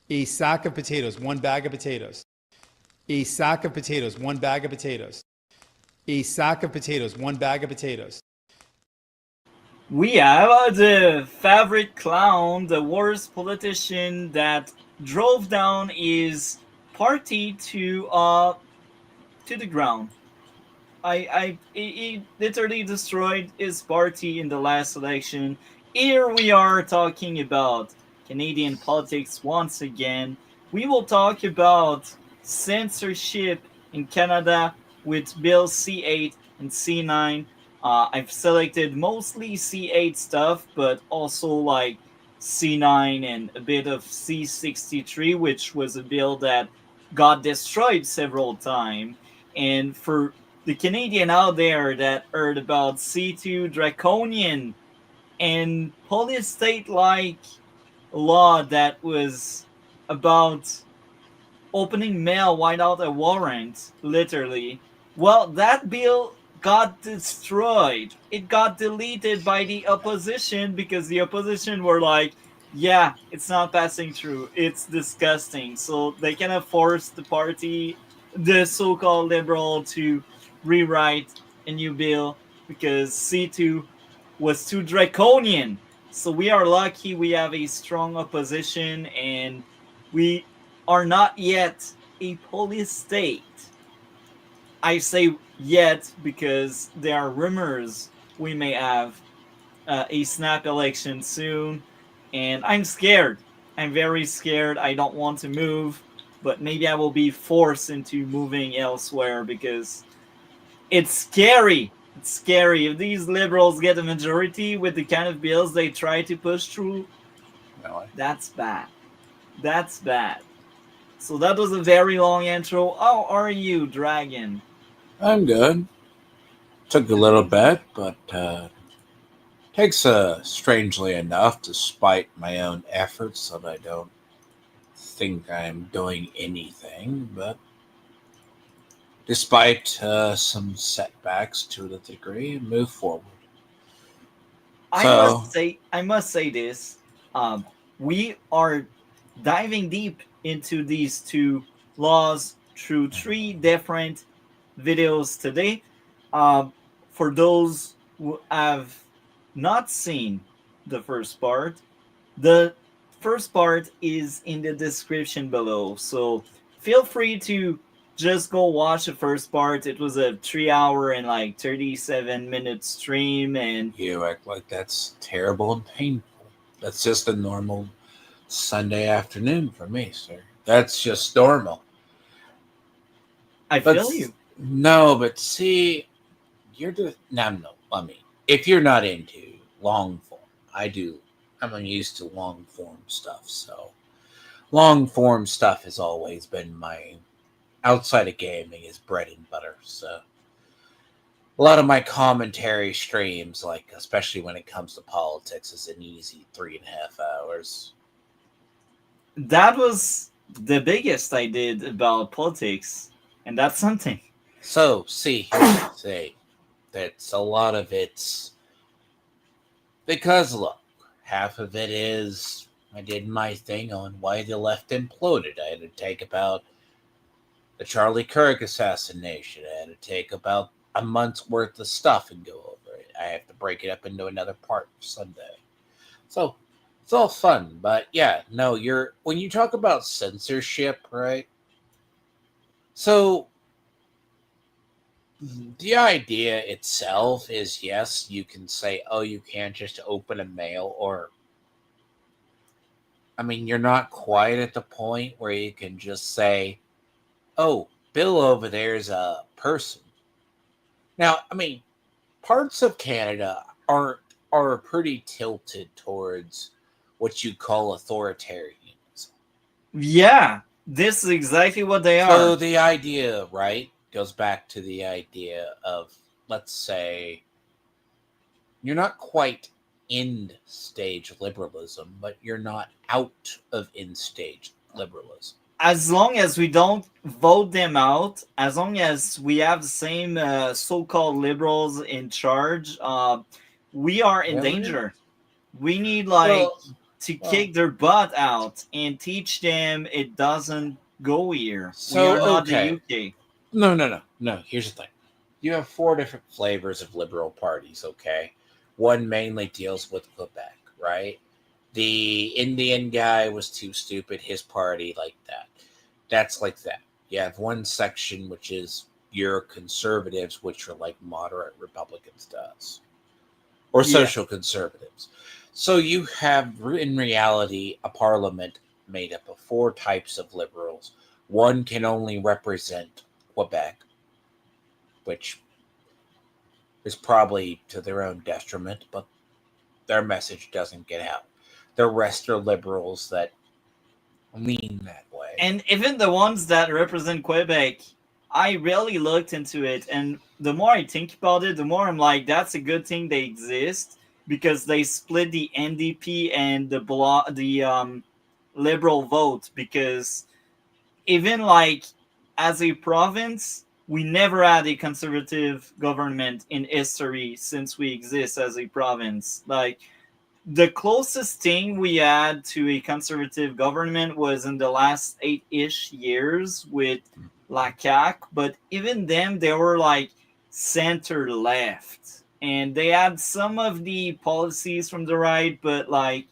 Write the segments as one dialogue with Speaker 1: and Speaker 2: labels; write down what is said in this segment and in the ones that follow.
Speaker 1: A sack of potatoes, one bag of potatoes. A sack of potatoes, one bag of potatoes. A sack of potatoes, one bag of potatoes.
Speaker 2: We have the favorite clown, the worst politician that drove down his party to the ground. He literally destroyed his party in the last election. Here we are talking about Canadian politics once again. We will talk about censorship in Canada with Bill C8 and C9. I've selected mostly C8 stuff, but also like C9 and a bit of C63, which was a bill that got destroyed several times. And for the Canadian out there that heard about C2 draconian and police state like law that was about opening mail without a warrant, literally. Well, that bill got destroyed. It got deleted by the opposition because the opposition were like, yeah, it's not passing through. It's disgusting. So they kind of forced the party, the so called liberal, to rewrite a new bill because C2 was too draconian. So we are lucky we have a strong opposition and we are not yet a police state. I say yet because there are rumors we may have a snap election soon, and I'm scared. I'm very scared. I don't want to move, but maybe I will be forced into moving elsewhere because it's scary. It's scary. If these liberals get a majority with the kind of bills they try to push through,
Speaker 3: Really?
Speaker 2: that's bad. That's bad. So that was a very long intro. How are you, Dragon?
Speaker 3: I'm good. Took a little bit, but takes strangely enough, despite my own efforts, that I don't think I'm doing anything. But despite some setbacks to the degree, move forward. So
Speaker 2: I must say this. Um, we are diving deep into these two laws through three different videos today. Um, for those who have not seen the first part, the first part is in the description below. So feel free to just go watch the first part. It was a 3 hour and like 37 minute stream, and
Speaker 3: you act like that's terrible and painful. That's just a normal Sunday afternoon for me, sir. That's just normal.
Speaker 2: I
Speaker 3: But
Speaker 2: feel you.
Speaker 3: no, but see, you're just no. I mean, if you're not into long form, I do. I'm used to long form stuff, so long form stuff has always been my outside of gaming is bread and butter. So a lot of my commentary streams, like especially when it comes to politics, is an easy 3.5 hours.
Speaker 2: That was the biggest I did about politics, and that's something.
Speaker 3: So see, here's the thing. That's a lot of it's because look, half of it is I did my thing on why the left imploded. I had to take about the Charlie Kirk assassination. I had to take about a month's worth of stuff and go over it. I have to break it up into another part for Sunday. So it's all fun, but yeah, no, you're when you talk about censorship, right? So the idea itself is yes, you can say, oh, you can't just open a mail, or I mean, you're not quite at the point where you can just say, oh, Bill over there is a person. Now, I mean, parts of Canada are pretty tilted towards what you call authoritarianism.
Speaker 2: Yeah, this is exactly what they
Speaker 3: So
Speaker 2: are.
Speaker 3: the idea, right, goes back to the idea of, let's say, you're not quite in stage liberalism, but you're not out of in stage liberalism.
Speaker 2: As long as we don't vote them out, as long as we have the same so-called liberals in charge, we are in
Speaker 3: Really?
Speaker 2: danger. We need like
Speaker 3: Well,
Speaker 2: to kick their butt out and teach them it doesn't go here. We
Speaker 3: So,
Speaker 2: are not
Speaker 3: okay.
Speaker 2: the UK.
Speaker 3: No. Here's the thing. You have 4 different flavors of liberal parties, okay? One mainly deals with Quebec, right? The Indian guy was too stupid. His party like that. That's like that. You have one section which is your conservatives, which are like moderate Republicans does, or
Speaker 2: Yeah.
Speaker 3: social conservatives. So you have, in reality, a parliament made up of 4 types of liberals. One can only represent Quebec, which is probably to their own detriment, but their message doesn't get out. The rest are liberals that lean that way.
Speaker 2: And even the ones that represent Quebec, I really looked into it, and the more I think about it, the more I'm like, that's a good thing they exist, because they split the NDP and the liberal vote. Because even like as a province, we never had a conservative government in history since we exist as a province. Like, the closest thing we had to a conservative government was in the last 8-ish years with La CAQ, but even them, they were like center left, and they had some of the policies from the right, but like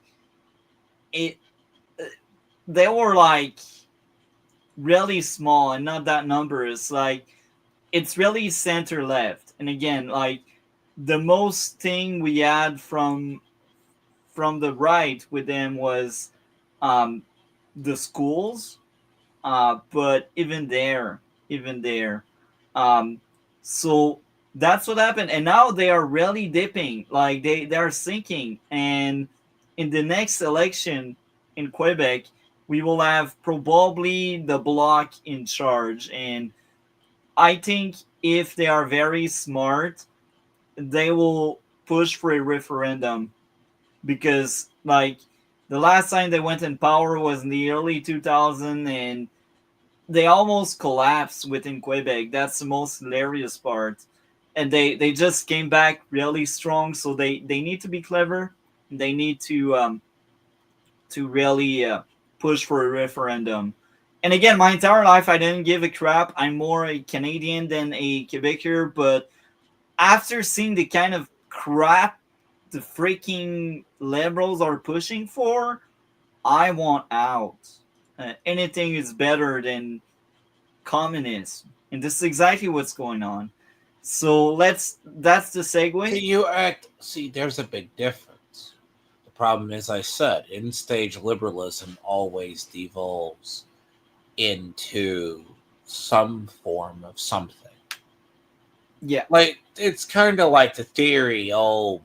Speaker 2: it, they were like really small and not that numbers. Like, it's really center left, and again, like the most thing we had from the right with them was um, the schools, but even there, um, so that's what happened, and now they are really dipping, like they are sinking, and in the next election in Quebec, we will have probably the bloc in charge, and I think if they are very smart, they will push for a referendum, because like the last time they went in power was in the early 2000, and they almost collapsed within Quebec. That's the most hilarious part, and they just came back really strong. So they need to be clever. They need to really push for a referendum. And again, my entire life I didn't give a crap. I'm more a Canadian than a Quebecer, but after seeing the kind of crap the freaking liberals are pushing for, I want out. Anything is better than communism, and this is exactly what's going on. So that's the segue.
Speaker 3: See, there's a big difference. The problem is, I said, in stage liberalism always devolves into some form of something.
Speaker 2: Yeah.
Speaker 3: Like, it's kind of like the theory, all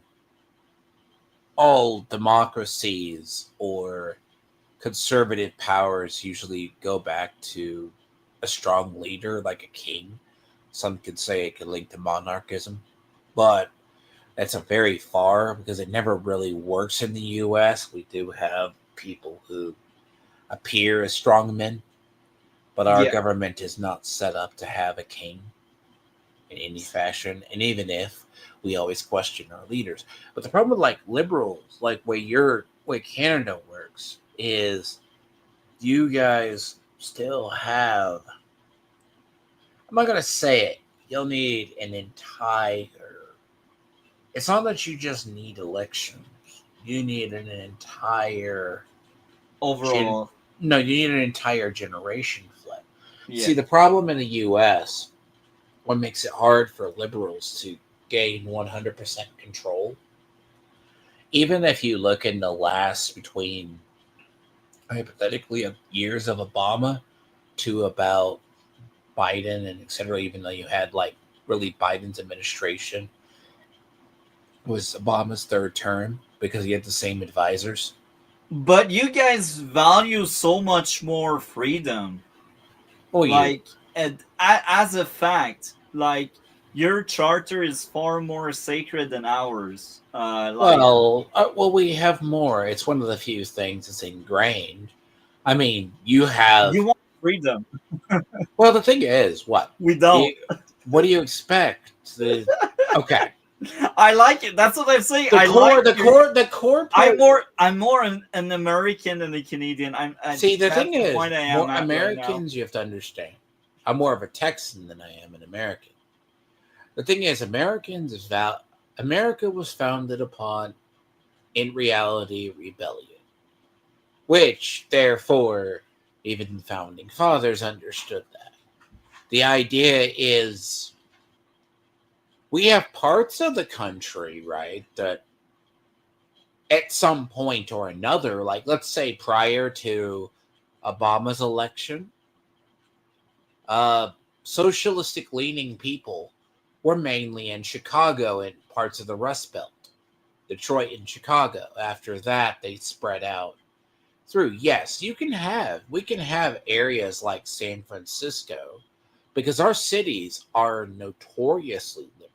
Speaker 3: democracies or conservative powers usually go back to a strong leader, like a king. Some could say it could link to monarchism, but that's a very far, because it never really works in the U.S. We do have people who appear as strongmen, but our
Speaker 2: Yeah.
Speaker 3: government is not set up to have a king in any fashion. And even if, we always question our leaders. But the problem with like liberals, like way Canada works, is you guys still have, I'm not gonna say it, you'll need an entire, it's not that you just need elections. You need an entire
Speaker 2: Overall.
Speaker 3: no, you need an entire generation flip.
Speaker 2: Yeah.
Speaker 3: See, the problem in the US, what makes it hard for liberals to gain 100% control, even if you look in the last between hypothetically years of Obama to about Biden and etc., even though you had like really Biden's administration was Obama's 3rd term because he had the same advisors.
Speaker 2: But you guys value so much more freedom.
Speaker 3: Oh,
Speaker 2: Like, as a fact, like your charter is far more sacred than ours.
Speaker 3: well, we have more. It's one of the few things that's ingrained. I mean, you have.
Speaker 2: You want freedom.
Speaker 3: Well, the thing is, what
Speaker 2: We don't.
Speaker 3: what do you expect? Okay,
Speaker 2: I like it. That's what I'm saying.
Speaker 3: The core part.
Speaker 2: I'm more an American than a Canadian.
Speaker 3: See, the
Speaker 2: that's
Speaker 3: thing
Speaker 2: the
Speaker 3: is,
Speaker 2: point I
Speaker 3: more
Speaker 2: am at right now.
Speaker 3: Americans you have to understand. I'm more of a Texan than I am an American. The thing is, America was founded upon, in reality, rebellion, which, therefore, even the founding fathers understood that. The idea is, we have parts of the country, right, that at some point or another, like let's say prior to Obama's election, socialistic leaning people were mainly in Chicago and parts of the Rust Belt, Detroit and Chicago. After that, they spread out through. Yes, we can have areas like San Francisco because our cities are notoriously liberal.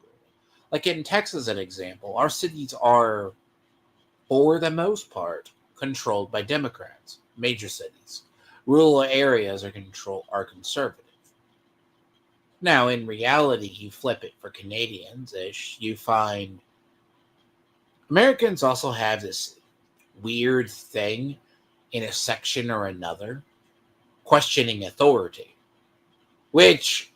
Speaker 3: Like in Texas, an example, our cities are, for the most part, controlled by Democrats. Major cities, rural areas are conservative. Now, in reality, you flip it for Canadians-ish, you find Americans also have this weird thing in a section or another, questioning authority, which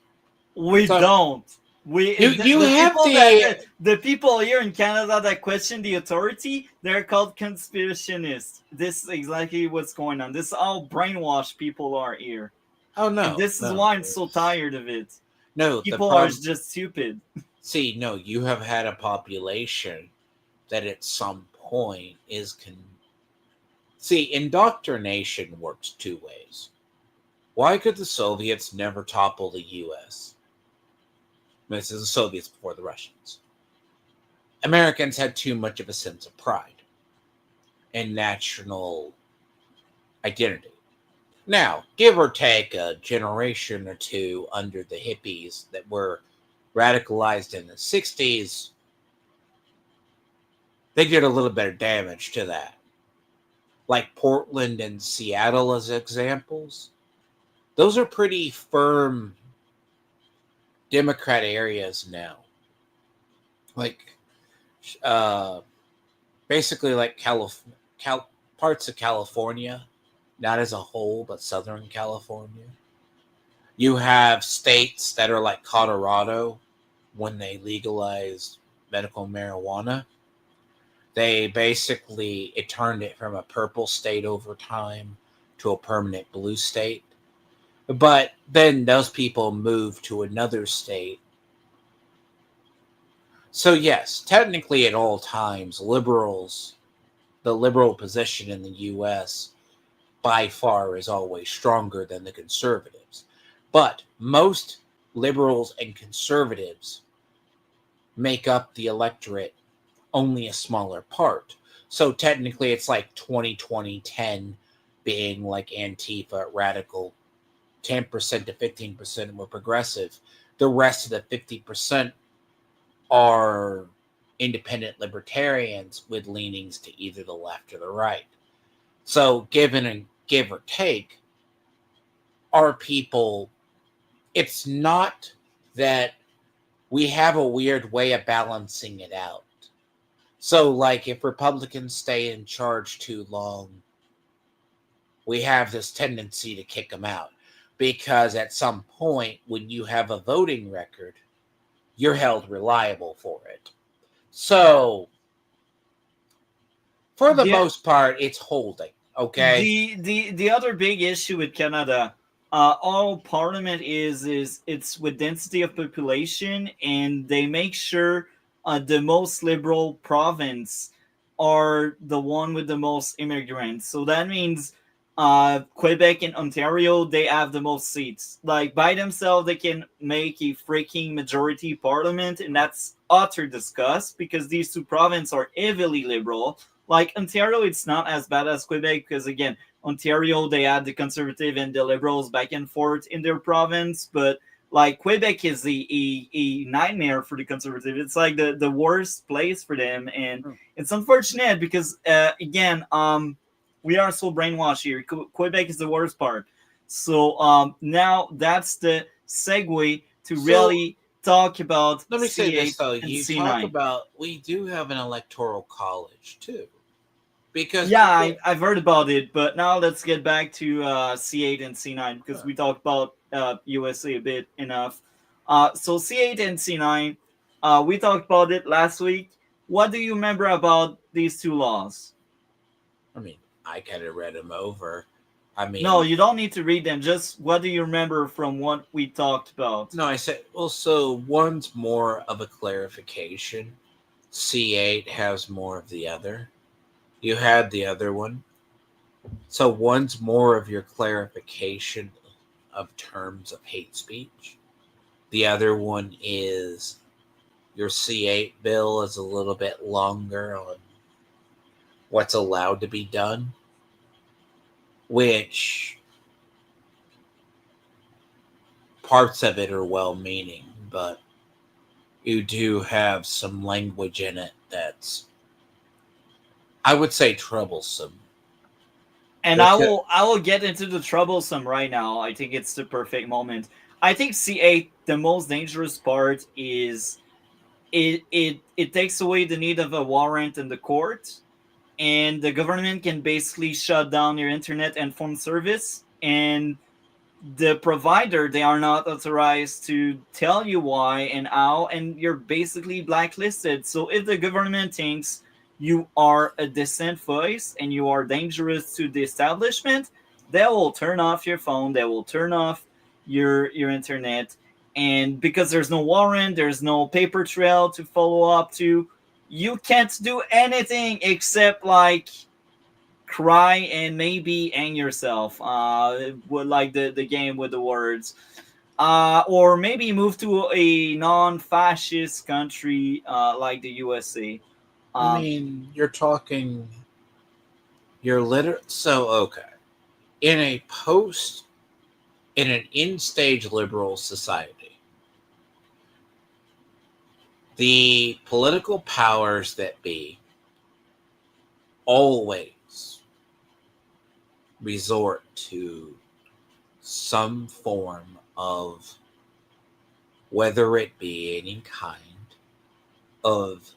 Speaker 2: We don't. The people here in Canada that question the authority, they're called conspirationists. This is exactly what's going on. This is how brainwashed people are here.
Speaker 3: Oh no!
Speaker 2: And this is why I'm so tired of it.
Speaker 3: No,
Speaker 2: people are just stupid.
Speaker 3: See, no, you have had a population that at some point is See, indoctrination works two ways. Why could the Soviets never topple the U.S.? This is the Soviets before the Russians. Americans had too much of a sense of pride and national identity. Now, give or take a generation or two under the hippies that were radicalized in the 60s, they did a little bit of damage to that. Like Portland and Seattle as examples. Those are pretty firm Democrat areas now. Like, basically like parts of California, not as a whole, but Southern California. You have states that are like Colorado when they legalized medical marijuana. It turned it from a purple state over time to a permanent blue state. But then those people moved to another state. So yes, technically at all times, the liberal position in the U.S. by far is always stronger than the conservatives. But most liberals and conservatives make up the electorate only a smaller part. So technically it's like 20-20-10 being like Antifa, radical, 10% to 15% were progressive. The rest of the 50% are independent libertarians with leanings to either the left or the right. So give or take, our people, it's not that we have a weird way of balancing it out. So, like, if Republicans stay in charge too long, we have this tendency to kick them out. Because at some point, when you have a voting record, you're held reliable for it. So, for the most part, it's holding, okay?
Speaker 2: The other big issue with Canada, all Parliament is it's with density of population, and they make sure the most liberal province are the one with the most immigrants. So that means Quebec and Ontario, they have the most seats. Like by themselves, they can make a freaking majority parliament, and that's utter disgust because these two provinces are heavily liberal. Like Ontario, it's not as bad as Quebec because again, Ontario, they had the conservative and the liberals back and forth in their province, but like Quebec is a nightmare for the conservative. It's like the worst place for them, and it's unfortunate because again, we are so brainwashed here. Quebec is the worst part. So now that's the segue to really talk about
Speaker 3: Let me say this
Speaker 2: C8
Speaker 3: though:
Speaker 2: and
Speaker 3: you talk
Speaker 2: C9.
Speaker 3: about we do have an electoral college too, because
Speaker 2: Yeah,
Speaker 3: people.
Speaker 2: I've heard about it, but now let's get back to C8 and C9 because we talked about USA a bit enough. So C8 and C9, we talked about it last week. What do you remember about these two laws?
Speaker 3: I mean, I kind of read them over. I
Speaker 2: No,
Speaker 3: mean,
Speaker 2: you don't need to read them. Just what do you remember from what we talked about?
Speaker 3: no, I said, well, so one's more of a clarification. C8 has more of the other. You had the other one. So one's more of your clarification of terms of hate speech. The other one is your C8 bill is a little bit longer on what's allowed to be done, which parts of it are well meaning, but you do have some language in it that's, I would say, troublesome.
Speaker 2: And
Speaker 3: Because,
Speaker 2: I will get into the troublesome right now. I think it's the perfect moment. I think C8, the most dangerous part is it takes away the need of a warrant in the court, and the government can basically shut down your internet and phone service, and the provider, they are not authorized to tell you why and how, and you're basically blacklisted. So if the government thinks you are a dissent voice and you are dangerous to the establishment, they will turn off your phone, they will turn off your internet. And because there's no warrant, there's no paper trail to follow up to, you can't do anything except like cry and maybe hang yourself, with like the game with the words, or maybe move to a non-fascist country, like the USA.
Speaker 3: I
Speaker 2: um,
Speaker 3: mean, you're talking, you're literally, so, okay. In a post, in an in-stage liberal society, the political powers that be always resort to some form of, whether it be any kind of,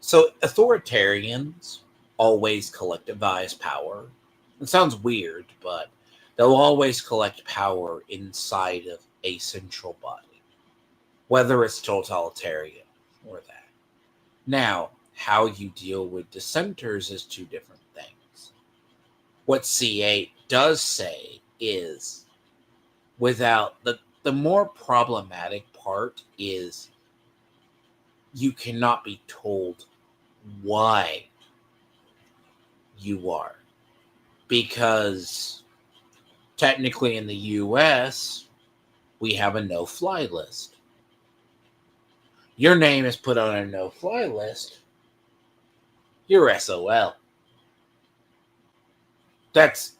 Speaker 3: so authoritarians always collectivize power. It sounds weird, but they'll always collect power inside of a central body, whether it's totalitarian or that. Now, how you deal with dissenters is two different things. What C8 does say is, without the more problematic part is you cannot be told why you are, because technically in the US we have a no-fly list. Your name is put on a no-fly list, you're SOL. That's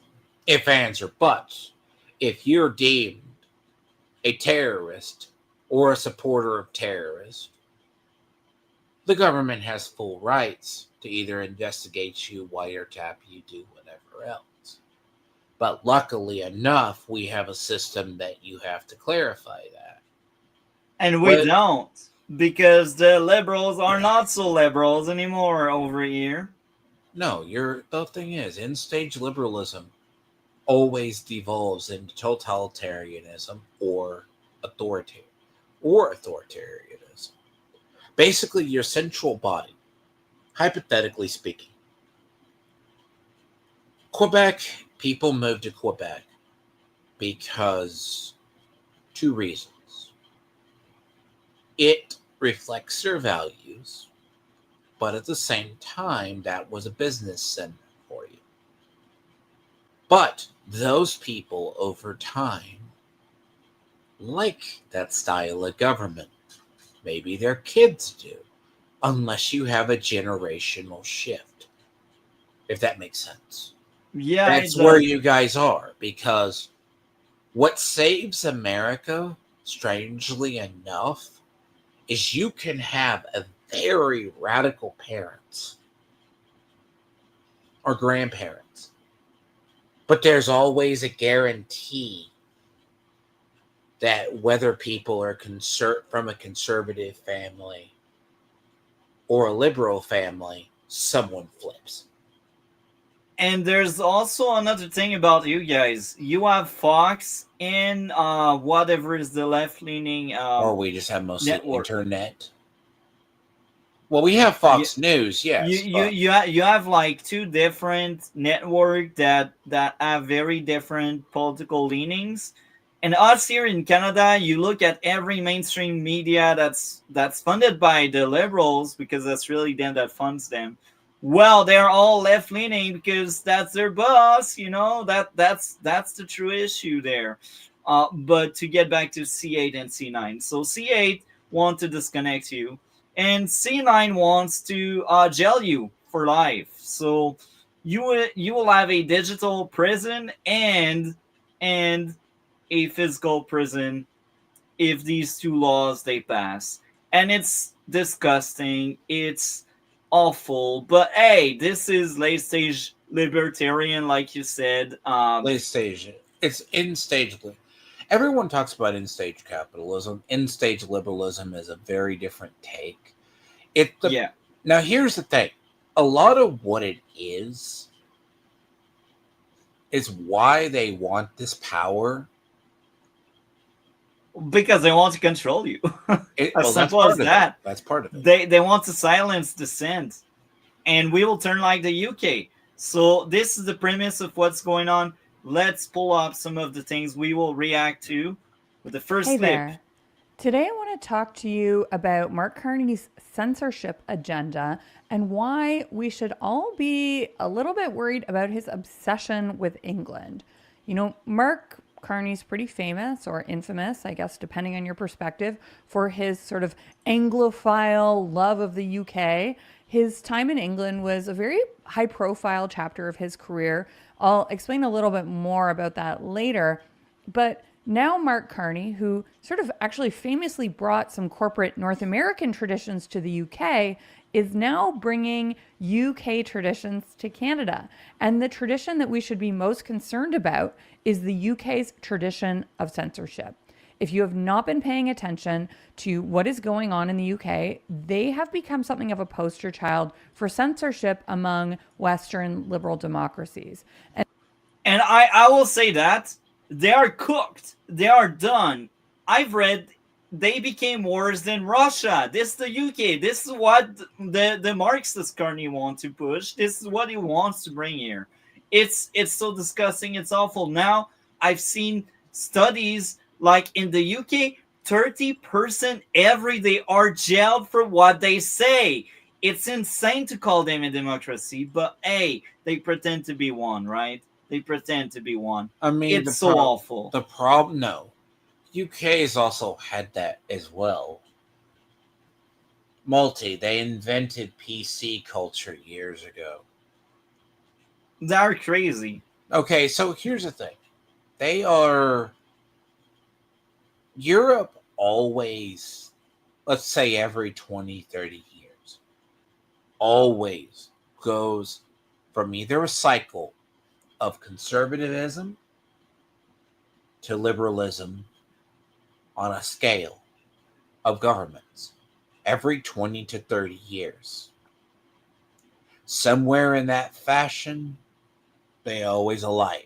Speaker 3: if, ands, or buts. If you're deemed a terrorist or a supporter of terrorists, the government has full rights to either investigate you, wiretap you, do whatever else. But luckily enough, we have a system that you have to clarify that.
Speaker 2: and we
Speaker 3: What?
Speaker 2: don't, because the liberals are not so liberals anymore over here.
Speaker 3: No, the thing is, in-stage liberalism always devolves into totalitarianism or authoritarianism. Basically, your central body, hypothetically speaking, Quebec, people moved to Quebec because two reasons. It reflects their values, but at the same time, that was a business center for you. But those people over time like that style of government. Maybe their kids do, unless you have a generational shift, if that makes sense.
Speaker 2: Yeah, it
Speaker 3: That's where
Speaker 2: does.
Speaker 3: you guys are, because what saves America, strangely enough, is you can have a very radical parents or grandparents, but there's always a guarantee that whether people are from a conservative family or a liberal family, someone flips.
Speaker 2: And there's also another thing about you guys. You have Fox and whatever is the left-leaning
Speaker 3: Or we just have mostly
Speaker 2: network.
Speaker 3: internet. Well, we have Fox News, yes.
Speaker 2: You have like two different network that have very different political leanings. And us here in Canada, you look at every mainstream media that's funded by the liberals, because that's really them that funds them. Well, they're all left leaning because that's their boss. That's the true issue there. But to get back to C8 and C9, so C8 want to disconnect you, and C9 wants to jail you for life. So you will have a digital prison and a physical prison if these two laws they pass. And it's disgusting. It's awful. But hey, this is late stage libertarian, like you said.
Speaker 3: Late stage. It's in stage. Everyone talks about in stage capitalism. In stage liberalism is a very different take.
Speaker 2: Yeah.
Speaker 3: Now here's the thing. A lot of what it is why they want this power.
Speaker 2: Because they want to control you. As simple as that.
Speaker 3: That's part of it.
Speaker 2: They want to silence dissent. And we will turn like the UK. So this is the premise of what's going on. Let's pull up some of the things we will react to with the first clip.
Speaker 4: There. Today I want to talk to you about Mark Carney's censorship agenda and why we should all be a little bit worried about his obsession with England. Mark Carney's pretty famous, or infamous, I guess, depending on your perspective, for his sort of Anglophile love of the UK. His time in England was a very high-profile chapter of his career. I'll explain a little bit more about that later. But now Mark Carney, who sort of actually famously brought some corporate North American traditions to the UK, is now bringing UK traditions to Canada. And the tradition that we should be most concerned about is the UK's tradition of censorship. If you have not been paying attention to what is going on in the UK, they have become something of a poster child for censorship among Western liberal democracies.
Speaker 2: And I will say that they are cooked. They are done. I've read they became worse than Russia. This is the UK. This is what the Marxist Carney want to push. This is what he wants to bring here. It's so disgusting. It's awful. Now I've seen studies like in the UK, 30% every day are jailed for what they say. It's insane to call them a democracy, but hey, they pretend to be one, right? They pretend to be one.
Speaker 3: I mean,
Speaker 2: it's so awful.
Speaker 3: The problem, no. UK has also had that as well. They invented PC culture years ago.
Speaker 2: They're crazy.
Speaker 3: Okay, so here's the thing. Europe always, let's say every 20, 30 years, always goes from either a cycle of conservatism to liberalism on a scale of governments every 20 to 30 years. Somewhere in that fashion, they always align.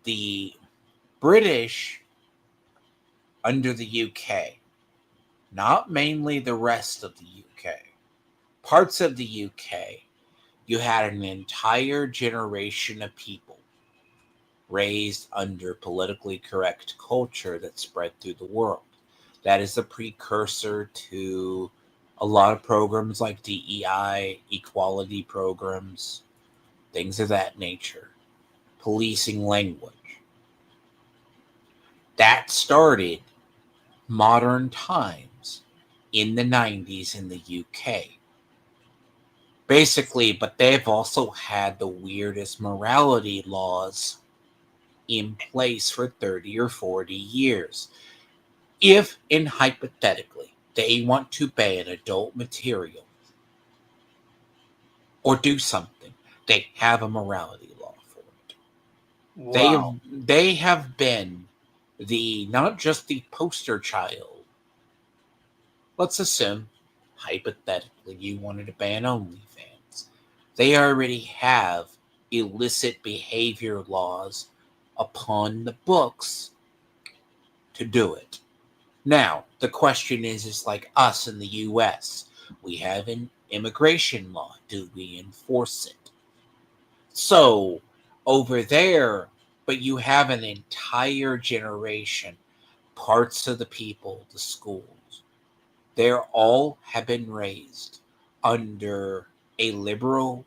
Speaker 3: The British under the UK, not mainly the rest of the UK, parts of the UK, you had an entire generation of people raised under politically correct culture that spread through the world. That is the precursor to a lot of programs like DEI, equality programs, things of that nature, policing language. That started modern times in the 90s in the UK. Basically, but they've also had the weirdest morality laws in place for 30 or 40 years. If, in hypothetically, they want to ban adult material or do something, they have a morality law for it.
Speaker 2: Wow.
Speaker 3: They have been not just the poster child. Let's assume, hypothetically, you wanted to ban OnlyFans. They already have illicit behavior laws upon the books to do it. Now, the question is like us in the U.S. We have an immigration law. Do we enforce it? So, over there, but you have an entire generation, parts of the people, the schools, they all have been raised under a liberal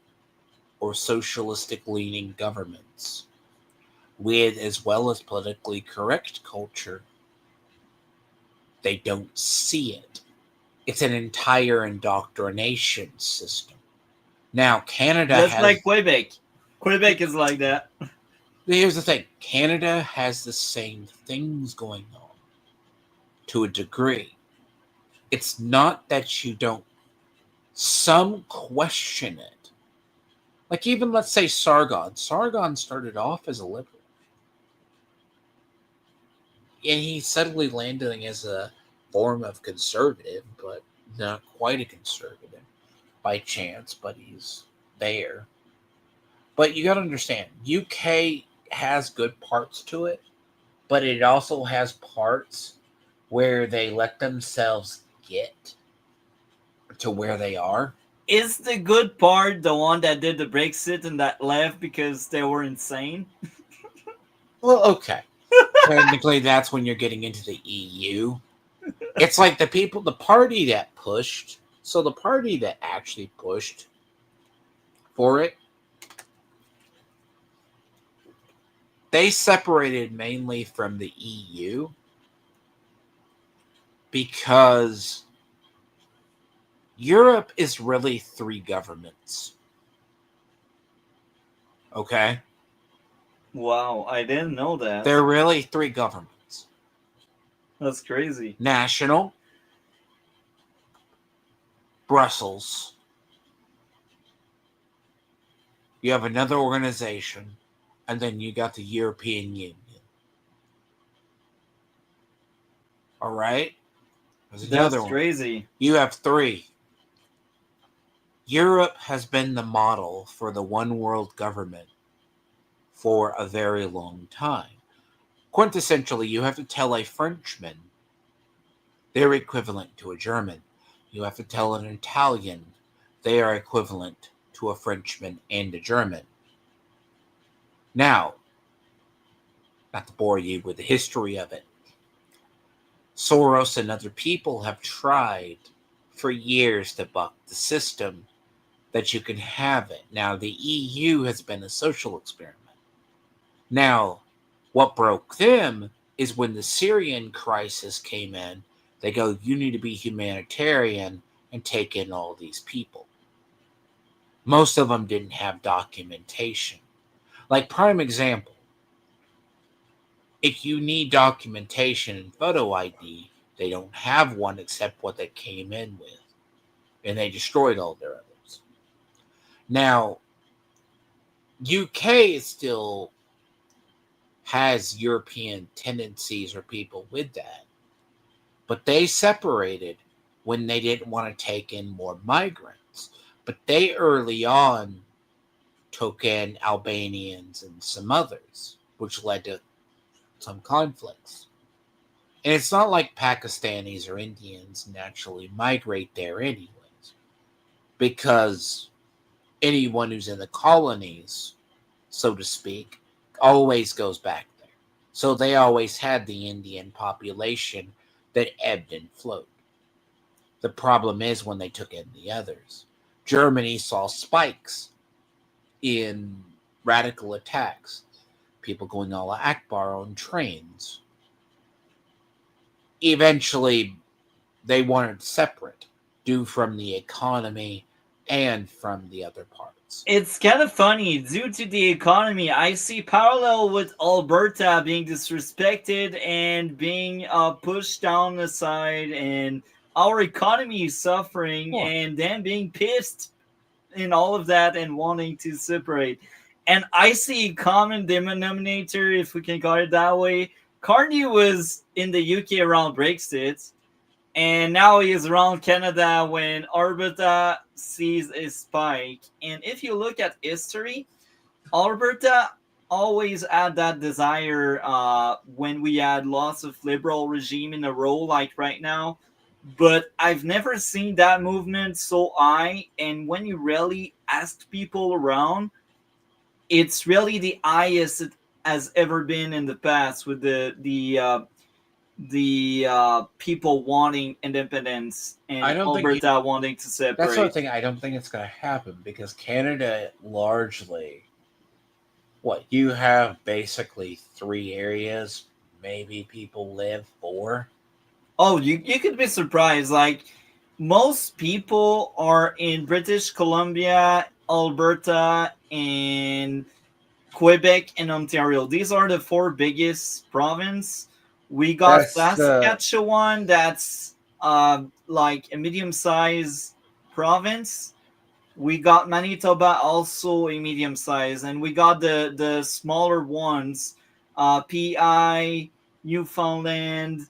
Speaker 3: or socialistic leaning governments with as well as politically correct culture. They don't see it. It's an entire indoctrination system. Now, Canada
Speaker 2: Just
Speaker 3: has...
Speaker 2: like Quebec. Quebec is like that.
Speaker 3: Here's the thing. Canada has the same things going on to a degree. It's not that you don't... Some question it. Like even, let's say, Sargon. Sargon started off as a liberal. And he's suddenly landing as a form of conservative, but not quite a conservative by chance, but he's there. But you got to understand, UK has good parts to it, but it also has parts where they let themselves get to where they are.
Speaker 2: Is the good part the one that did the Brexit and that left because they were insane?
Speaker 3: Well, okay. Technically, that's when you're getting into the EU. It's like the party that pushed. So the party that actually pushed for it, they separated mainly from the EU because Europe is really 3 governments. Okay?
Speaker 2: Wow, I didn't know that.
Speaker 3: They're really 3 governments.
Speaker 2: That's crazy.
Speaker 3: National, Brussels. You have another organization, and then you got the European Union. All right? There's another
Speaker 2: That's
Speaker 3: one.
Speaker 2: crazy.
Speaker 3: You have 3. Europe has been the model for the one world government for a very long time. Quintessentially, you have to tell a Frenchman they're equivalent to a German. You have to tell an Italian they are equivalent to a Frenchman and a German. Now, not to bore you with the history of it, Soros and other people have tried for years to buck the system that you can have it. Now, the EU has been a social experiment. Now, what broke them is when the Syrian crisis came in, they go, you need to be humanitarian and take in all these people. Most of them didn't have documentation. Like, prime example, if you need documentation and photo ID, they don't have one except what they came in with. And they destroyed all their others. Now, UK still has European tendencies or people with that. But they separated when they didn't want to take in more migrants. But they early on took in Albanians and some others, which led to some conflicts. And it's not like Pakistanis or Indians naturally migrate there anyways, because anyone who's in the colonies, so to speak, always goes back there. So they always had the Indian population that ebbed and flowed. The problem is when they took in the others. Germany saw spikes in radical attacks, people going Allah Akbar on trains. Eventually, they wanted separate, due from the economy and from the other parts.
Speaker 2: It's kind of funny. Due to the economy, I see parallel with Alberta being disrespected and being pushed down the side, and our economy is suffering, and them being pissed in all of that and wanting to separate. And I see a common denominator, if we can call it that way, Carney was in the UK around Brexit, and now he is around Canada when Alberta sees a spike. And if you look at history, Alberta always had that desire when we had lots of liberal regime in a row, like right now. But I've never seen that movement so high. And when you really ask people around, it's really the highest it has ever been in the past, with the people wanting independence
Speaker 3: I
Speaker 2: and
Speaker 3: don't think
Speaker 2: Alberta wanting to
Speaker 3: that's the other
Speaker 2: separate.
Speaker 3: thing. I don't think it's going to happen because Canada largely, what you have basically 3 areas, maybe people live 4.
Speaker 2: Oh, you could be surprised. Like, most people are in British Columbia, Alberta, and Quebec and Ontario. These are the 4 biggest province. We got
Speaker 3: That's the
Speaker 2: Saskatchewan, that's like a medium-sized province. We got Manitoba, also a medium size, and we got the smaller ones, PI, Newfoundland.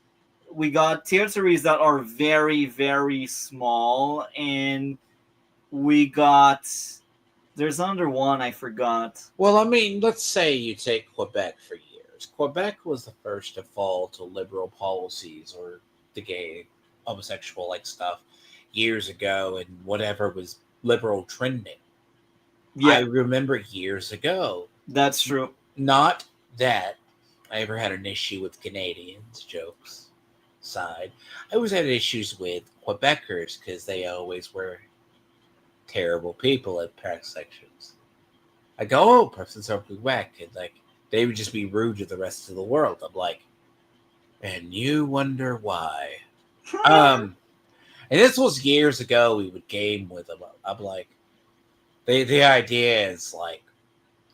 Speaker 2: We got territories that are very very small, and we got, there's another one I forgot.
Speaker 3: well. I mean, let's say you take Quebec for years. Quebec was the first to fall to liberal policies or the gay, homosexual like stuff years ago, and whatever was liberal trending. I
Speaker 2: Yeah,
Speaker 3: remember years ago.
Speaker 2: that's true.
Speaker 3: Not that I ever had an issue with Canadians, jokes aside. I always had issues with Quebecers because they always were terrible people at park sections. I go, oh, persons are Quebec, and like they would just be rude to the rest of the world. I'm like, and you wonder why. Um, and this was years ago. We would game with them. I'm like, the idea is like,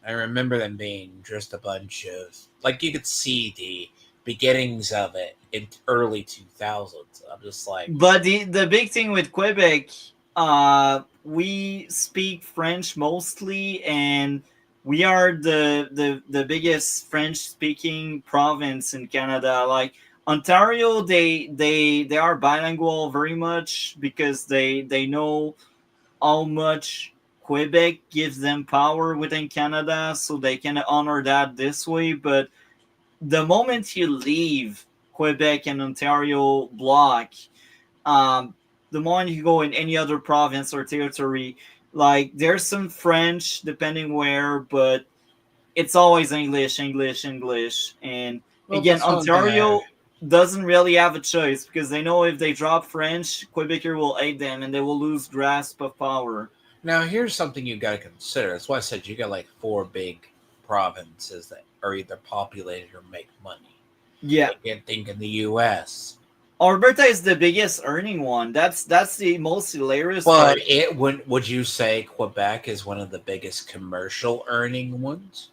Speaker 3: I remember them being just a bunch of, like, you could see the beginnings of it in early 2000s. I'm just like,
Speaker 2: But the big thing with Quebec, we speak French mostly, and we are the biggest French speaking province in Canada. Like Ontario, they are bilingual very much because they know how much Quebec gives them power within Canada, so they can honor that this way. But the moment you leave Quebec and Ontario block, um, the moment you go in any other province or territory, like there's some French depending where, but it's always English, English, English. And
Speaker 3: well,
Speaker 2: again,
Speaker 3: that's one thing I.
Speaker 2: Ontario doesn't really have a choice because they know if they drop French, Quebecer will hate them and they will lose grasp of power.
Speaker 3: Now, here's something you got to consider. That's why I said you got like 4 big provinces that are either populated or make money.
Speaker 2: Yeah,
Speaker 3: Again, think in the U.S.
Speaker 2: Alberta is the biggest earning one. That's the most hilarious
Speaker 3: But
Speaker 2: part.
Speaker 3: it would you say Quebec is one of the biggest commercial earning ones?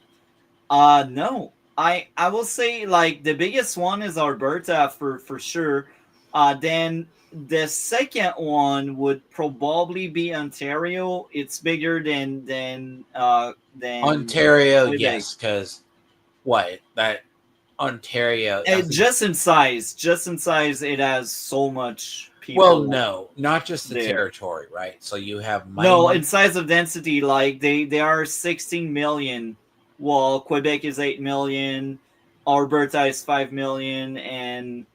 Speaker 2: No. I will say like the biggest one is Alberta for sure. Then the second one would probably be Ontario. It's bigger than
Speaker 3: Ontario,
Speaker 2: Quebec.
Speaker 3: yes, because what that Ontario. I think,
Speaker 2: Just in size, it has so much
Speaker 3: well,
Speaker 2: people
Speaker 3: no, not just the
Speaker 2: there.
Speaker 3: territory, right? So you have
Speaker 2: No, in
Speaker 3: mining.
Speaker 2: size of density, like they are 16 million, while Quebec is 8 million, Alberta is 5 million, and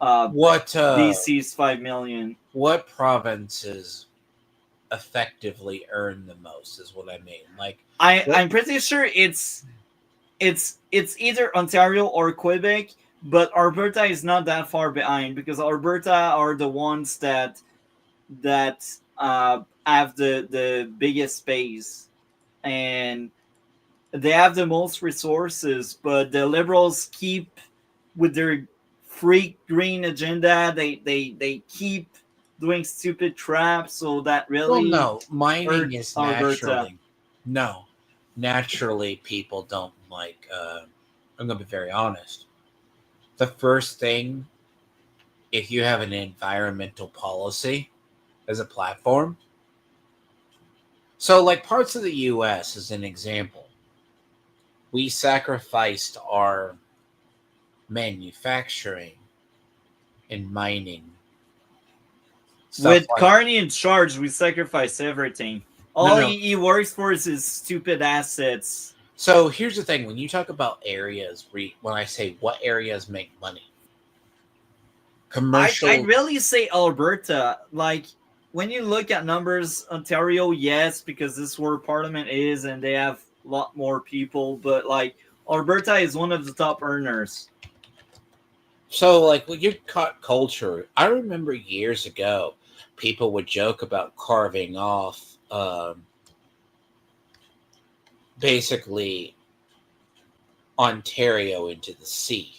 Speaker 2: uh,
Speaker 3: What
Speaker 2: BC is 5 million.
Speaker 3: what provinces effectively earn the most is what I mean. Like what?
Speaker 2: I'm pretty sure it's either Ontario or Quebec, but Alberta is not that far behind because Alberta are the ones that have the biggest space, and they have the most resources, but the liberals keep with their free green agenda. They keep doing stupid crap, so that
Speaker 3: Well,
Speaker 2: really
Speaker 3: no, mining
Speaker 2: hurt
Speaker 3: is
Speaker 2: Alberta.
Speaker 3: naturally no, naturally people don't like. I'm gonna be very honest. The first thing, if you have an environmental policy as a platform, so like parts of the U.S. as an example, we sacrificed our manufacturing and mining.
Speaker 2: With
Speaker 3: Like,
Speaker 2: Carney in charge, we sacrifice everything. All he works for is his stupid assets.
Speaker 3: So here's the thing: when you talk about areas, when I say what areas make money, commercial.
Speaker 2: I'd really say Alberta. Like, when you look at numbers, Ontario, yes, because this is where Parliament is, and they have a lot more people. But like, Alberta is one of the top earners.
Speaker 3: So, like, when you cut culture, I remember years ago, people would joke about carving off, basically, Ontario into the sea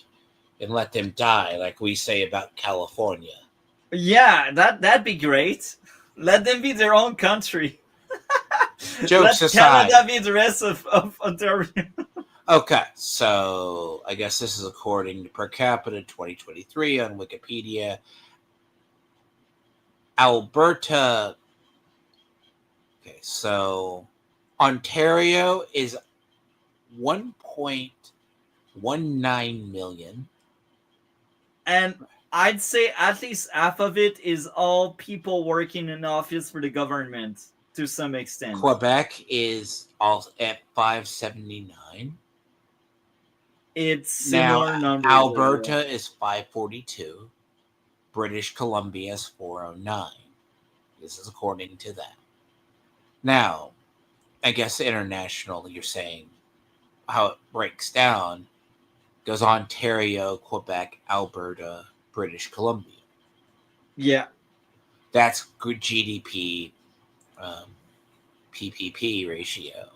Speaker 3: and let them die, like we say about California.
Speaker 2: Yeah, that'd be great. Let them be their own country.
Speaker 3: Jokes
Speaker 2: Let
Speaker 3: aside.
Speaker 2: Canada be the rest of Ontario.
Speaker 3: Okay, so I guess this is according to per capita 2023 on Wikipedia. Alberta. Okay, so Ontario is 1.19 million.
Speaker 2: And I'd say at least half of it is all people working in office for the government to some extent.
Speaker 3: Quebec is also at 579.
Speaker 2: It's similar numbers.
Speaker 3: Alberta is 542. British Columbia is 409. This is according to that. Now, I guess international, you're saying how it breaks down goes Ontario, Quebec, Alberta, British Columbia.
Speaker 2: Yeah.
Speaker 3: That's good GDP, PPP ratio.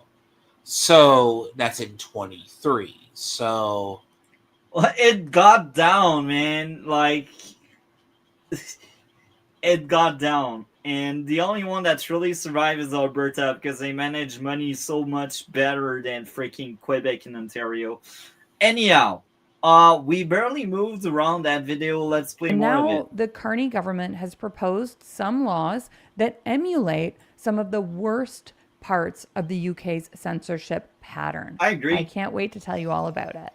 Speaker 3: So that's in 23. So
Speaker 2: Well, it got down, man. Like, it got down. And the only one that's really survived is Alberta because they manage money so much better than freaking Quebec and Ontario. Anyhow, we barely moved around that video. Let's play more of it.
Speaker 4: Now the Carney government has proposed some laws that emulate some of the worst parts of the UK's censorship pattern.
Speaker 2: I agree.
Speaker 4: I can't wait to tell you all about it.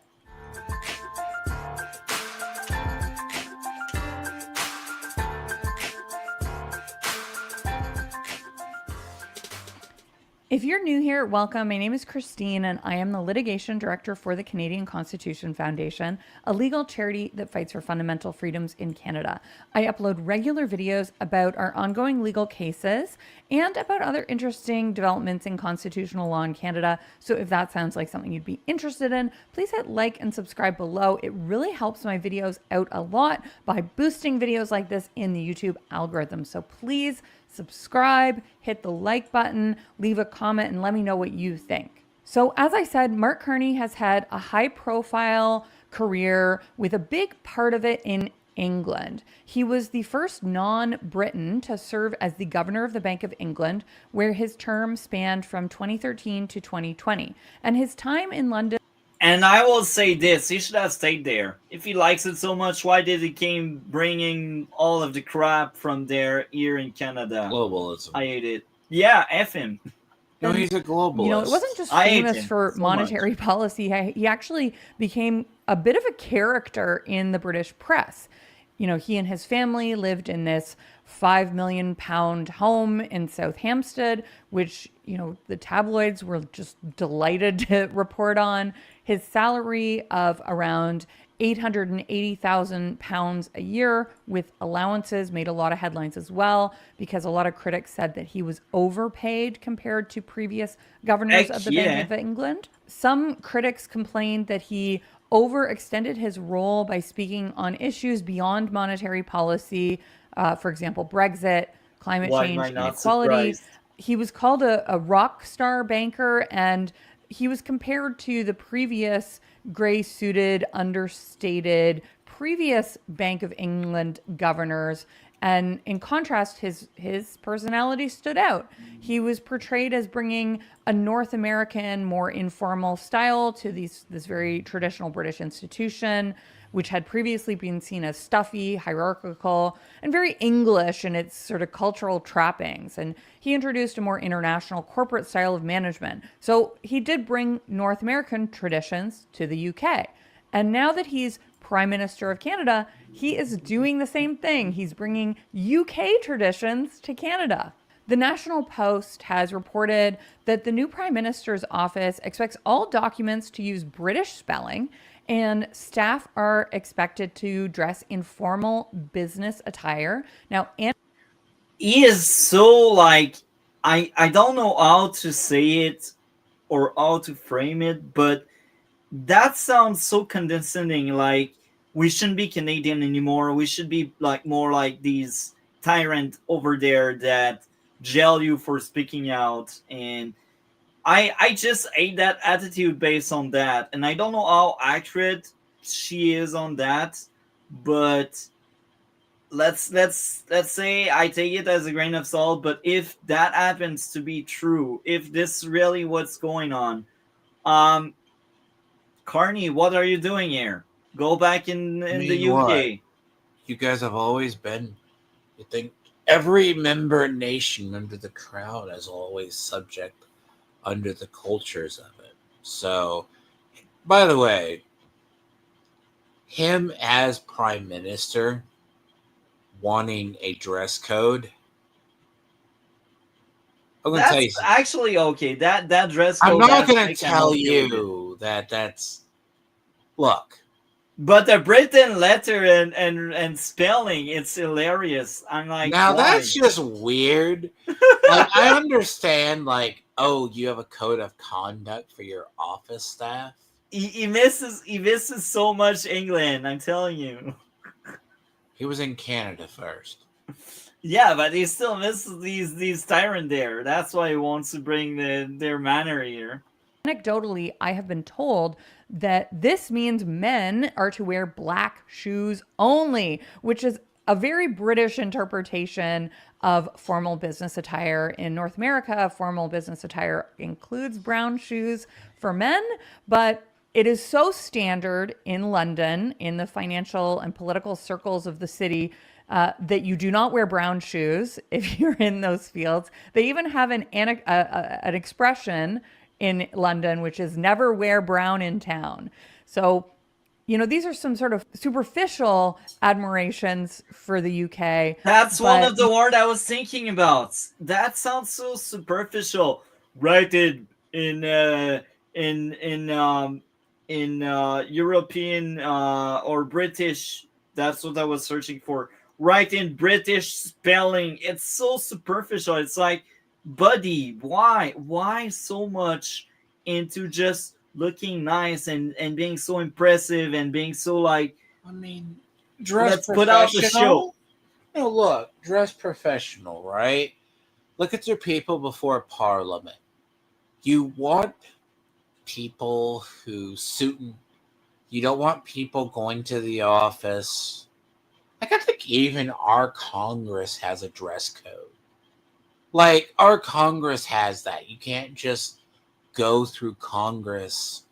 Speaker 4: If you're new here, welcome. My name is Christine, and I am the litigation director for the Canadian Constitution Foundation, a legal charity that fights for fundamental freedoms in Canada. I upload regular videos about our ongoing legal cases and about other interesting developments in constitutional law in Canada. So if that sounds like something you'd be interested in, please hit like and subscribe below. It really helps my videos out a lot by boosting videos like this in the YouTube algorithm. So please subscribe, hit the like button, leave a comment, and let me know what you think. So as I said, Mark Carney has had a high profile career with a big part of it in England. He was the first non-Briton to serve as the governor of the Bank of England, where his term spanned from 2013 to 2020. And his time in London.
Speaker 2: And I will say this, he should have stayed there. If he likes it so much, why did he keep bringing all of the crap from there here in Canada?
Speaker 3: Globalism.
Speaker 2: I hate it. Yeah, F him.
Speaker 3: No, he's a globalist.
Speaker 4: You know, it wasn't just famous for monetary policy. He actually became a bit of a character in the British press. You know, he and his family lived in this £5 million home in South Hampstead, which, you know, the tabloids were just delighted to report on. His salary of around £880,000 a year with allowances made a lot of headlines as well, because a lot of critics said that he was overpaid compared to previous governors of the Bank of England. Some critics complained that he overextended his role by speaking on issues beyond monetary policy, for example, Brexit, climate change, inequality. He was called a rock star banker, and he was compared to the previous gray-suited, understated previous Bank of England governors. And in contrast, his personality stood out. He was portrayed as bringing a North American, more informal style to this very traditional British institution, which had previously been seen as stuffy, hierarchical, and very English in its sort of cultural trappings. And he introduced a more international corporate style of management. So he did bring North American traditions to the UK. And now that he's Prime Minister of Canada, he is doing the same thing. He's bringing UK traditions to Canada. The National Post has reported that the new Prime Minister's office expects all documents to use British spelling, and staff are expected to dress in formal business attire. Now,
Speaker 2: He is so like, I don't know how to say it or how to frame it, but that sounds so condescending. Like, we shouldn't be Canadian anymore. We should be like more like these tyrant over there that jail you for speaking out. And I just hate that attitude based on that. And I don't know how accurate she is on that, but let's say I take it as a grain of salt. But if that happens to be true, if this is really what's going on, um Carney, what are you doing here? Go back in the UK.
Speaker 3: What? You guys have always been, you think, every member nation under the crown is always subject under the cultures of it. So, by the way, him as prime minister wanting a dress code, I'm going to tell you
Speaker 2: That's
Speaker 3: something.
Speaker 2: actually okay. That dress
Speaker 3: I'm
Speaker 2: code.
Speaker 3: not
Speaker 2: aspect,
Speaker 3: going to
Speaker 2: I'm
Speaker 3: tell
Speaker 2: okay with it.
Speaker 3: you that that's, look,
Speaker 2: But the Britain letter and spelling, it's hilarious. I'm like,
Speaker 3: now
Speaker 2: why?
Speaker 3: that's just weird. Like, I understand, like, oh, you have a code of conduct for your office staff.
Speaker 2: He misses so much England. I'm telling you.
Speaker 3: He was in Canada first.
Speaker 2: Yeah, but he still misses these tyrant there. That's why he wants to bring their manner here.
Speaker 4: Anecdotally, I have been told that this means men are to wear black shoes only, which is a very British interpretation of formal business attire. In North America, formal business attire includes brown shoes for men, but it is so standard in London, in the financial and political circles of the city, that you do not wear brown shoes if you're in those fields. They even have an expression in London, which is never wear brown in town. So, these are some sort of superficial admirations for the UK.
Speaker 2: That's one
Speaker 4: but
Speaker 2: of the words I was thinking about. That sounds so superficial. Write it in European or British. That's what I was searching for. Write in British spelling. It's so superficial. It's like, buddy, why so much into just looking nice and being so impressive and being so like,
Speaker 3: I mean, dress
Speaker 2: let's put out the show.
Speaker 3: No, look, dress professional, right? Look at your people before Parliament. You want people who suit and you don't want people going to the office. Like, I think even our Congress has a dress code. Like, our Congress has that. You can't just go through Congress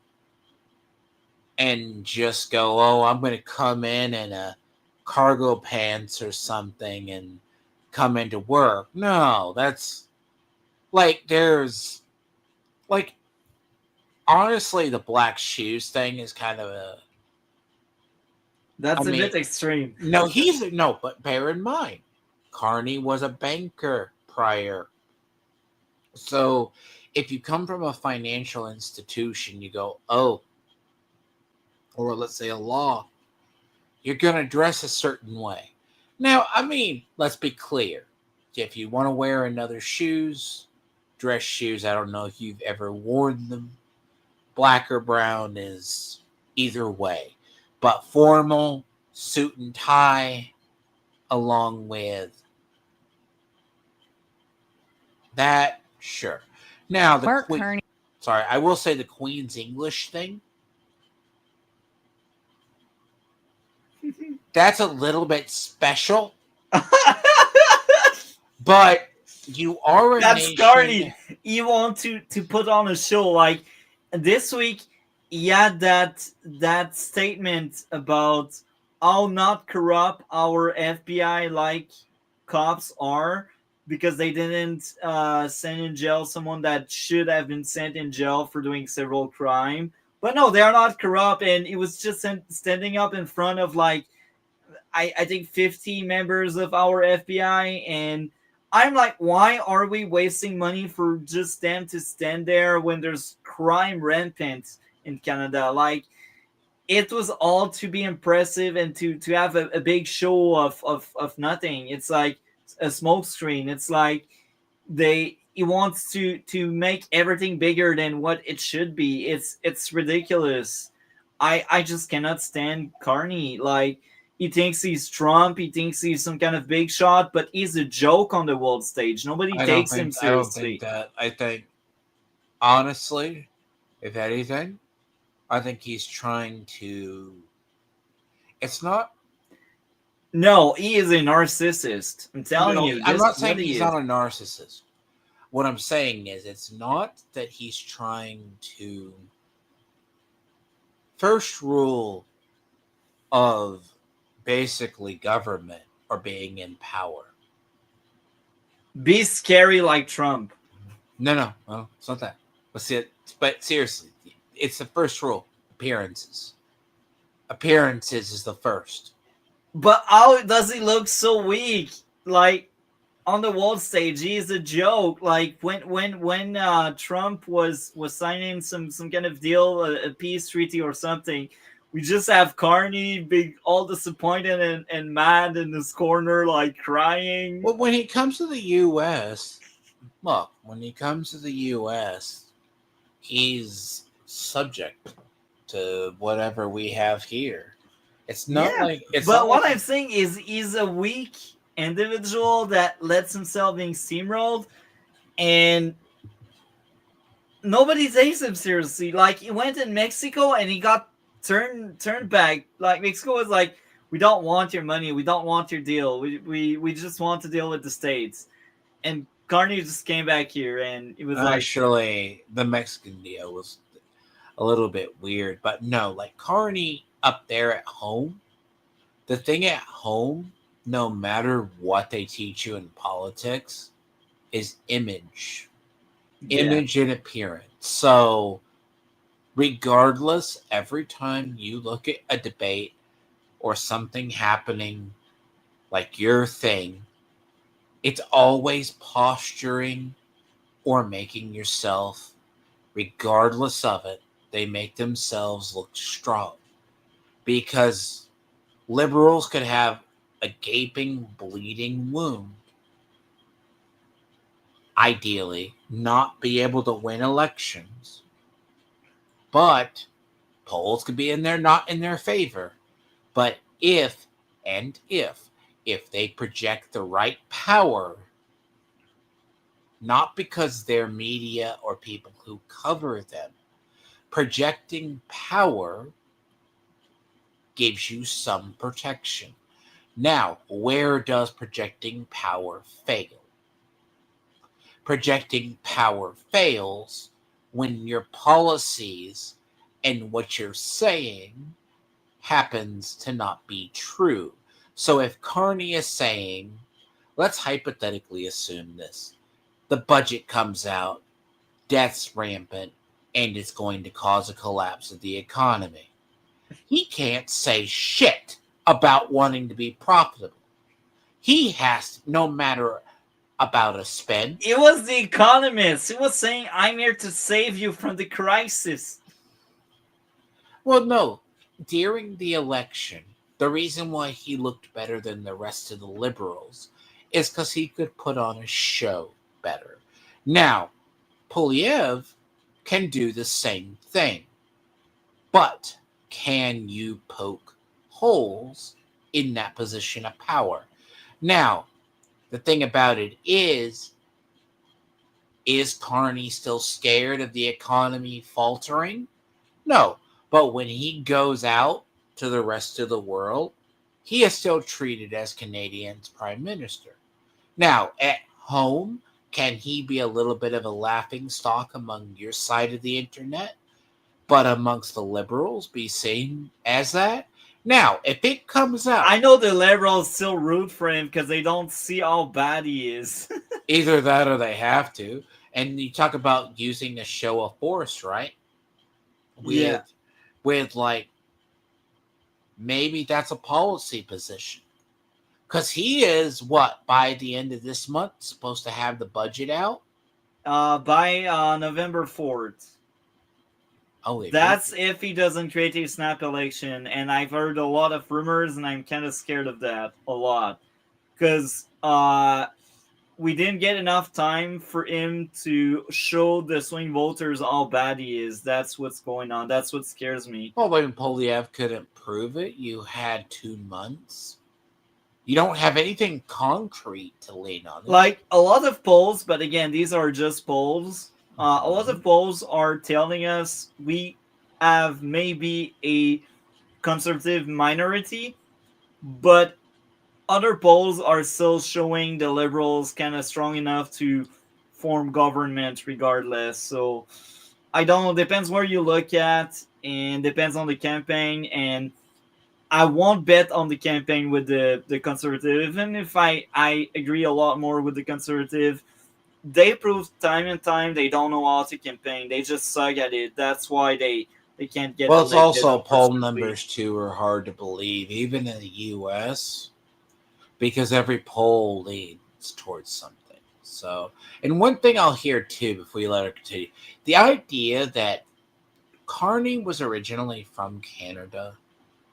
Speaker 3: and just go, oh, I'm going to come in a cargo pants or something and come into work. No, that's like, there's like, honestly, the black shoes thing is kind of a,
Speaker 2: That's
Speaker 3: I
Speaker 2: a
Speaker 3: mean,
Speaker 2: bit extreme.
Speaker 3: no, but bear in mind, Carney was a banker prior. So if you come from a financial institution, you go, oh, or let's say a law, you're going to dress a certain way. Now, I mean, let's be clear. If you want to wear another shoes, dress shoes, I don't know if you've ever worn them. Black or brown is either way. But formal, suit and tie, along with that, sure. Now, the
Speaker 4: Mark
Speaker 3: Queen,
Speaker 4: Carney.
Speaker 3: sorry, I will say the Queen's English thing, that's a little bit special. But you are a
Speaker 2: That's
Speaker 3: nation.
Speaker 2: Carney. You want to put on a show like this week. He had that statement about how not corrupt our FBI like cops are because they didn't send in jail someone that should have been sent in jail for doing several crime But no, they are not corrupt, and it was just standing up in front of like I think 50 members of our FBI, and I'm like, why are we wasting money for just them to stand there when there's crime rampant in Canada? Like, it was all to be impressive and to have a big show of nothing. It's like a smoke screen. It's like he wants to make everything bigger than what it should be. It's ridiculous. I just cannot stand Carney. Like, he thinks he's Trump, he thinks he's some kind of big shot, but he's a joke on the world stage. Nobody takes him
Speaker 3: I don't think
Speaker 2: seriously.
Speaker 3: that. I think, honestly, if anything, I think he's trying to. It's not.
Speaker 2: No, he is a narcissist. I'm telling
Speaker 3: No,
Speaker 2: you.
Speaker 3: I'm
Speaker 2: This
Speaker 3: not
Speaker 2: is
Speaker 3: saying
Speaker 2: what he
Speaker 3: he's
Speaker 2: is.
Speaker 3: not a narcissist. What I'm saying is, it's not that he's trying to. First rule of basically government or being in power.
Speaker 2: Be scary like Trump.
Speaker 3: No, it's not that. But seriously, it's the first rule. Appearances. Appearances is the first.
Speaker 2: But how does he look so weak? Like, on the world stage, he is a joke. Like, when Trump was signing some kind of deal, a peace treaty or something, we just have Carney being all disappointed and mad in this corner, like crying.
Speaker 3: Well, when he comes to the U.S., he's subject to whatever we have here. It's not
Speaker 2: Yeah,
Speaker 3: like it's.
Speaker 2: but
Speaker 3: not
Speaker 2: what
Speaker 3: like,
Speaker 2: I'm saying is he's a weak individual that lets himself being steamrolled, and nobody takes him seriously. Like, he went in Mexico and he got turned back. Like, Mexico was like, we don't want your money, we don't want your deal. We just want to deal with the states. And Carney just came back here and it was like,
Speaker 3: actually, the Mexican deal was a little bit weird, but no, like Carney up there at home. The thing at home, no matter what they teach you in politics, is image.
Speaker 2: yeah.
Speaker 3: Image and appearance. So, regardless, every time you look at a debate or something happening like your thing, it's always posturing or making yourself, regardless of it, they make themselves look strong. Because liberals could have a gaping, bleeding wound, ideally, not be able to win elections, but polls could be not in their favor. But if they project the right power, not because they're media or people who cover them, projecting power gives you some protection. Now, where does projecting power fail? Projecting power fails when your policies and what you're saying happens to not be true. So if Carney is saying, let's hypothetically assume this, the budget comes out, death's rampant, and it's going to cause a collapse of the economy. He can't say shit about wanting to be profitable. He has to, no matter about a spend.
Speaker 2: It was The Economist. He was saying, I'm here to save you from the crisis.
Speaker 3: Well, no. During the election, the reason why he looked better than the rest of the liberals is because he could put on a show better. Now, Polyev can do the same thing. But can you poke holes in that position of power? Now, the thing about it is Carney still scared of the economy faltering? No. But when he goes out to the rest of the world, he is still treated as Canadian's prime minister. Now, at home, can he be a little bit of a laughing stock among your side of the internet? But amongst the liberals, be seen as that? Now, if it comes out...
Speaker 2: I know the liberals still root for him because they don't see how bad he is.
Speaker 3: Either that or they have to. And you talk about using a show of force, right?
Speaker 2: Yeah.
Speaker 3: with like maybe that's a policy position. Because he is what, by the end of this month, supposed to have the budget out?
Speaker 2: By November 4th.
Speaker 3: Oh, wait,
Speaker 2: That's if he doesn't create a snap election, and I've heard a lot of rumors, and I'm kind of scared of that a lot, because we didn't get enough time for him to show the swing voters how bad he is. That's what's going on. That's what scares me.
Speaker 3: Well, when Polyev couldn't prove it, you had 2 months. You don't have anything concrete to lean on.
Speaker 2: Like a lot of polls, but again, these are just polls. A lot of polls are telling us we have maybe a conservative minority, but other polls are still showing the liberals kind of strong enough to form government regardless. So I don't know. Depends where you look at, and depends on the campaign. And I won't bet on the campaign with the conservative, even if I agree a lot more with the conservative. They prove time and time they don't know how to campaign. They just suck at it. That's why they can't get
Speaker 3: Well, it's
Speaker 2: elected,
Speaker 3: also poll
Speaker 2: unfortunately.
Speaker 3: numbers, too, are hard to believe, even in the U.S., because every poll leads towards something. So, and one thing I'll hear, too, before you let her continue, the idea that Carney was originally from Canada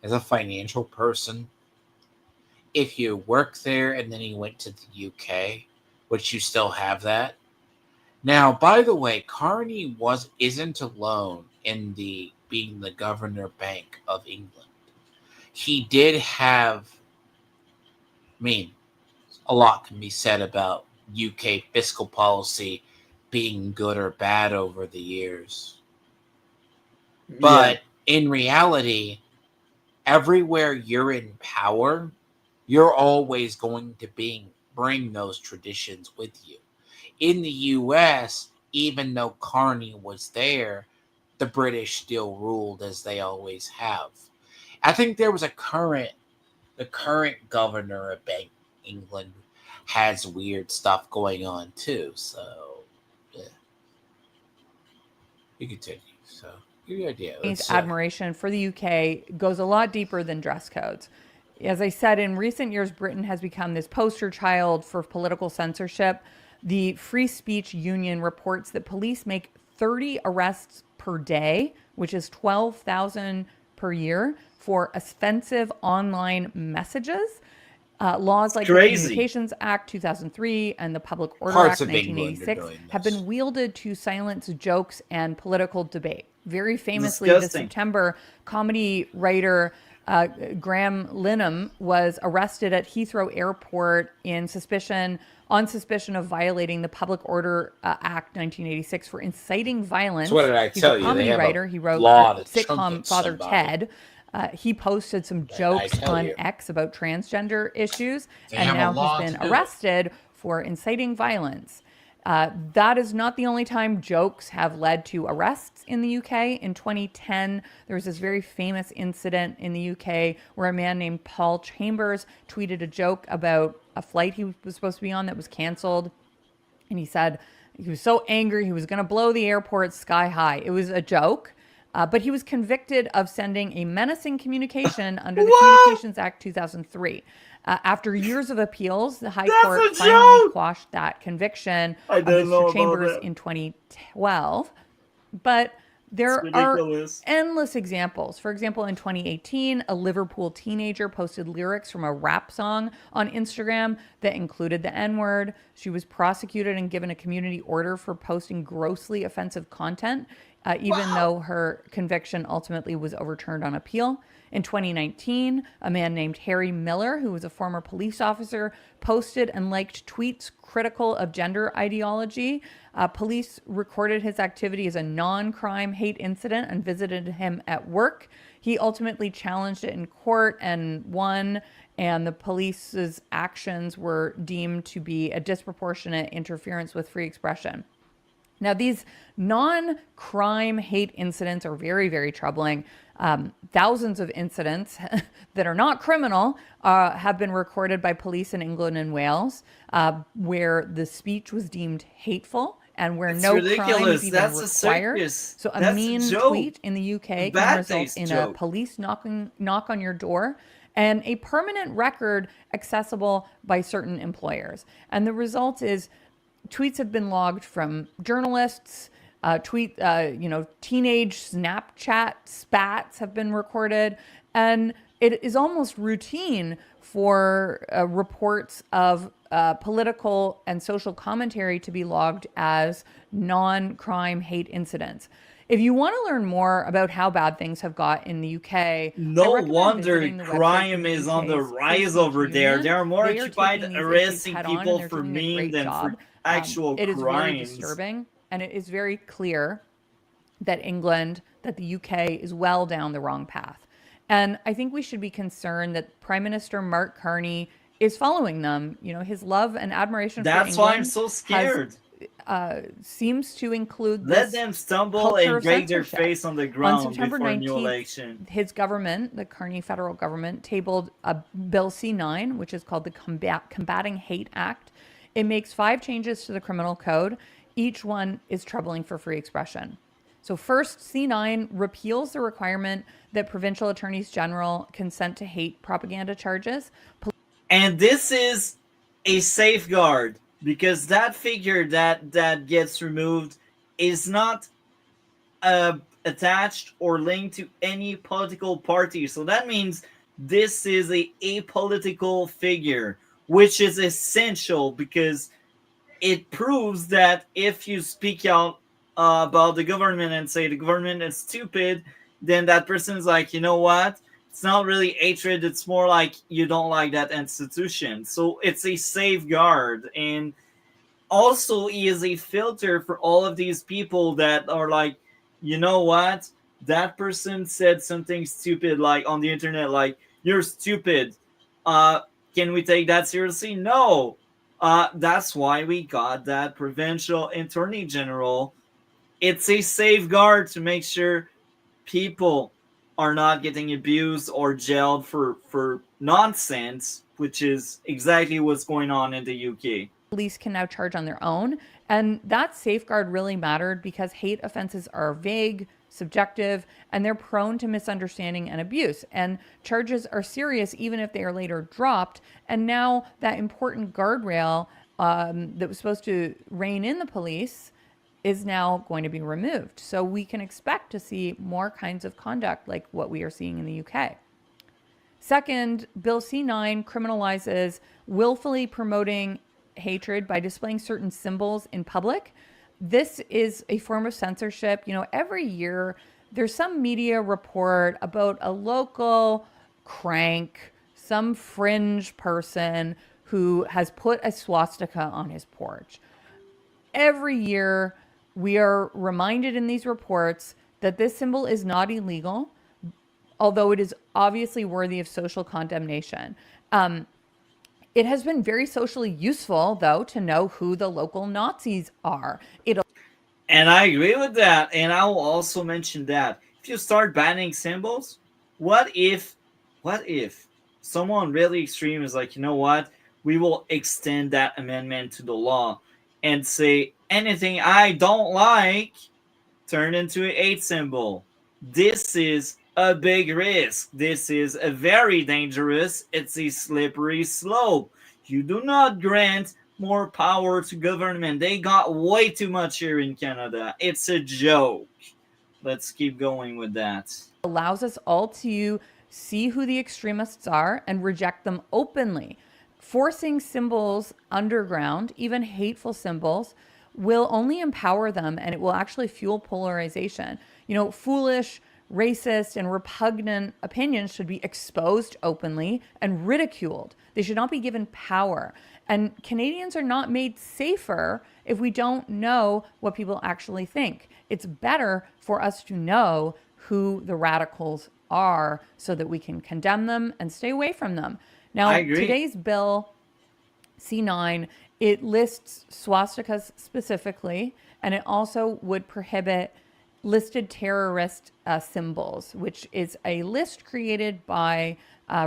Speaker 3: as a financial person. If you work there and then he went to the UK, which you still have that. Now, by the way, Carney isn't alone in being the governor bank of England. He did have, I mean, a lot can be said about UK fiscal policy being good or bad over the years. But in reality, everywhere you're in power, you're always going to bring those traditions with you. In the U.S., even though Carney was there, the British still ruled as they always have. I think there was the current governor of England has weird stuff going on too. So, yeah. You continue. So, give you an idea.
Speaker 4: Admiration for the UK goes a lot deeper than dress codes. As I said, in recent years, Britain has become this poster child for political censorship. The Free Speech Union reports that police make 30 arrests per day, which is 12,000 per year, for offensive online messages. Laws like the Communications Act 2003 and the Public Order Act 1986 have been wielded to silence jokes and political debate. Very famously, this September, comedy writer Graham Linham was arrested at Heathrow Airport on suspicion of violating the Public Order Act 1986 for inciting violence.
Speaker 3: So what did I tell you?
Speaker 4: He's a comedy writer. He wrote sitcom Father Ted. He posted some jokes on X about transgender issues, and now he's been arrested for inciting violence. That is not the only time jokes have led to arrests in the UK. In 2010, there was this very famous incident in the UK where a man named Paul Chambers tweeted a joke about a flight he was supposed to be on that was canceled. And he said he was so angry he was going to blow the airport sky high. It was a joke. But he was convicted of sending a menacing communication under the Communications Act 2003. After years of appeals, the High Court finally quashed that conviction of Mr. Chambers in 2012. But there are endless examples. For example, in 2018, a Liverpool teenager posted lyrics from a rap song on Instagram that included the N-word. She was prosecuted and given a community order for posting grossly offensive content, even though her conviction ultimately was overturned on appeal. In 2019, a man named Harry Miller, who was a former police officer, posted and liked tweets critical of gender ideology. Police recorded his activity as a non-crime hate incident and visited him at work. He ultimately challenged it in court and won, and the police's actions were deemed to be a disproportionate interference with free expression. Now, these non-crime hate incidents are very, very troubling. Thousands of incidents that are not criminal have been recorded by police in England and Wales, where the speech was deemed hateful and where
Speaker 2: It's
Speaker 4: no crime
Speaker 2: ridiculous.
Speaker 4: is even
Speaker 2: That's a
Speaker 4: required.
Speaker 2: circus.
Speaker 4: So a
Speaker 2: That's a
Speaker 4: mean
Speaker 2: joke.
Speaker 4: tweet in the
Speaker 2: A
Speaker 4: UK can
Speaker 2: bad
Speaker 4: result
Speaker 2: taste
Speaker 4: in a
Speaker 2: joke.
Speaker 4: police knock on your door and a permanent record accessible by certain employers. And the result is tweets have been logged from journalists. Teenage Snapchat spats have been recorded, and it is almost routine for reports of political and social commentary to be logged as non-crime hate incidents. If you want to learn more about how bad things have got in the UK, I
Speaker 2: No
Speaker 4: recommend
Speaker 2: wonder
Speaker 4: visiting the website
Speaker 2: crime
Speaker 4: from the
Speaker 2: is on the
Speaker 4: UK's
Speaker 2: rise
Speaker 4: Free
Speaker 2: over
Speaker 4: Speech
Speaker 2: there.
Speaker 4: Union.
Speaker 2: They are more
Speaker 4: They are
Speaker 2: occupied
Speaker 4: taking these issues
Speaker 2: arresting
Speaker 4: head on, and
Speaker 2: people
Speaker 4: they're
Speaker 2: for
Speaker 4: doing a
Speaker 2: meme
Speaker 4: great
Speaker 2: than
Speaker 4: job.
Speaker 2: for actual
Speaker 4: It is very
Speaker 2: crimes.
Speaker 4: disturbing, and it is very clear that the UK is well down the wrong path. And I think we should be concerned that Prime Minister Mark Carney is following them. You know, his love and admiration for
Speaker 2: That's why I'm
Speaker 4: England
Speaker 2: so scared.
Speaker 4: seems to include
Speaker 2: Let
Speaker 4: this
Speaker 2: them stumble
Speaker 4: culture
Speaker 2: and
Speaker 4: of
Speaker 2: break their
Speaker 4: censorship.
Speaker 2: face on the
Speaker 4: On
Speaker 2: ground
Speaker 4: September
Speaker 2: before a new
Speaker 4: 19th,
Speaker 2: election.
Speaker 4: his government, the Carney federal government, tabled a Bill C9, which is called the Combating Hate Act. It makes 5 changes to the criminal code. Each one is troubling for free expression. So first, C9 repeals the requirement that provincial attorneys general consent to hate propaganda charges.
Speaker 2: And this is a safeguard, because that figure that gets removed is not attached or linked to any political party. So that means this is a apolitical figure, which is essential because it proves that if you speak out about the government and say the government is stupid, then that person is like, you know what? It's not really hatred. It's more like you don't like that institution. So it's a safeguard. And also, he is a filter for all of these people that are like, you know what? That person said something stupid, like on the internet, like, you're stupid. Can we take that seriously? No. That's why we got that provincial attorney general. It's a safeguard to make sure people are not getting abused or jailed for nonsense, which is exactly what's going on in the UK.
Speaker 4: Police can now charge on their own. And that safeguard really mattered because hate offenses are vague, subjective, and they're prone to misunderstanding and abuse. And charges are serious even if they are later dropped. And now that important guardrail that was supposed to rein in the police is now going to be removed. So we can expect to see more kinds of conduct like what we are seeing in the UK. Second, Bill C9 criminalizes willfully promoting hatred by displaying certain symbols in public. This is a form of censorship. You know, every year there's some media report about a local crank, some fringe person who has put a swastika on his porch. Every year we are reminded in these reports that this symbol is not illegal, although it is obviously worthy of social condemnation. It has been very socially useful, though, to know who the local Nazis are.
Speaker 2: And I agree with that. And I will also mention that if you start banning symbols, what if someone really extreme is like, you know what? We will extend that amendment to the law and say anything I don't like turn into a hate symbol. This is a big risk. This is a very dangerous. It's a slippery slope. You do not grant more power to government. They got way too much here in Canada. It's a joke. Let's keep going with that.
Speaker 4: Allows us all to see who the extremists are and reject them openly. Forcing symbols underground, even hateful symbols, will only empower them, and it will actually fuel polarization. You know, foolish, racist, and repugnant opinions should be exposed openly and ridiculed. They should not be given power. And Canadians are not made safer if we don't know what people actually think. It's better for us to know who the radicals are so that we can condemn them and stay away from them. Now, today's bill, C9, it lists swastikas specifically, and it also would prohibit listed terrorist symbols, which is a list created by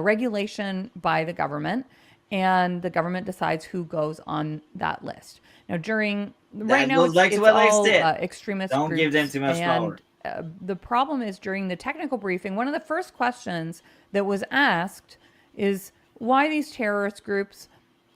Speaker 4: regulation by the government, and the government decides who goes on that list. Now, during right
Speaker 2: That
Speaker 4: now
Speaker 2: goes back to
Speaker 4: it's
Speaker 2: what I
Speaker 4: all
Speaker 2: said.
Speaker 4: extremist
Speaker 2: Don't
Speaker 4: groups.
Speaker 2: give them too much power.
Speaker 4: And the problem is during the technical briefing, one of the first questions that was asked is why these terrorist groups,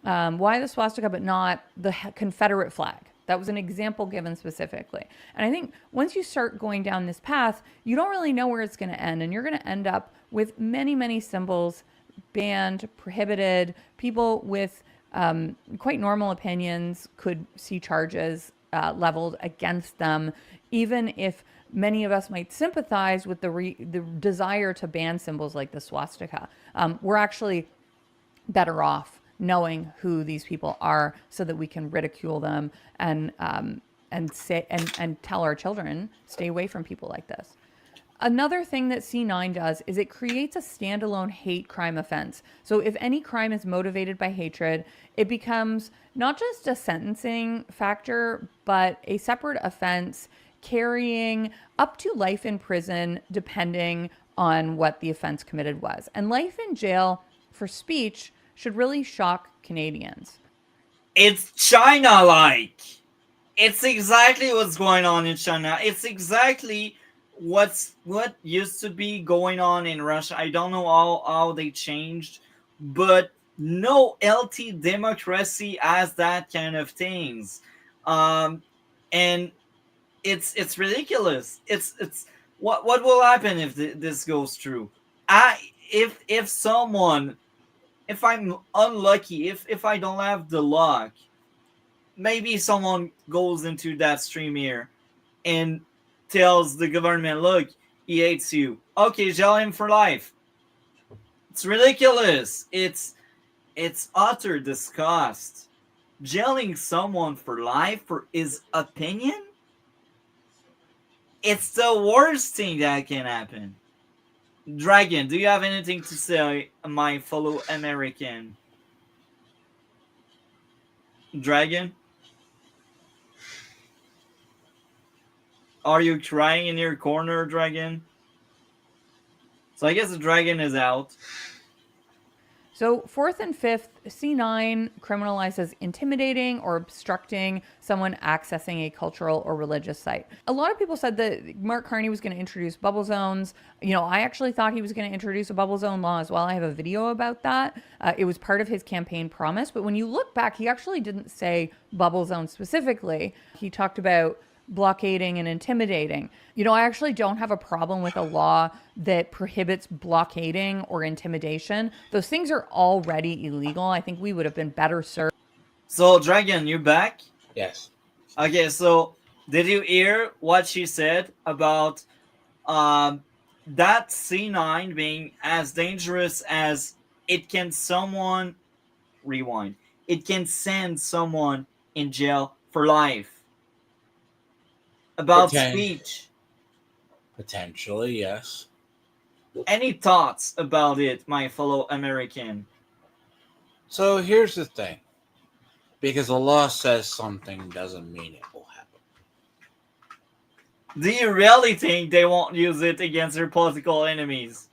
Speaker 4: why the swastika but not the Confederate flag? That was an example given specifically. And I think once you start going down this path, you don't really know where it's going to end. And you're going to end up with many, many symbols banned, prohibited. People with quite normal opinions could see charges leveled against them, even if many of us might sympathize with the desire to ban symbols like the swastika. We're actually better off knowing who these people are so that we can ridicule them and say and tell our children stay away from people like this. Another thing that C9 does is it creates a standalone hate crime offense. So if any crime is motivated by hatred, it becomes not just a sentencing factor, but a separate offense carrying up to life in prison, depending on what the offense committed was. And life in jail for speech should really shock Canadians.
Speaker 2: It's China-like. It's exactly what's going on in China. It's exactly what used to be going on in Russia. I don't know how they changed, but no LT democracy has that kind of things, and it's ridiculous. It's what will happen if this goes through? If someone, if I'm unlucky, if I don't have the luck, maybe someone goes into that stream here and tells the government, look, he hates you. Okay, jail him for life. It's ridiculous. It's utter disgust. Jailing someone for life for his opinion? It's the worst thing that can happen. Dragon, do you have anything to say, my fellow American? Dragon? Are you crying in your corner, Dragon? So I guess the Dragon is out.
Speaker 4: So fourth and fifth, C9 criminalizes intimidating or obstructing someone accessing a cultural or religious site. A lot of people said that Mark Carney was going to introduce bubble zones. You know, I actually thought he was going to introduce a bubble zone law as well. I have a video about that. It was part of his campaign promise. But when you look back, he actually didn't say bubble zone specifically. He talked about blockading and intimidating. You know, I actually don't have a problem with a law that prohibits blockading or intimidation. Those things are already illegal. I think we would have been better served.
Speaker 2: So, Dragon, you back?
Speaker 3: Yes.
Speaker 2: Okay, so did you hear what she said about that C9 being as dangerous as it can someone rewind? It can send someone in jail for life. About speech.
Speaker 3: Potentially, yes.
Speaker 2: Any thoughts about it, my fellow American?
Speaker 3: So here's the thing. Because the law says something doesn't mean it will happen.
Speaker 2: Do you really think they won't use it against their political enemies?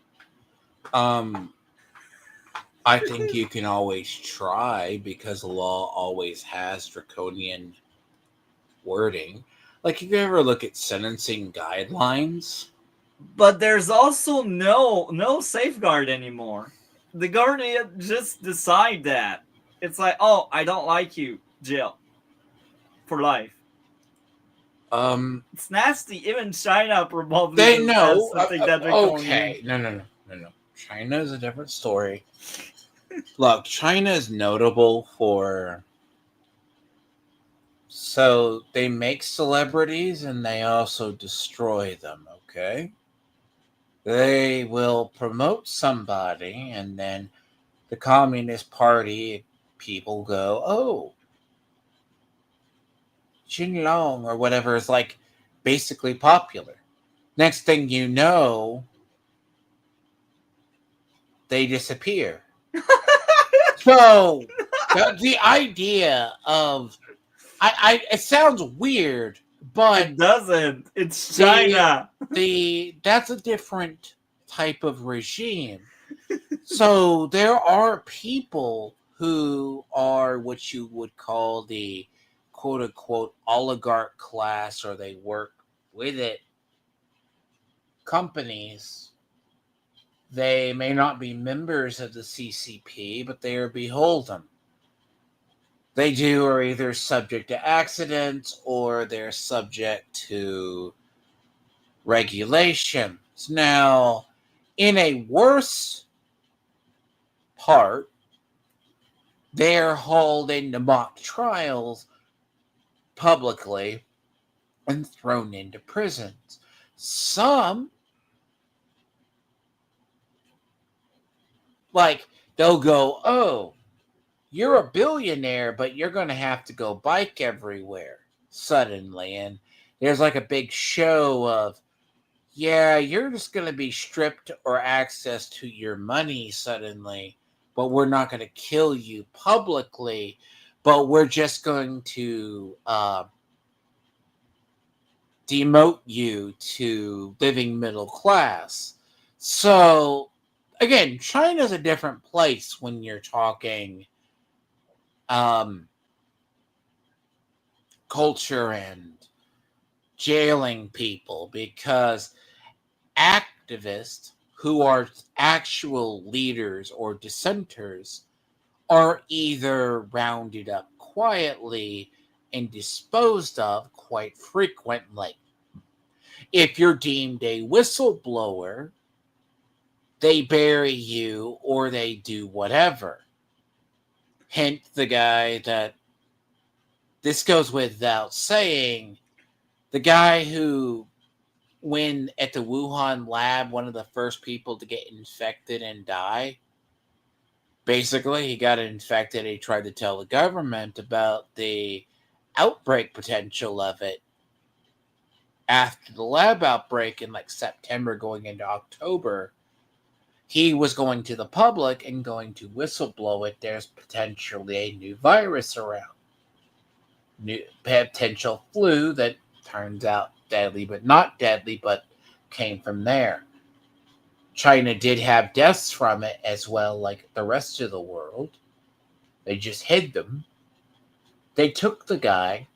Speaker 3: I think you can always try because the law always has draconian wording. Like, if you ever look at sentencing guidelines,
Speaker 2: but there's also no safeguard anymore. The government just decide that it's like, oh, I don't like you, jail for life. It's nasty. Even China probably
Speaker 3: they know.
Speaker 2: something that
Speaker 3: Okay, no. China is a different story. Look, China is notable for. So they make celebrities and they also destroy them, okay? They will promote somebody and then the Communist Party people go, oh, Jinlong or whatever is like basically popular. Next thing you know, they disappear. So the idea of it sounds weird, but
Speaker 2: it doesn't. It's China.
Speaker 3: That's a different type of regime. So there are people who are what you would call the quote unquote oligarch class or they work with it companies, they may not be members of the CCP, but they are beholden. They are either subject to accidents or they're subject to regulations. Now, in a worse part, they're hauled into mock trials publicly and thrown into prisons. Some, like, they'll go, oh, you're a billionaire, but you're going to have to go bike everywhere suddenly. And there's like a big show of, yeah, you're just going to be stripped or access to your money suddenly, but we're not going to kill you publicly, but we're just going to demote you to living middle class. So, again, China's a different place when you're talking culture and jailing people, because activists who are actual leaders or dissenters are either rounded up quietly and disposed of quite frequently. If you're deemed a whistleblower, they bury you or they do whatever. Hint the guy that, this goes without saying, the guy who, when at the Wuhan lab, one of the first people to get infected and die, basically he got infected. He tried to tell the government about the outbreak potential of it after the lab outbreak in like September going into October. He was going to the public and going to whistleblow it. There's potentially a new virus around. New potential flu that turns out deadly, but not deadly, but came from there. China did have deaths from it as well, like the rest of the world. They just hid them. They took the guy,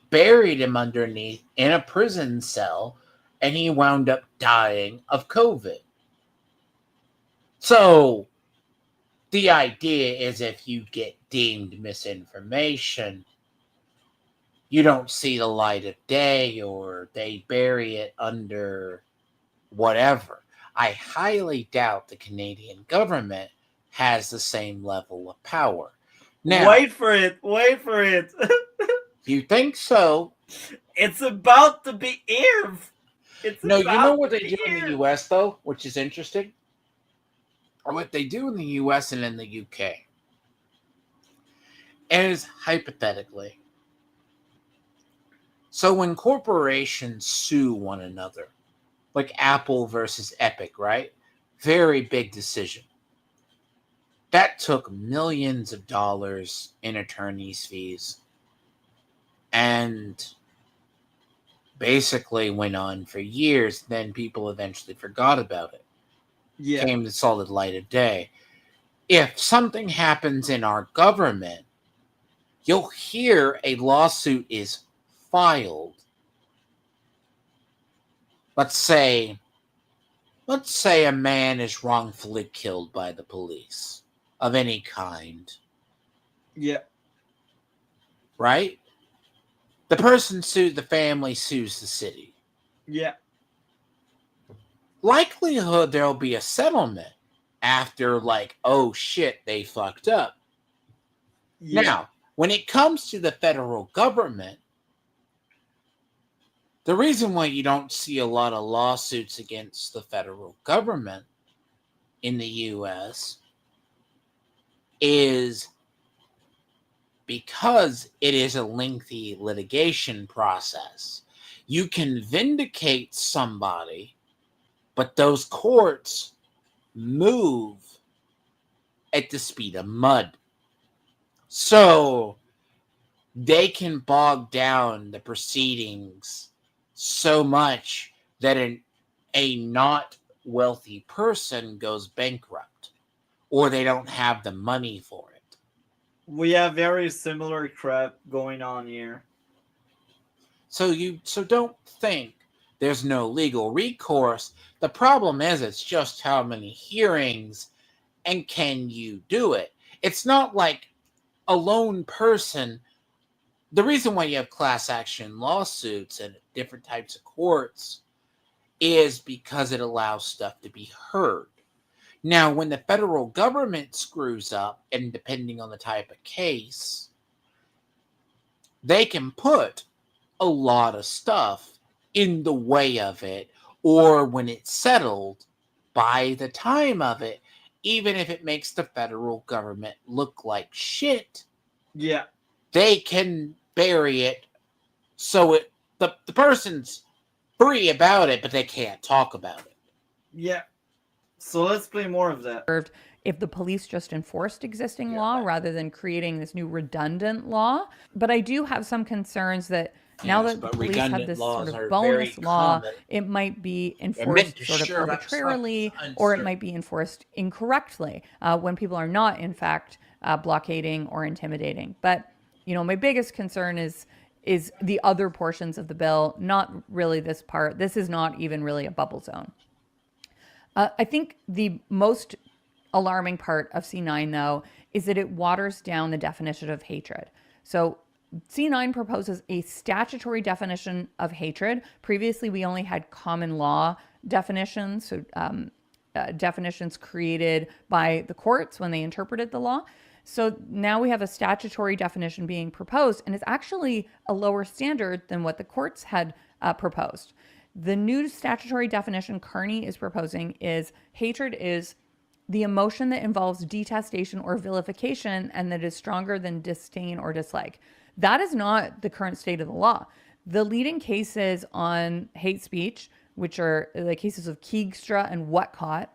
Speaker 3: buried him underneath in a prison cell, and he wound up dying of COVID. So, the idea is if you get deemed misinformation, you don't see the light of day or they bury it under whatever. I highly doubt the Canadian government has the same level of power. Now,
Speaker 2: Wait for it. Wait for it.
Speaker 3: you think so?
Speaker 2: It's about to be aired.
Speaker 3: No, you know what they do in the US, though, which is interesting? Or what they do in the US and in the UK is, hypothetically, so when corporations sue one another, like Apple versus Epic, right? Very big decision. That took millions of dollars in attorney's fees and basically went on for years. Then people eventually forgot about it.
Speaker 2: Yeah.
Speaker 3: Came to solid light of day. If something happens in our government, you'll hear a lawsuit is filed. Let's say a man is wrongfully killed by the police of any kind.
Speaker 2: Yeah.
Speaker 3: Right? The person sued, the family sues the city.
Speaker 2: Yeah.
Speaker 3: Likelihood there'll be a settlement after, like, oh shit, they fucked up.
Speaker 2: Yeah.
Speaker 3: Now, when it comes to the federal government, the reason why you don't see a lot of lawsuits against the federal government in the U.S. is because it is a lengthy litigation process. You can vindicate somebody, but those courts move at the speed of mud. So they can bog down the proceedings so much that a not wealthy person goes bankrupt or they don't have the money for it.
Speaker 2: We have very similar crap going on here.
Speaker 3: So don't think there's no legal recourse. The problem is it's just how many hearings and can you do it? It's not like a lone person. The reason why you have class action lawsuits and different types of courts is because it allows stuff to be heard. Now, when the federal government screws up, and depending on the type of case, they can put a lot of stuff in the way of it, or when it's settled, by the time of it, even if it makes the federal government look like shit,
Speaker 2: Yeah.
Speaker 3: they can bury it so the person's free about it, but they can't talk about it.
Speaker 2: Yeah. So let's play more of that.
Speaker 4: If the police just enforced existing law rather than creating this new redundant law. But I do have some concerns that now that the police have this sort of bonus law, it might be enforced sort of arbitrarily, or it might be enforced incorrectly when people are not, in fact, blockading or intimidating. But, my biggest concern is the other portions of the bill, not really this part. This is not even really a bubble zone. I think the most alarming part of C9, though, is that it waters down the definition of hatred. So C9 proposes a statutory definition of hatred. Previously, we only had common law definitions, so definitions created by the courts when they interpreted the law. So now we have a statutory definition being proposed, and it's actually a lower standard than what the courts had proposed. The new statutory definition Carney is proposing is hatred is the emotion that involves detestation or vilification and that is stronger than disdain or dislike. That is not the current state of the law. The leading cases on hate speech, which are the cases of Keegstra and Whatcott,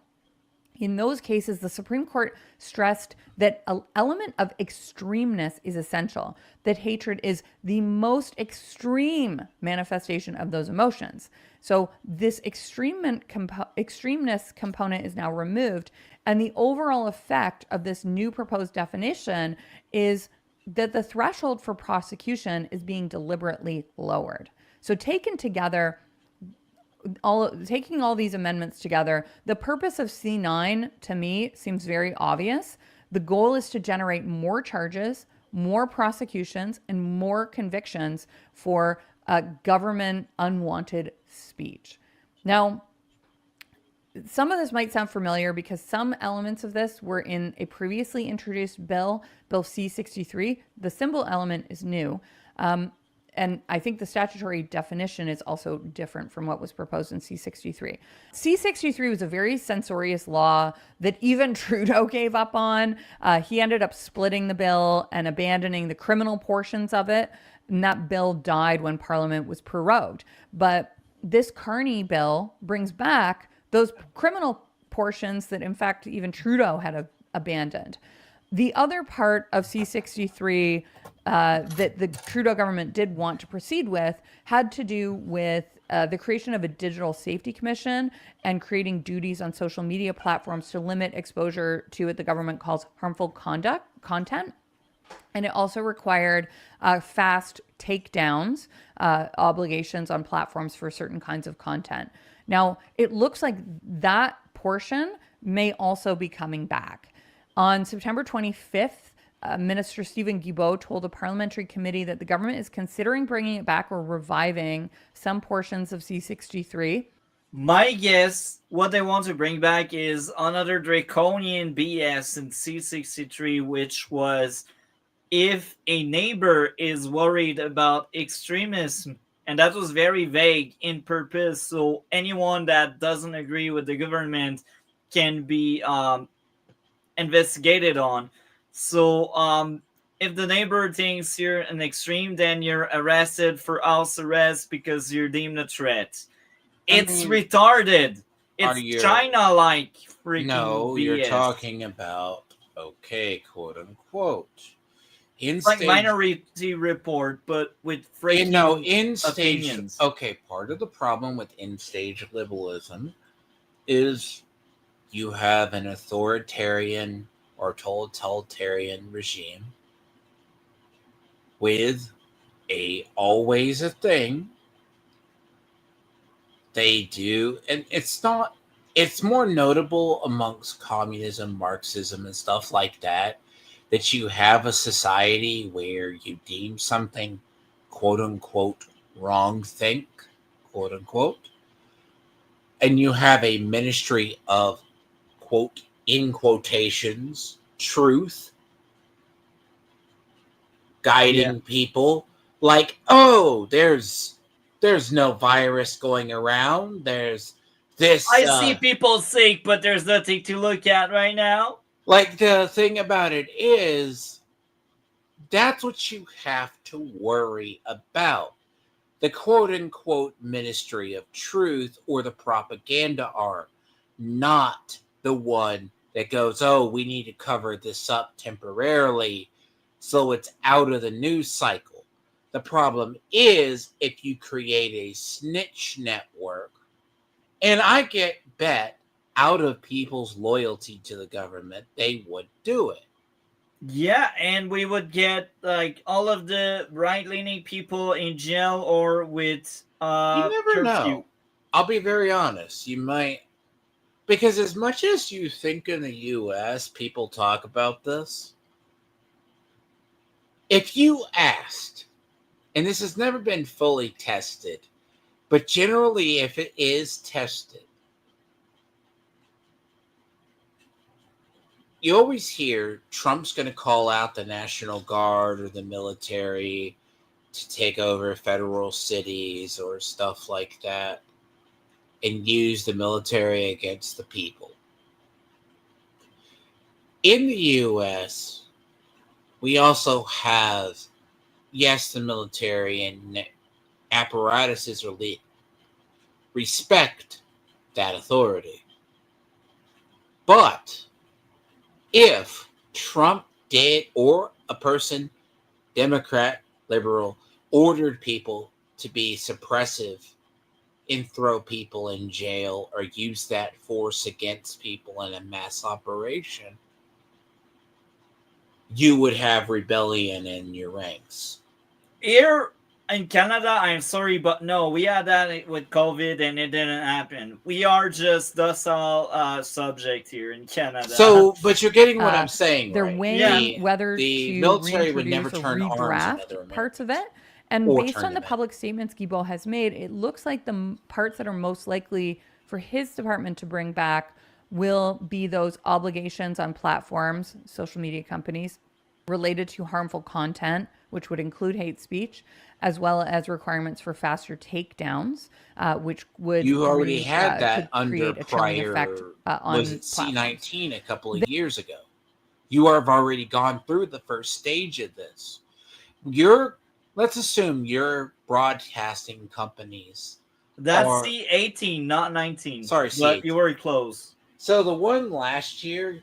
Speaker 4: in those cases, the Supreme Court stressed that an element of extremeness is essential, that hatred is the most extreme manifestation of those emotions. So this extremeness component is now removed, and the overall effect of this new proposed definition is that the threshold for prosecution is being deliberately lowered. So taken together, taking all these amendments together, the purpose of C9 to me seems very obvious. The goal is to generate more charges, more prosecutions, and more convictions for government unwanted speech. Now, some of this might sound familiar because some elements of this were in a previously introduced bill, Bill C-63. The symbol element is new. And I think the statutory definition is also different from what was proposed in C-63. C-63 was a very censorious law that even Trudeau gave up on. He ended up splitting the bill and abandoning the criminal portions of it. And that bill died when Parliament was prorogued. But this Carney bill brings back those criminal portions that, in fact, even Trudeau had abandoned. The other part of C-63 that the Trudeau government did want to proceed with had to do with the creation of a digital safety commission and creating duties on social media platforms to limit exposure to what the government calls harmful content. And it also required fast takedowns, obligations on platforms for certain kinds of content. Now, it looks like that portion may also be coming back. On September 25th, Minister Stephen Guilbeault told a parliamentary committee that the government is considering bringing it back or reviving some portions of C-63.
Speaker 2: My guess, what they want to bring back is another draconian BS in C-63, which was if a neighbor is worried about extremism, and that was very vague in purpose, so anyone that doesn't agree with the government can be investigated on. So if the neighbor thinks you're an extreme, then you're arrested for house arrest because you're deemed a threat. It's retarded. It's China-like freaking
Speaker 3: No,
Speaker 2: BS.
Speaker 3: you're talking about, okay, quote unquote.
Speaker 2: It's like Minority Report, but with freaking opinions.
Speaker 3: Okay, part of the problem with in-stage liberalism is you have an authoritarian or totalitarian regime with always a thing they do, and it's more notable amongst communism, Marxism, and stuff like that you have a society where you deem something quote unquote wrong think, quote unquote, and you have a ministry of quote in quotations truth guiding people like, oh, there's no virus going around, there's this
Speaker 2: I see people sick, but there's nothing to look at right now.
Speaker 3: like, the thing about it is that's what you have to worry about. The quote-unquote ministry of truth or the propaganda are not the one that goes, oh, we need to cover this up temporarily so it's out of the news cycle. The problem is if you create a snitch network, and I bet out of people's loyalty to the government, they would do it.
Speaker 2: Yeah, and we would get like all of the right-leaning people in jail or with
Speaker 3: You never
Speaker 2: curfew.
Speaker 3: know. I'll be very honest. You might, because as much as you think in the U.S. people talk about this, if you asked, and this has never been fully tested, but generally if it is tested, you always hear Trump's going to call out the National Guard or the military to take over federal cities or stuff like that and use the military against the people. In the U.S., we also have, yes, the military and apparatuses are respect that authority. But if Trump did, or a person, Democrat, liberal, ordered people to be suppressive and throw people in jail or use that force against people in a mass operation, you would have rebellion in your ranks.
Speaker 2: Here in Canada, I'm sorry, but no, we had that with COVID and it didn't happen. We are just docile subject here in Canada.
Speaker 3: So, but you're getting what I'm saying,
Speaker 4: They're
Speaker 3: right?
Speaker 4: weighing whether
Speaker 3: the
Speaker 4: to
Speaker 3: military would never
Speaker 4: reintroduce or
Speaker 3: turn arms on
Speaker 4: redraft
Speaker 3: other
Speaker 4: parts of
Speaker 3: Americans.
Speaker 4: it. And
Speaker 3: Or
Speaker 4: based
Speaker 3: turn
Speaker 4: on the
Speaker 3: them in.
Speaker 4: public statements Guibault has made, it looks like the parts that are most likely for his department to bring back will be those obligations on platforms, social media companies, related to harmful content, which would include hate speech, as well as requirements for faster takedowns, which would
Speaker 3: You already had that
Speaker 4: could
Speaker 3: under
Speaker 4: create a chilling effect
Speaker 3: prior,
Speaker 4: on
Speaker 3: was it
Speaker 4: platforms.
Speaker 3: C-19 a couple of years ago? You have already gone through the first stage of this. Let's assume your broadcasting companies.
Speaker 2: That's
Speaker 3: are-
Speaker 2: C18, not 19.
Speaker 3: Sorry,
Speaker 2: but
Speaker 3: C18.
Speaker 2: you were close.
Speaker 3: So the one last year,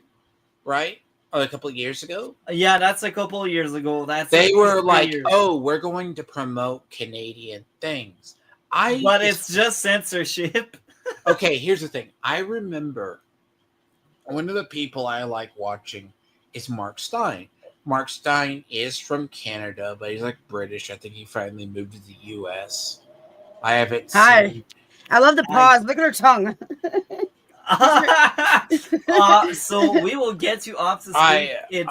Speaker 3: right? Or a couple of years ago?
Speaker 2: Yeah, that's a couple of years ago.
Speaker 3: They were
Speaker 2: 3
Speaker 3: like,
Speaker 2: years.
Speaker 3: oh, we're going to promote Canadian things.
Speaker 2: But it's just censorship.
Speaker 3: Okay, here's the thing. I remember one of the people I like watching is Mark Stein. Mark Stein is from Canada, but he's like British. I think he finally moved to the U.S. I haven't seen.
Speaker 5: I love the pause. Look at her tongue.
Speaker 2: So we will get you off the screen.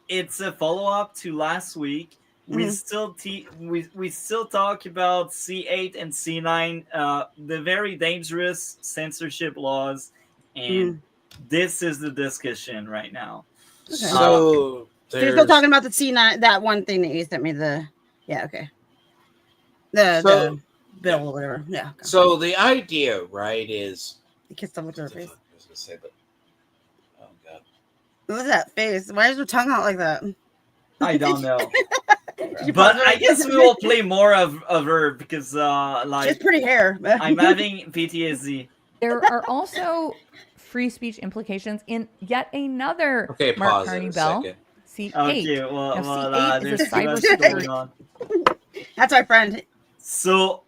Speaker 2: It's a follow-up to last week. We still we still talk about C8 and C9, the very dangerous censorship laws, and this is the discussion right now.
Speaker 5: Okay.
Speaker 3: So
Speaker 5: you're still talking about the C9, that one thing that you sent me. The bill or whatever. Yeah. Okay.
Speaker 3: So the idea, right, is
Speaker 5: You kissed her with her face.
Speaker 3: I was gonna say, but oh god,
Speaker 5: Look at that face. Why is her tongue out like that?
Speaker 2: I don't know.
Speaker 5: You
Speaker 2: But
Speaker 5: pause
Speaker 2: I
Speaker 5: it?
Speaker 2: guess we will play more of her because
Speaker 5: She has
Speaker 2: like
Speaker 5: pretty hair.
Speaker 2: I'm having PTSD.
Speaker 4: There are also free speech implications in yet another
Speaker 3: okay,
Speaker 4: Mark
Speaker 3: pause
Speaker 4: Carney
Speaker 3: it a
Speaker 4: bill,
Speaker 3: second.
Speaker 4: C8.
Speaker 2: Okay, well,
Speaker 4: Now, C8 is
Speaker 2: there's
Speaker 4: a
Speaker 2: too much
Speaker 4: cybersecurity.
Speaker 2: going on.
Speaker 5: That's my friend.
Speaker 2: So,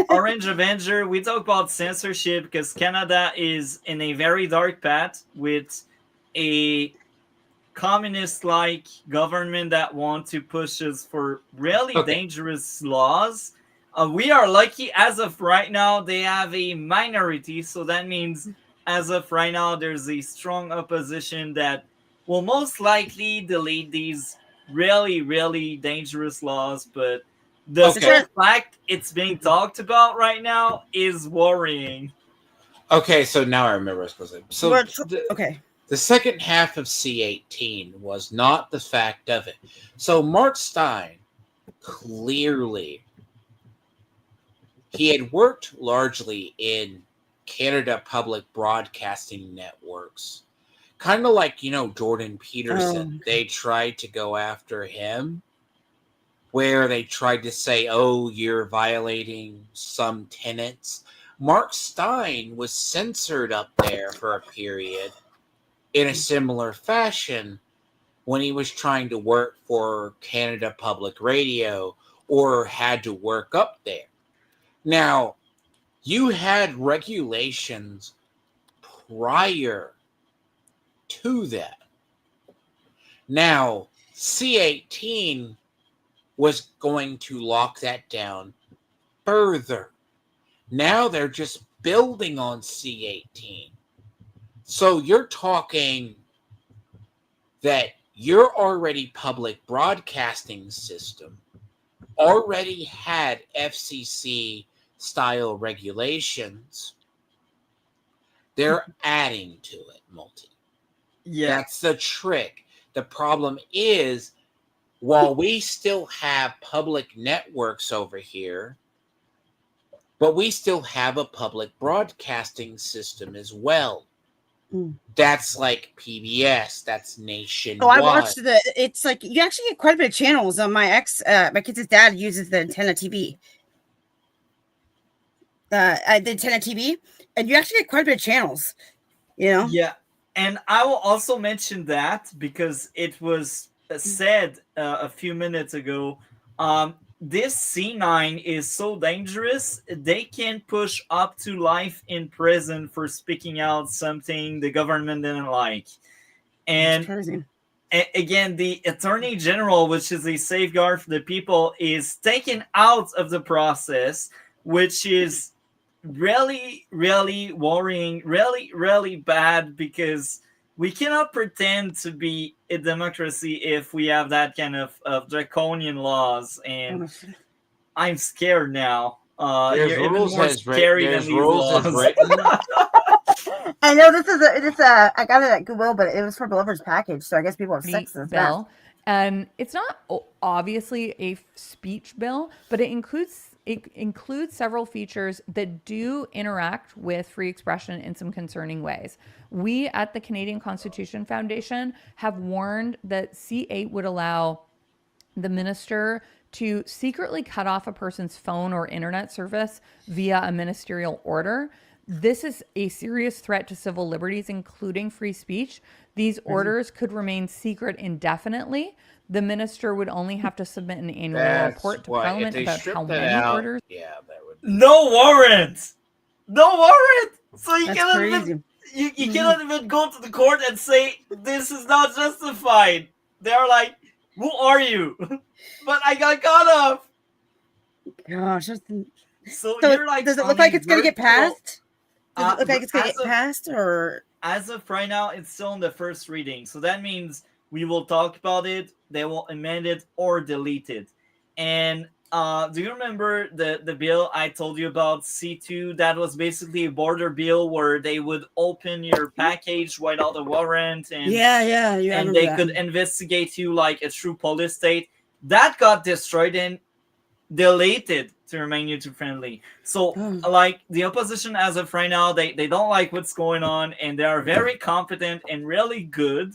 Speaker 2: Orange Avenger, we talk about censorship because Canada is in a very dark path with a communist-like government that want to push us for really dangerous laws. We are lucky as of right now they have a minority, so that means as of right now there's a strong opposition that will most likely delete these really, really dangerous laws, but the simple fact it's being talked about right now is worrying.
Speaker 3: Okay, so now I remember what I was supposed to say. So
Speaker 5: okay.
Speaker 3: The second half of C18 was not the fact of it. So Mark Stein, clearly, he had worked largely in Canada Public Broadcasting Networks. Kind of like, Jordan Peterson. They tried to go after him, where they tried to say, oh, you're violating some tenets. Mark Stein was censored up there for a period in a similar fashion when he was trying to work for Canada Public Radio or had to work up there. Now, you had regulations prior to that. Now, C18 was going to lock that down further. Now they're just building on C18. So you're talking that your already public broadcasting system already had FCC style regulations. They're adding to it, Multi.
Speaker 2: Yeah.
Speaker 3: That's the trick. The problem is, while we still have public networks over here, but we still have a public broadcasting system as well. That's like PBS. That's nationwide.
Speaker 5: Oh, I watched it's like you actually get quite a bit of channels. My kids' dad uses the antenna TV. The antenna TV, and you actually get quite a bit of channels.
Speaker 2: Yeah, and I will also mention that because it was said a few minutes ago. This C9 is so dangerous, they can push up to life in prison for speaking out something the government didn't like. And again, the Attorney General, which is a safeguard for the people, is taken out of the process, which is really, really worrying, really, really bad, because we cannot pretend to be a democracy if we have that kind of draconian laws, and I'm scared now. You're even more scary than these laws.
Speaker 5: I know this is I got it at Goodwill, but it was for Belover's package, so I guess people have sex in this
Speaker 4: bill. And it's not obviously a speech bill, but it includes several features that do interact with free expression in some concerning ways. We at the Canadian Constitution Foundation have warned that C8 would allow the minister to secretly cut off a person's phone or internet service via a ministerial order. This is a serious threat to civil liberties, including free speech. These orders could remain secret indefinitely. The minister would only have to submit an annual report to Parliament about how many orders.
Speaker 3: Yeah, that would.
Speaker 2: No warrant. No warrant. So you cannot even you cannot even go to the court and say this is not justified. They're like, who are you? But I got caught off.
Speaker 5: Gosh.
Speaker 2: So you're like,
Speaker 5: does it look like it's going to get passed? Does it look like it's going to get passed? Or
Speaker 2: as of right now, it's still in the first reading. So that means we will talk about it. They will amend it or delete it. And do you remember the bill I told you about, C2? That was basically a border bill where they would open your package without a warrant, and and they could investigate you like a true police state. That got destroyed and deleted to remain YouTube friendly. So like the opposition as of right now, they don't like what's going on, and they are very competent and really good.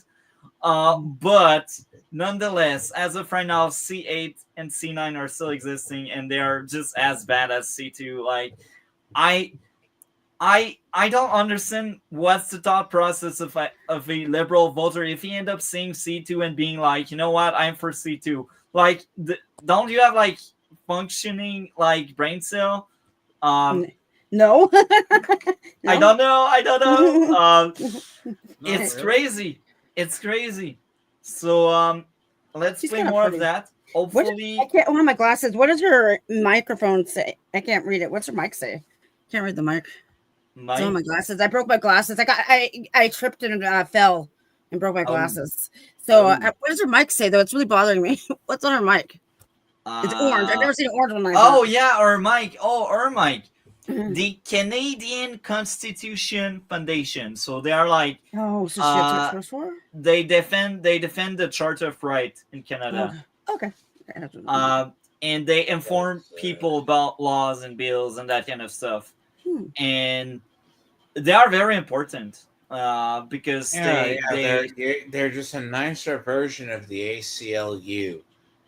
Speaker 2: But nonetheless, as of right now, C8 and C9 are still existing, and they are just as bad as C2. Like, I don't understand what's the thought process of a liberal voter if he end up seeing C2 and being like, you know what, I'm for C2. Like, don't you have like functioning like brain cell?
Speaker 5: No.
Speaker 2: No. I don't know. It's crazy. It's crazy. So let's
Speaker 5: She's
Speaker 2: play
Speaker 5: kinda
Speaker 2: more of
Speaker 5: pretty.
Speaker 2: that.
Speaker 5: What
Speaker 2: Hopefully,
Speaker 5: I can't. Oh, my glasses. What does her microphone say? I can't read it. What's her mic say? Can't read the mic. It's on
Speaker 2: Mike.
Speaker 5: my glasses. I broke my glasses. I tripped and fell and broke my
Speaker 2: Oh,
Speaker 5: glasses. So
Speaker 2: oh.
Speaker 5: what does her mic say though? It's really bothering me. What's on her mic? It's orange. I've
Speaker 2: Uh,
Speaker 5: never seen an orange one like
Speaker 2: oh yeah, or Mike. Oh, or Mike.
Speaker 5: that.
Speaker 2: The Canadian Constitution Foundation. So they are like
Speaker 5: Oh, so she has to first for?
Speaker 2: they defend the Charter of Right in Canada.
Speaker 5: Okay. Okay.
Speaker 2: And they inform people about laws and bills and that kind of stuff. And they are very important because
Speaker 3: they're just a nicer version of the ACLU.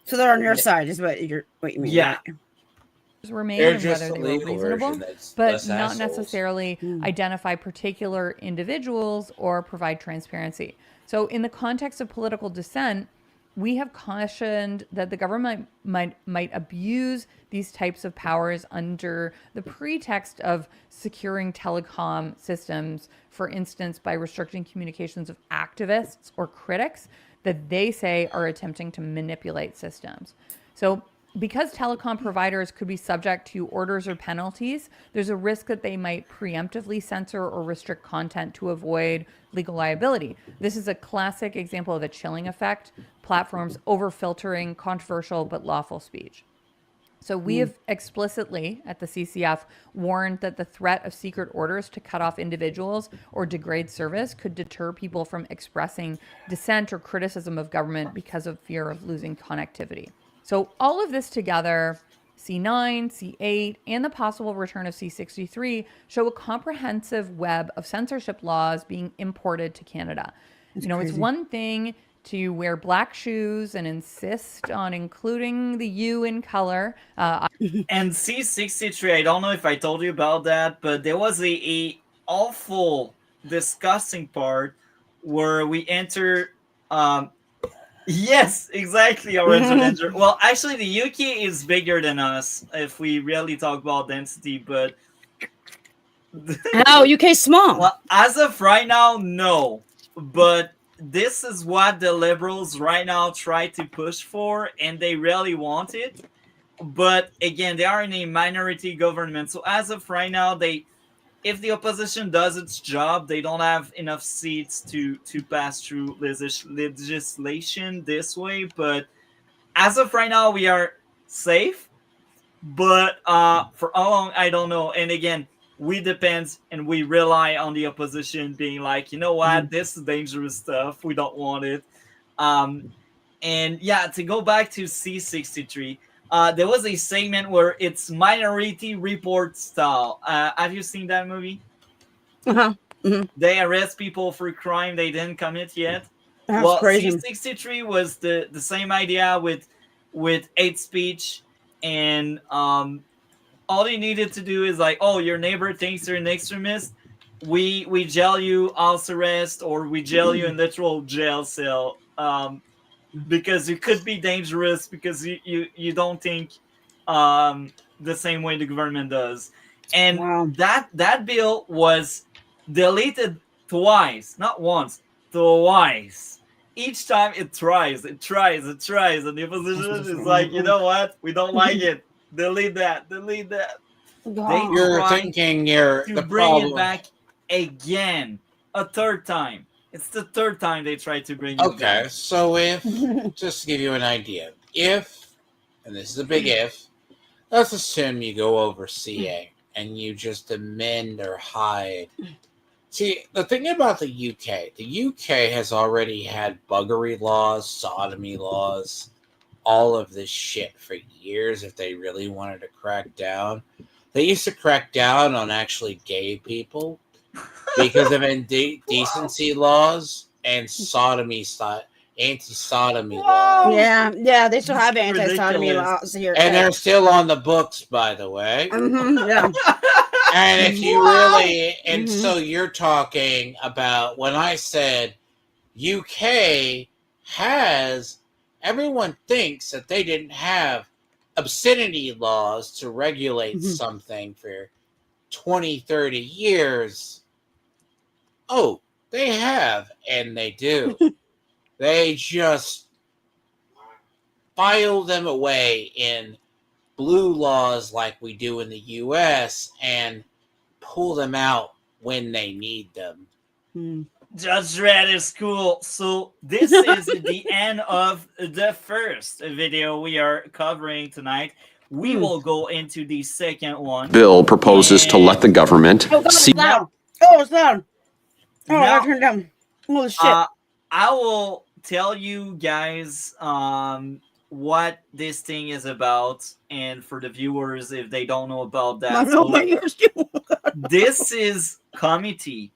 Speaker 5: So they're on your side, is what you mean?
Speaker 2: Yeah.
Speaker 5: Right?
Speaker 4: Remain
Speaker 3: They're
Speaker 4: and
Speaker 3: just
Speaker 4: whether
Speaker 3: a
Speaker 4: they were
Speaker 3: legal
Speaker 4: reasonable,
Speaker 3: version that's
Speaker 4: but
Speaker 3: less
Speaker 4: not
Speaker 3: assholes.
Speaker 4: necessarily identify particular individuals or provide transparency. So in the context of political dissent, we have cautioned that the government might abuse these types of powers under the pretext of securing telecom systems, for instance, by restricting communications of activists or critics that they say are attempting to manipulate systems. So because telecom providers could be subject to orders or penalties, there's a risk that they might preemptively censor or restrict content to avoid legal liability. This is a classic example of the chilling effect, platforms over-filtering controversial but lawful speech. So we have explicitly at the CCF warned that the threat of secret orders to cut off individuals or degrade service could deter people from expressing dissent or criticism of government because of fear of losing connectivity. So all of this together, C9, C8, and the possible return of C63 show a comprehensive web of censorship laws being imported to Canada. It's one thing to wear black shoes and insist on including the U in color.
Speaker 2: And C63, I don't know if I told you about that, but there was a awful, disgusting part where we enter. Yes, exactly, our danger. Well, actually, the UK is bigger than us if we really talk about density, but
Speaker 5: Oh, UK small.
Speaker 2: well, as of right now, no. But this is what the liberals right now try to push for, and they really want it. But again, they are in a minority government, so as of right now, if the opposition does its job, they don't have enough seats to pass through legislation this way. But as of right now, we are safe. But for how long, I don't know. And again, we depend and we rely on the opposition being like, you know what, this is dangerous stuff. We don't want it. And yeah, to go back to C63, there was a segment where it's Minority Report style. Have you seen that movie? They arrest people for crime they didn't commit yet.
Speaker 5: That's crazy.
Speaker 2: C63 was the same idea with hate speech, and all they needed to do is like, oh, your neighbor thinks you're an extremist. We jail you, house arrest, or we jail you in literal jail cell. Because you could be dangerous because you don't think the same way the government does. And that bill was deleted twice, not once, twice. Each time it tries, and the opposition is like, you know what? We don't like it. Delete that.
Speaker 3: You're thinking
Speaker 2: to bring it back again, a third time. It's the third time they tried to bring it back.
Speaker 3: Okay, so if, just to give you an idea, if, and this is a big if, let's assume you go over CA and you just amend or hide. See, the thing about the UK has already had buggery laws, sodomy laws, all of this shit for years if they really wanted to crack down. They used to crack down on actually gay people because of indecency laws and anti-sodomy laws.
Speaker 5: Yeah, they still have anti-sodomy laws here.
Speaker 3: And they're still on the books, by the way.
Speaker 5: Yeah.
Speaker 3: And if you really, and so you're talking about when I said UK has, everyone thinks that they didn't have obscenity laws to regulate something for 20, 30 years. Oh, they have, and they do. They just file them away in blue laws like we do in the U.S. and pull them out when they need them.
Speaker 2: Judge Dredd is cool. So this is the end of the first video we are covering tonight. We will go into the second one.
Speaker 6: Bill proposes to let the government
Speaker 5: Oh, God,
Speaker 6: see.
Speaker 5: it's loud. Oh, it's loud. Oh, I
Speaker 2: Now-
Speaker 5: gotta turn it down. Holy shit.
Speaker 2: I will tell you guys what this thing is about, and for the viewers, if they don't know about
Speaker 5: I
Speaker 2: that,
Speaker 5: don't know
Speaker 2: so
Speaker 5: what yours do.
Speaker 2: this is COMITEE.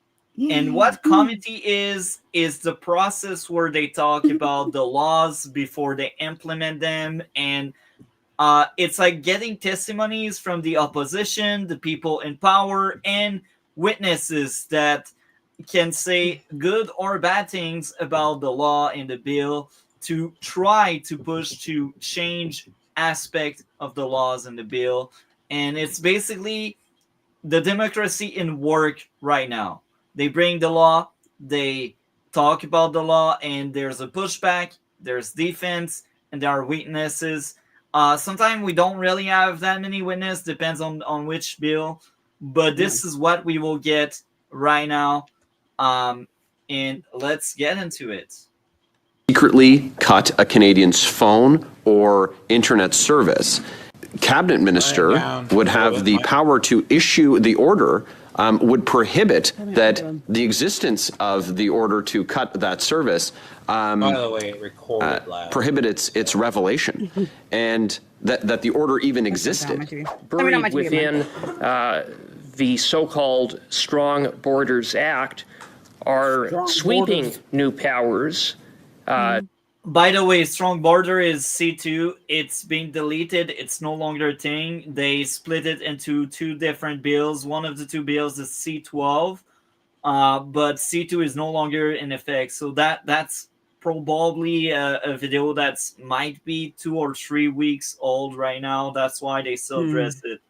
Speaker 2: And what COMITEE is the process where they talk about the laws before they implement them, and it's like getting testimonies from the opposition, the people in power, and witnesses that can say good or bad things about the law and the bill to try to push to change aspect of the laws and the bill. And it's basically the democracy in work right now. They bring the law, they talk about the law, and there's a pushback, there's defense, and there are witnesses. Sometimes we don't really have that many witnesses, depends on which bill, but this is what we will get right now. And let's get into it.
Speaker 6: Secretly cut a Canadian's phone or internet service. Cabinet minister would have the power to issue the order, would prohibit that the existence of the order to cut that service
Speaker 3: By the way, it recorded loud.
Speaker 6: prohibit its revelation, and that the order even existed.
Speaker 7: Buried within the so-called Strong Borders Act are sweeping new powers.
Speaker 2: By the way, Strong Border is C2. It's being deleted. It's no longer a thing. They split it into two different bills. One of the two bills is C12, but C2 is no longer in effect. So that's probably a video that's might be 2 or 3 weeks old right now. That's why they still address it.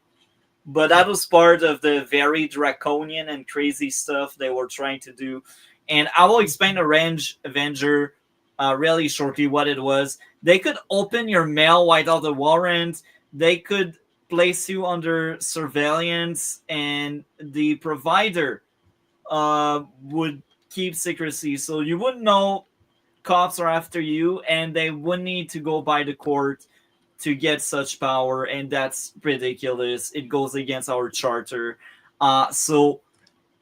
Speaker 2: But that was part of the very draconian and crazy stuff they were trying to do. And I will explain the Range Avenger really shortly what it was. They could open your mail without a warrant. They could place you under surveillance, and the provider would keep secrecy. So you wouldn't know cops are after you, and they wouldn't need to go by the court to get such power, and that's ridiculous. It goes against our charter. So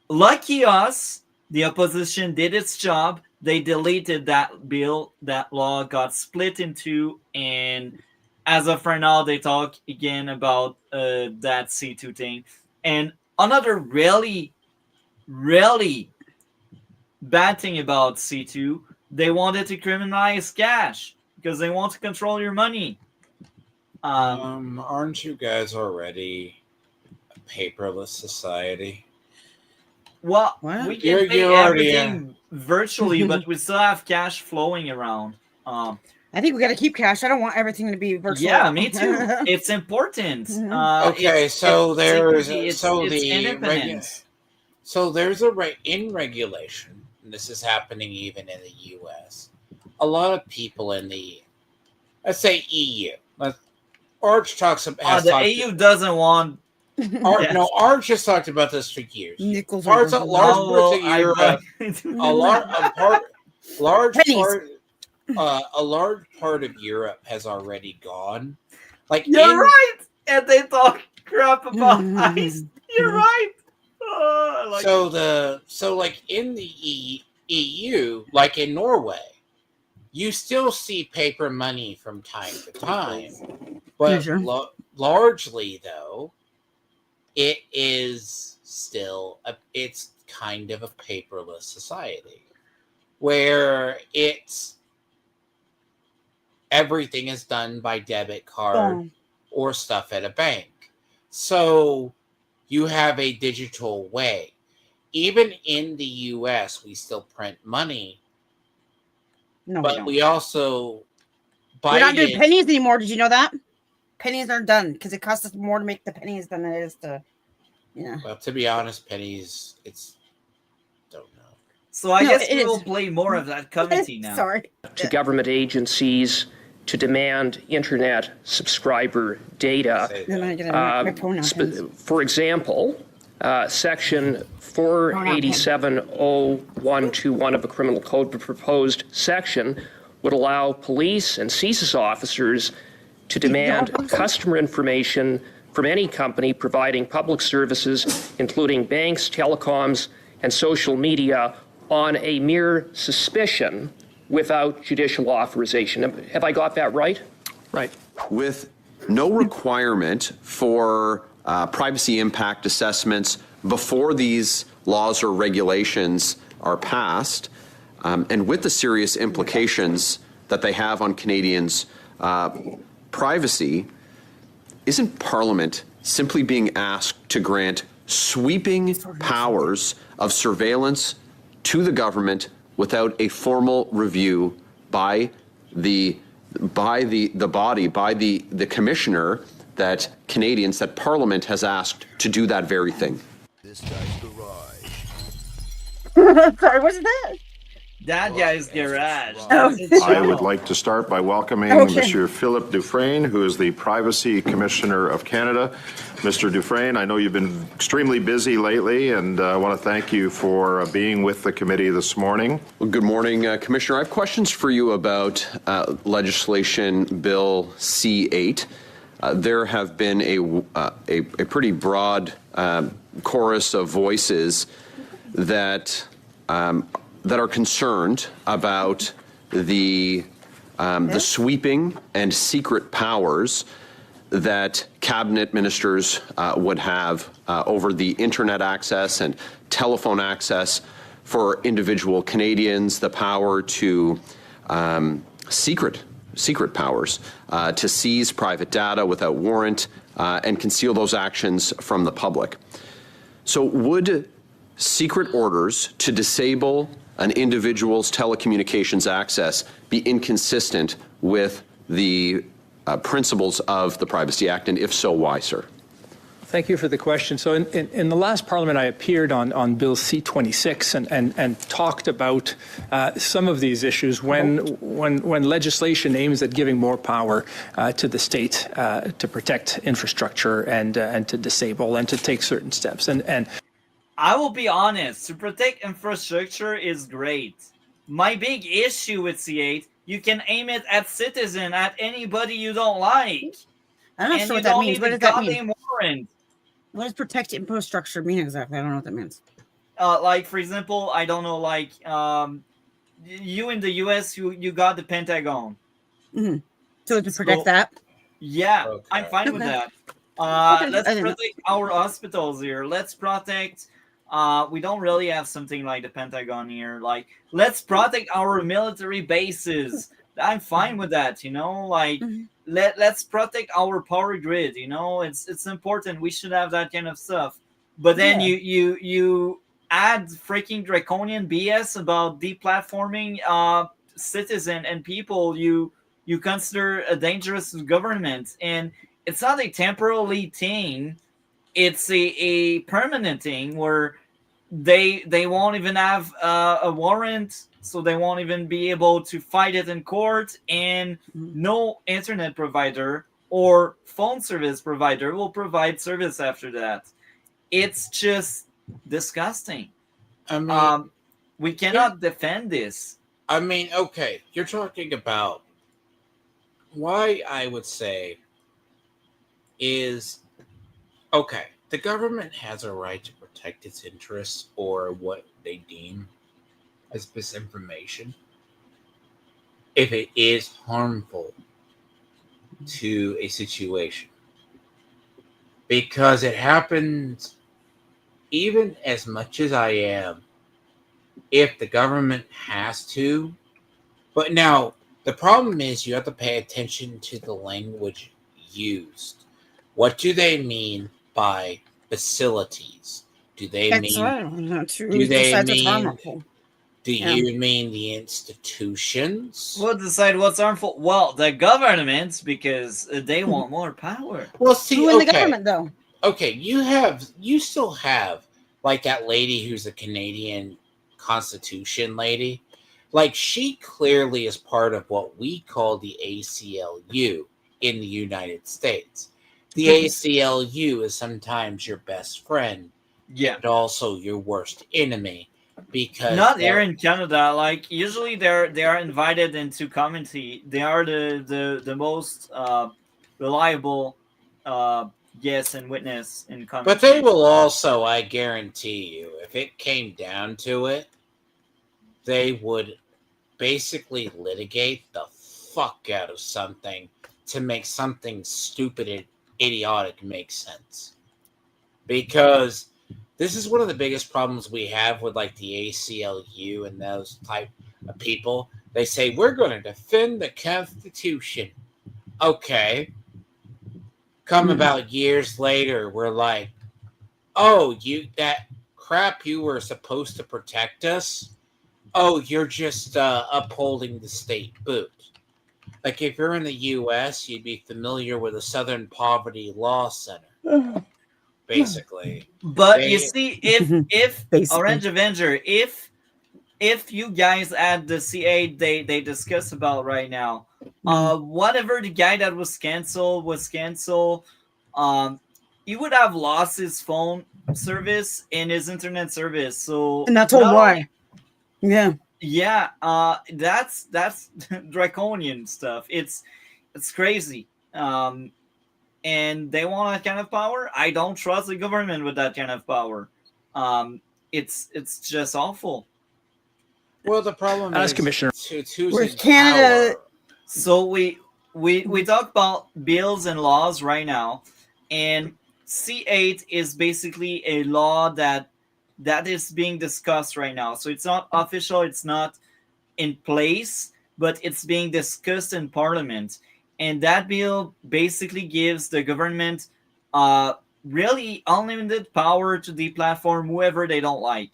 Speaker 2: lucky us, the opposition did its job. They deleted that bill. That law got split in two, and as of right now, they talk again about that C2 thing. And another really, really bad thing about C2, they wanted to criminalize cash because they want to control your money.
Speaker 3: Aren't you guys already a paperless society?
Speaker 2: Well,
Speaker 5: What?
Speaker 2: we can pay
Speaker 3: You're already,
Speaker 2: everything virtually, but we still have cash flowing around.
Speaker 5: I think we gotta keep cash. I don't want everything to be virtual.
Speaker 2: Yeah, me too. It's important.
Speaker 3: Okay, so there's
Speaker 2: it's independence.
Speaker 3: So there's in regulation, and this is happening even in the U.S. A lot of people in the, let's say EU. Arch talks about.
Speaker 2: The EU doesn't want.
Speaker 3: No, Arch has talked about this for years.
Speaker 5: Nickels
Speaker 3: Large
Speaker 5: are
Speaker 3: parts of Europe, a large part of Europe has already gone. Like
Speaker 2: You're right, and they talk crap about ICE. You're right.
Speaker 3: So like in the EU, like in Norway, you still see paper money from time to time, but largely though, it is still it's kind of a paperless society where everything is done by debit card or stuff at a bank. So you have a digital way. Even in the US, we still print money.
Speaker 5: No,
Speaker 3: but we also
Speaker 5: we're not doing pennies anymore. Did you know that? Pennies are done because it costs us more to make the pennies than it is to,
Speaker 3: Well, to be honest, pennies, don't know.
Speaker 2: So I
Speaker 5: No,
Speaker 2: guess
Speaker 5: it
Speaker 2: we
Speaker 5: is.
Speaker 2: will play more of that committee now.
Speaker 5: Sorry.
Speaker 7: to government agencies to demand internet subscriber data.
Speaker 5: Then I get my pronoun pins.
Speaker 7: For example, Section 487.0121 of the Criminal Code, the proposed section, would allow police and CSIS officers to demand customer information from any company providing public services, including banks, telecoms, and social media, on a mere suspicion without judicial authorization. Have I got that right?
Speaker 1: Right.
Speaker 6: With no requirement for privacy impact assessments before these laws or regulations are passed, and with the serious implications that they have on Canadians' privacy, isn't Parliament simply being asked to grant sweeping powers of surveillance to the government without a formal review by the commissioner that Canadians, that Parliament has asked to do that very thing?
Speaker 8: This guy's garage.
Speaker 5: Sorry, what's that?
Speaker 2: That guy's garage.
Speaker 5: Oh.
Speaker 9: I would like to start by welcoming
Speaker 5: Okay.
Speaker 9: Monsieur Philippe Dufresne, who is the Privacy Commissioner of Canada. Mr. Dufresne, I know you've been extremely busy lately, and I want to thank you for being with the committee this morning.
Speaker 6: Well, good morning, Commissioner. I have questions for you about legislation Bill C8. There have been a pretty broad chorus of voices that are concerned about the sweeping and secret powers that cabinet ministers would have over the internet access and telephone access for individual Canadians, the power to secret powers to seize private data without warrant and conceal those actions from the public. So would secret orders to disable an individual's telecommunications access be inconsistent with the principles of the Privacy Act, and if so, why, sir?
Speaker 10: Thank you for the question. So in the last Parliament, I appeared on Bill C-26 and talked about some of these issues when legislation aims at giving more power to the state to protect infrastructure and to disable and to take certain steps. And
Speaker 2: I will be honest, to protect infrastructure is great. My big issue with C8, you can aim it at citizen, at anybody you don't like.
Speaker 5: I'm not
Speaker 2: and
Speaker 5: sure
Speaker 2: you
Speaker 5: what that
Speaker 2: don't
Speaker 5: means.
Speaker 2: need
Speaker 5: What
Speaker 2: a
Speaker 5: does that mean?
Speaker 2: goddamn warrant.
Speaker 5: What does protect infrastructure mean exactly? I don't know what that means.
Speaker 2: Like, for example, I don't know, like, you in the US, you got the Pentagon.
Speaker 5: Mm-hmm. So to protect that?
Speaker 2: Yeah,
Speaker 3: Okay.
Speaker 2: I'm fine with
Speaker 5: Okay.
Speaker 2: that.
Speaker 5: Okay,
Speaker 2: Let's
Speaker 5: I didn't know.
Speaker 2: protect our hospitals here. Let's protect. We don't really have something like the Pentagon here. Like, let's protect our military bases. I'm fine with that. You know, like let's protect our power grid. You know, it's important. We should have that kind of stuff. But then you add freaking draconian BS about deplatforming citizen and people you consider a dangerous government, and it's not a temporary thing. It's a permanent thing where they won't even have a warrant, so they won't even be able to fight it in court, and no internet provider or phone service provider will provide service after that. It's just disgusting.
Speaker 3: I mean,
Speaker 2: We cannot defend this.
Speaker 3: I mean, okay, you're talking about why I would say is, okay, the government has a right to protect its interests or what they deem as misinformation if it is harmful to a situation. Because it happens, even as much as I am, if the government has to. But now, the problem is you have to pay attention to the language used. What do they mean by facilities? Do they
Speaker 5: That's
Speaker 3: mean?
Speaker 5: right. That's true.
Speaker 3: Do they
Speaker 5: Besides it's
Speaker 3: mean?
Speaker 5: harmful.
Speaker 3: Do you mean the institutions?
Speaker 2: We'll decide what's harmful. Well, the government, because they want more power.
Speaker 3: Well, see,
Speaker 5: Who in the
Speaker 3: okay,
Speaker 5: government though?
Speaker 3: okay, you still have like that lady who's a Canadian Constitution lady, like she clearly is part of what we call the ACLU in the United States. The ACLU is sometimes your best friend, and also your worst enemy, because
Speaker 2: not here in Canada. Like usually they are invited into COMITEE. They are the most reliable guest and witness in COMITEE.
Speaker 3: But they will also, I guarantee you, if it came down to it, they would basically litigate the fuck out of something to make something stupid and idiotic make sense. Because this is one of the biggest problems we have with like the ACLU and those type of people. They say, we're going to defend the Constitution. Okay. Come about years later, we're like, oh, that crap you were supposed to protect us? Oh, you're just upholding the state boot. Like if you're in the U.S., you'd be familiar with the Southern Poverty Law Center, basically.
Speaker 2: But you see, if Orange Avenger, if you guys at the CA they discuss about right now, whatever the guy that was canceled, he would have lost his phone service and his internet service. So
Speaker 5: and that's why.
Speaker 2: Yeah, that's draconian stuff. It's crazy. And they want that kind of power. I don't trust the government with that kind of power. It's just awful.
Speaker 3: Well, the problem is,
Speaker 10: Commissioner,
Speaker 3: who's
Speaker 5: Canada?
Speaker 3: Power?
Speaker 2: So we talk about bills and laws right now, and C8 is basically a law that is being discussed right now. So it's not official, it's not in place, but it's being discussed in Parliament. And that bill basically gives the government really unlimited power to deplatform whoever they don't like.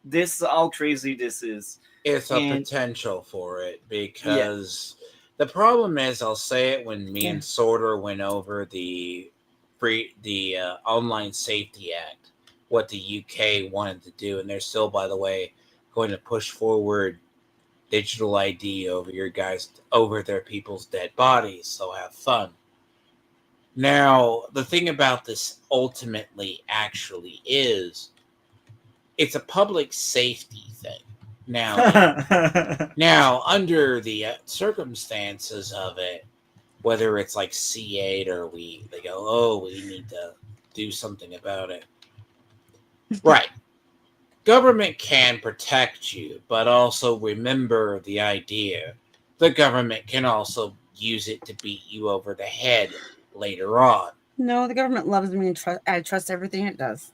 Speaker 2: This is how crazy this is.
Speaker 3: It's a potential for it, because the problem is, I'll say it, when me and Sorter went over the Online Safety Act, what the UK wanted to do, and they're still, by the way, going to push forward digital ID over their people's dead bodies. So have fun. Now, the thing about this ultimately actually is, it's a public safety thing. Now, under the circumstances of it, whether it's like C8 or they go, oh, we need to do something about it. Right. Government can protect you, but also remember the idea. The government can also use it to beat you over the head later on.
Speaker 5: No, the government loves me and I trust everything it does.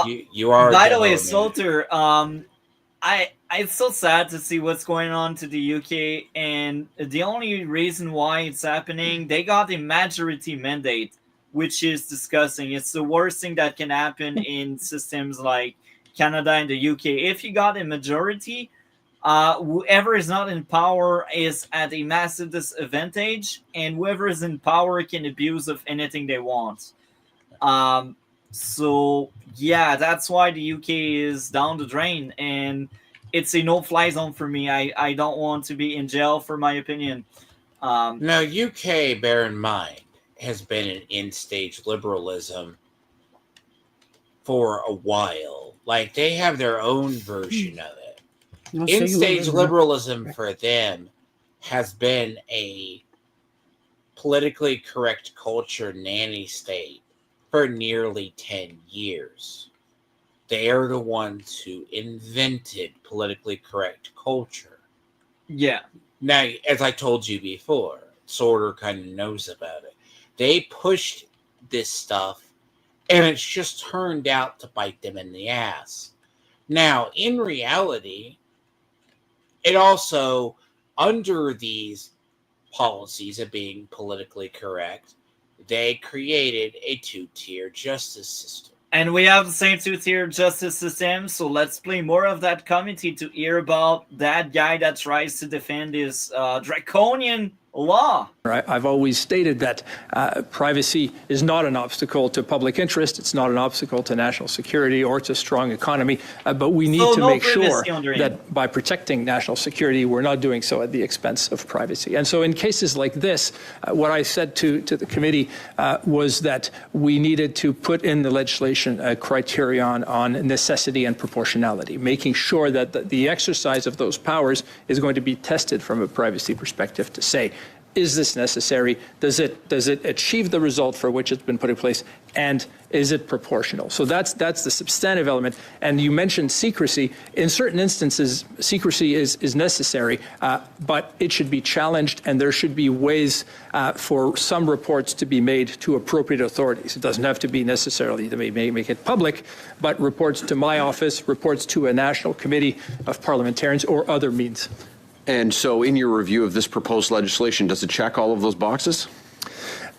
Speaker 3: You are.
Speaker 2: By the way, Salter, it's so sad to see what's going on to the UK, and the only reason why it's happening, they got a majority mandate, which is disgusting. It's the worst thing that can happen in systems like Canada and the UK. If you got a majority, whoever is not in power is at a massive disadvantage, and whoever is in power can abuse of anything they want. So yeah, that's why the UK is down the drain, and it's a no-fly zone for me. I don't want to be in jail for my opinion.
Speaker 3: Now, UK, bear in mind, has been an in-stage liberalism for a while. Like, they have their own version of it. In-stage liberalism for them has been a politically correct culture nanny state for nearly 10 years. They are the ones who invented politically correct culture.
Speaker 2: Yeah.
Speaker 3: Now, as I told you before, Sorter kind of knows about it. They pushed this stuff, and it's just turned out to bite them in the ass. Now, in reality, it also, under these policies of being politically correct, they created a two-tier justice system.
Speaker 2: And we have the same two-tier justice system, so let's play more of that committee to hear about that guy that tries to defend his draconian law.
Speaker 10: I've always stated that privacy is not an obstacle to public interest. It's not an obstacle to national security or to strong economy. But we need to make sure that by protecting national security, we're not doing so at the expense of privacy. And so in cases like this, what I said to the committee was that we needed to put in the legislation a criterion on necessity and proportionality, making sure that the exercise of those powers is going to be tested from a privacy perspective to say, is this necessary? Does it achieve the result for which it's been put in place? And is it proportional? So that's the substantive element. And you mentioned secrecy. In certain instances, secrecy is necessary, but it should be challenged, and there should be ways for some reports to be made to appropriate authorities. It doesn't have to be necessarily to make it public, but reports to my office, reports to a national committee of parliamentarians, or other means.
Speaker 6: And so in your review of this proposed legislation, does it check all of those boxes?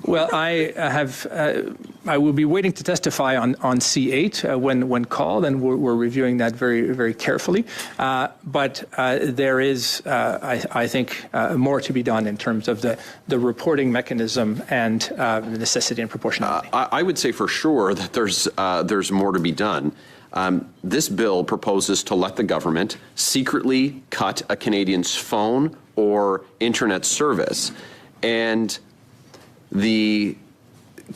Speaker 10: Well, I will be waiting to testify on C8 when called, and we're reviewing that very, very carefully. But there is, I think, more to be done in terms of the reporting mechanism and the necessity and proportionality.
Speaker 6: I would say for sure that there's more to be done. This bill proposes to let the government secretly cut a Canadian's phone or internet service, and the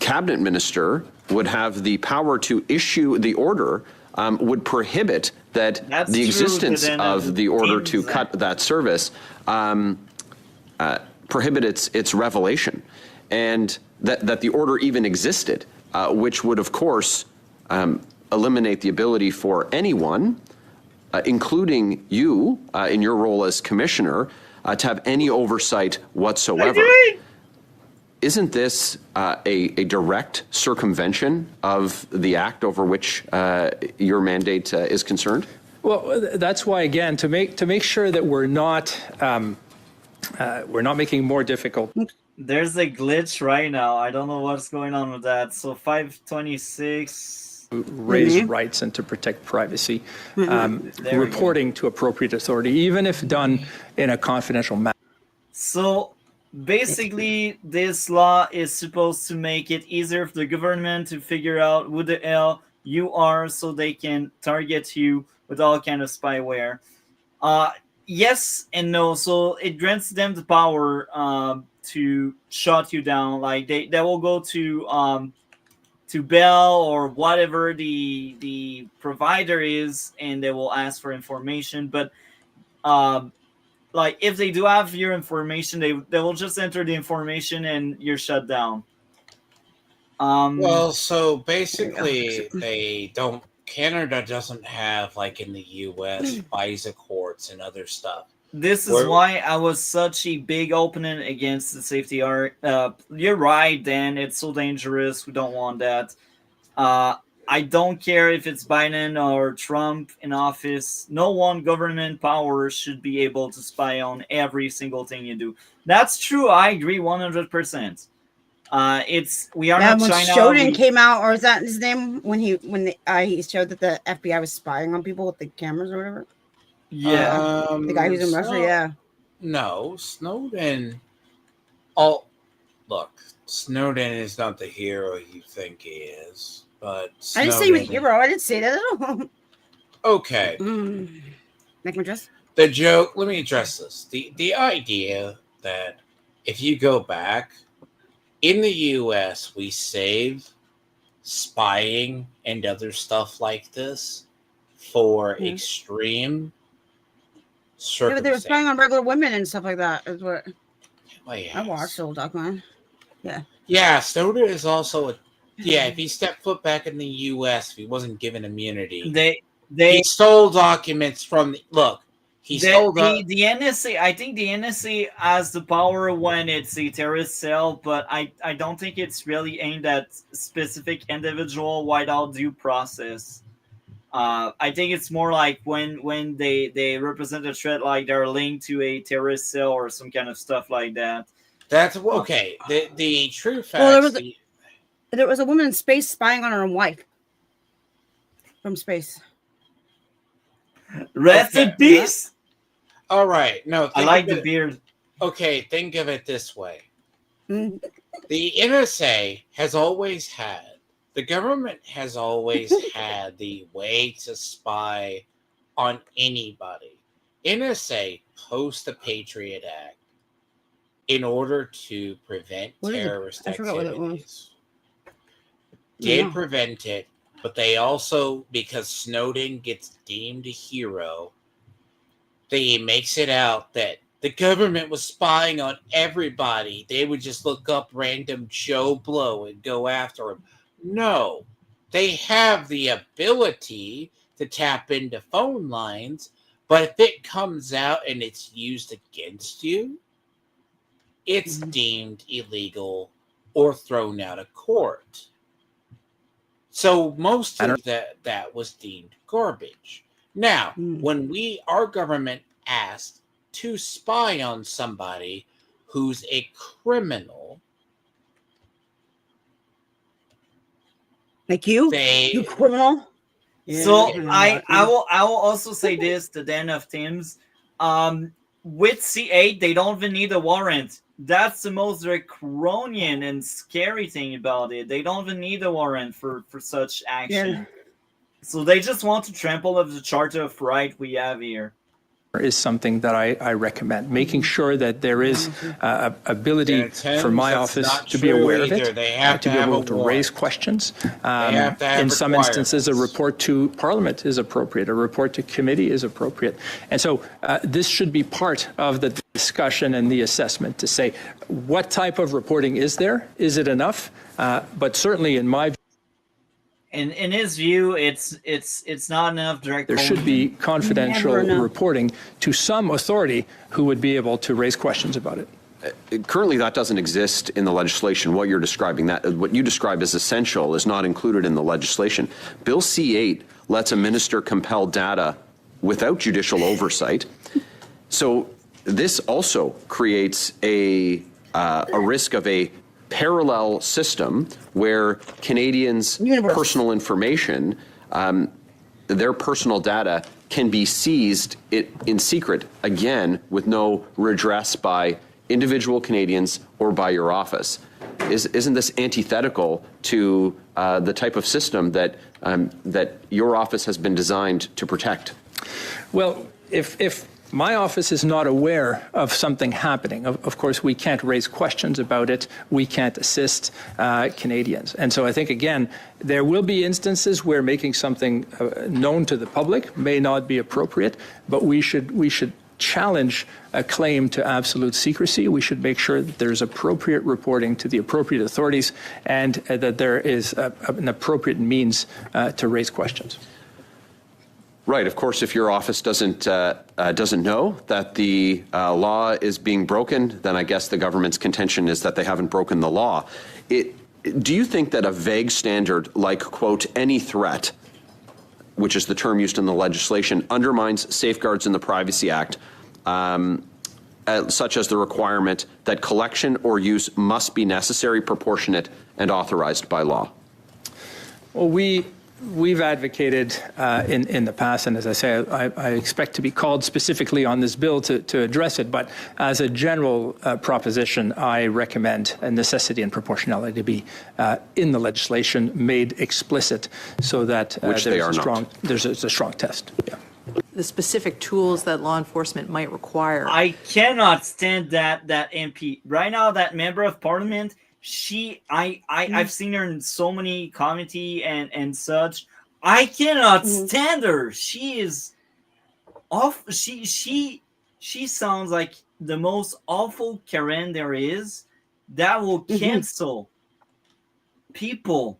Speaker 6: cabinet minister would have the power to issue the order, would prohibit that the existence of the order to cut that service prohibit its revelation, and that the order even existed, which would, of course, eliminate the ability for anyone, including you in your role as commissioner, to have any oversight whatsoever. Isn't this a direct circumvention of the act over which your mandate is concerned?
Speaker 10: Well, that's why, again, to make sure that we're not making more difficult.
Speaker 2: There's a glitch right now. I don't know what's going on with that. So 526.
Speaker 10: Raise rights and to protect privacy, reporting to appropriate authority, even if done in a confidential manner.
Speaker 2: So basically, this law is supposed to make it easier for the government to figure out who the hell you are, so they can target you with all kind of spyware. Yes and no. So it grants them the power to shut you down. Like they will go to Bell or whatever the provider is, and they will ask for information. But like if they do have your information, they will just enter the information and you're shut down.
Speaker 3: Well, so basically Canada doesn't have, like in the US, FISA courts and other stuff.
Speaker 2: This is why I was such a big opponent against the safety art. You're right, Dan. It's so dangerous. We don't want that. I don't care if it's Biden or Trump in office. No one government power should be able to spy on every single thing you do. That's true. I agree 100%. We are not
Speaker 5: when
Speaker 2: China.
Speaker 5: Snowden came out, or is that his name? When he showed that the FBI was spying on people with the cameras or whatever.
Speaker 2: Yeah,
Speaker 5: the guy who's in Russia. Yeah.
Speaker 3: No, Snowden. Oh, look, Snowden is not the hero you think he is, but Snowden,
Speaker 5: I didn't say he was a hero. I didn't say that at all.
Speaker 3: Okay.
Speaker 5: Make me address
Speaker 3: the joke. Let me address this. The idea that if you go back in the U.S., we save spying and other stuff like this for extreme.
Speaker 5: Yeah, but they were spying on regular women and stuff like that. Is what
Speaker 3: yes.
Speaker 5: I watched the old document. Yeah.
Speaker 3: Yeah, Snowden is also if he stepped foot back in the U.S., if he wasn't given immunity, he stole documents from he stole
Speaker 2: the NSA. I think the NSA has the power when it's a terrorist cell, but I don't think it's really aimed at specific individual without due process. I think it's more like when they represent a threat, like they're linked to a terrorist cell or some kind of stuff like that.
Speaker 3: That's okay. The true fact.
Speaker 5: Well, there was a woman in space spying on her own wife from space.
Speaker 2: Rest in peace.
Speaker 3: All right. No,
Speaker 2: I like the beard.
Speaker 3: Okay, think of it this way.
Speaker 5: Mm.
Speaker 3: The NSA has always had, the government has always had the way to spy on anybody. NSA post the Patriot Act in order to prevent
Speaker 5: What is it?
Speaker 3: terrorist
Speaker 5: I forgot what it was.
Speaker 3: activities. Did
Speaker 5: Yeah.
Speaker 3: prevent it, but they also, because Snowden gets deemed a hero, they makes it out that the government was spying on everybody. They would just look up random Joe Blow and go after him. No, they have the ability to tap into phone lines, but if it comes out and it's used against you, it's deemed illegal or thrown out of court. So most of that was deemed garbage. Now, when our government asked to spy on somebody who's a criminal,
Speaker 5: Like you? You criminal?
Speaker 2: So
Speaker 5: Yeah,
Speaker 2: I will also say this to Den of Tim's. With C8, they don't even need a warrant. That's the most draconian and scary thing about it. They don't even need a warrant for such action.
Speaker 5: Yeah.
Speaker 2: So they just want to trample of the Charter of Right we have here.
Speaker 10: Is something that I recommend, making sure that there is ability for my office to be aware of it,
Speaker 3: They have
Speaker 10: to be able to raise questions. In some instances, a report to Parliament is appropriate, a report to committee is appropriate. And so this should be part of the discussion and the assessment to say, what type of reporting is there? Is it enough? But certainly in my view,
Speaker 2: In his view, it's not enough direct.
Speaker 10: there should be confidential reporting to some authority who would be able to raise questions about it.
Speaker 6: Currently, that doesn't exist in the legislation. What you're describing, what you describe as essential, is not included in the legislation. Bill C8 lets a minister compel data without judicial oversight. So this also creates a risk of a parallel system where Canadians' personal information, their personal data, can be seized in secret, again, with no redress by individual Canadians or by your office. Isn't this antithetical to the type of system that your office has been designed to protect?
Speaker 10: Well, if my office is not aware of something happening, of course, we can't raise questions about it. We can't assist Canadians. And so I think, again, there will be instances where making something known to the public may not be appropriate, but we should challenge a claim to absolute secrecy. We should make sure that there's appropriate reporting to the appropriate authorities and that there is an appropriate means to raise questions.
Speaker 6: Right. Of course, if your office doesn't know that the law is being broken, then I guess the government's contention is that they haven't broken the law. Do you think that a vague standard like, quote, any threat, which is the term used in the legislation, undermines safeguards in the Privacy Act, such as the requirement that collection or use must be necessary, proportionate, and authorized by law?
Speaker 10: Well, we've advocated in the past, and as I say, I expect to be called specifically on this bill to address it, but as a general proposition, I recommend a necessity and proportionality to be in the legislation, made explicit, so that there's a strong test. Yeah.
Speaker 11: The specific tools that law enforcement might require.
Speaker 2: I cannot stand that MP. Right now, that member of parliament, I've seen her in so many committee and such. I cannot stand her. She is off. She sounds like the most awful Karen there is. That will cancel people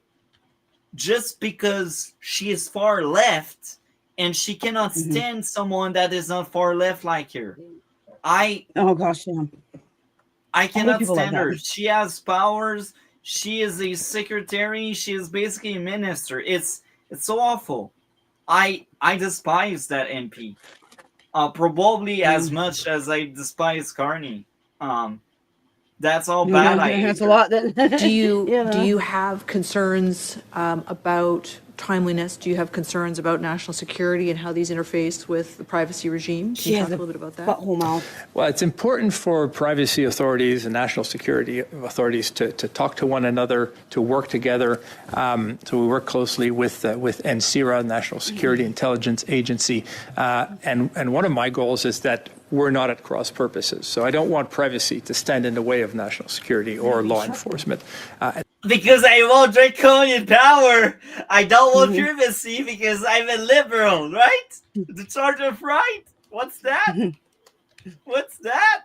Speaker 2: just because she is far left and she cannot stand someone that is not far left like her. I cannot stand her. She has powers. She is a secretary. She is basically a minister. It's so awful. I despise that MP. Probably as much as I despise Carney. That's all bad.
Speaker 5: That's a lot.
Speaker 11: Do you have concerns about timeliness? Do you have concerns about national security and how these interface with the privacy regime? Can you talk a little bit about that?
Speaker 5: Butthole mouth.
Speaker 10: Well, it's important for privacy authorities and national security authorities to talk to one another, to work together. So we work closely with NSIRA, National Security Intelligence Agency. And one of my goals is that we're not at cross purposes. So I don't want privacy to stand in the way of national security or law enforcement.
Speaker 2: Because I want draconian power. I don't want privacy because I'm a liberal, right? The Charter of Right. What's that? What's that?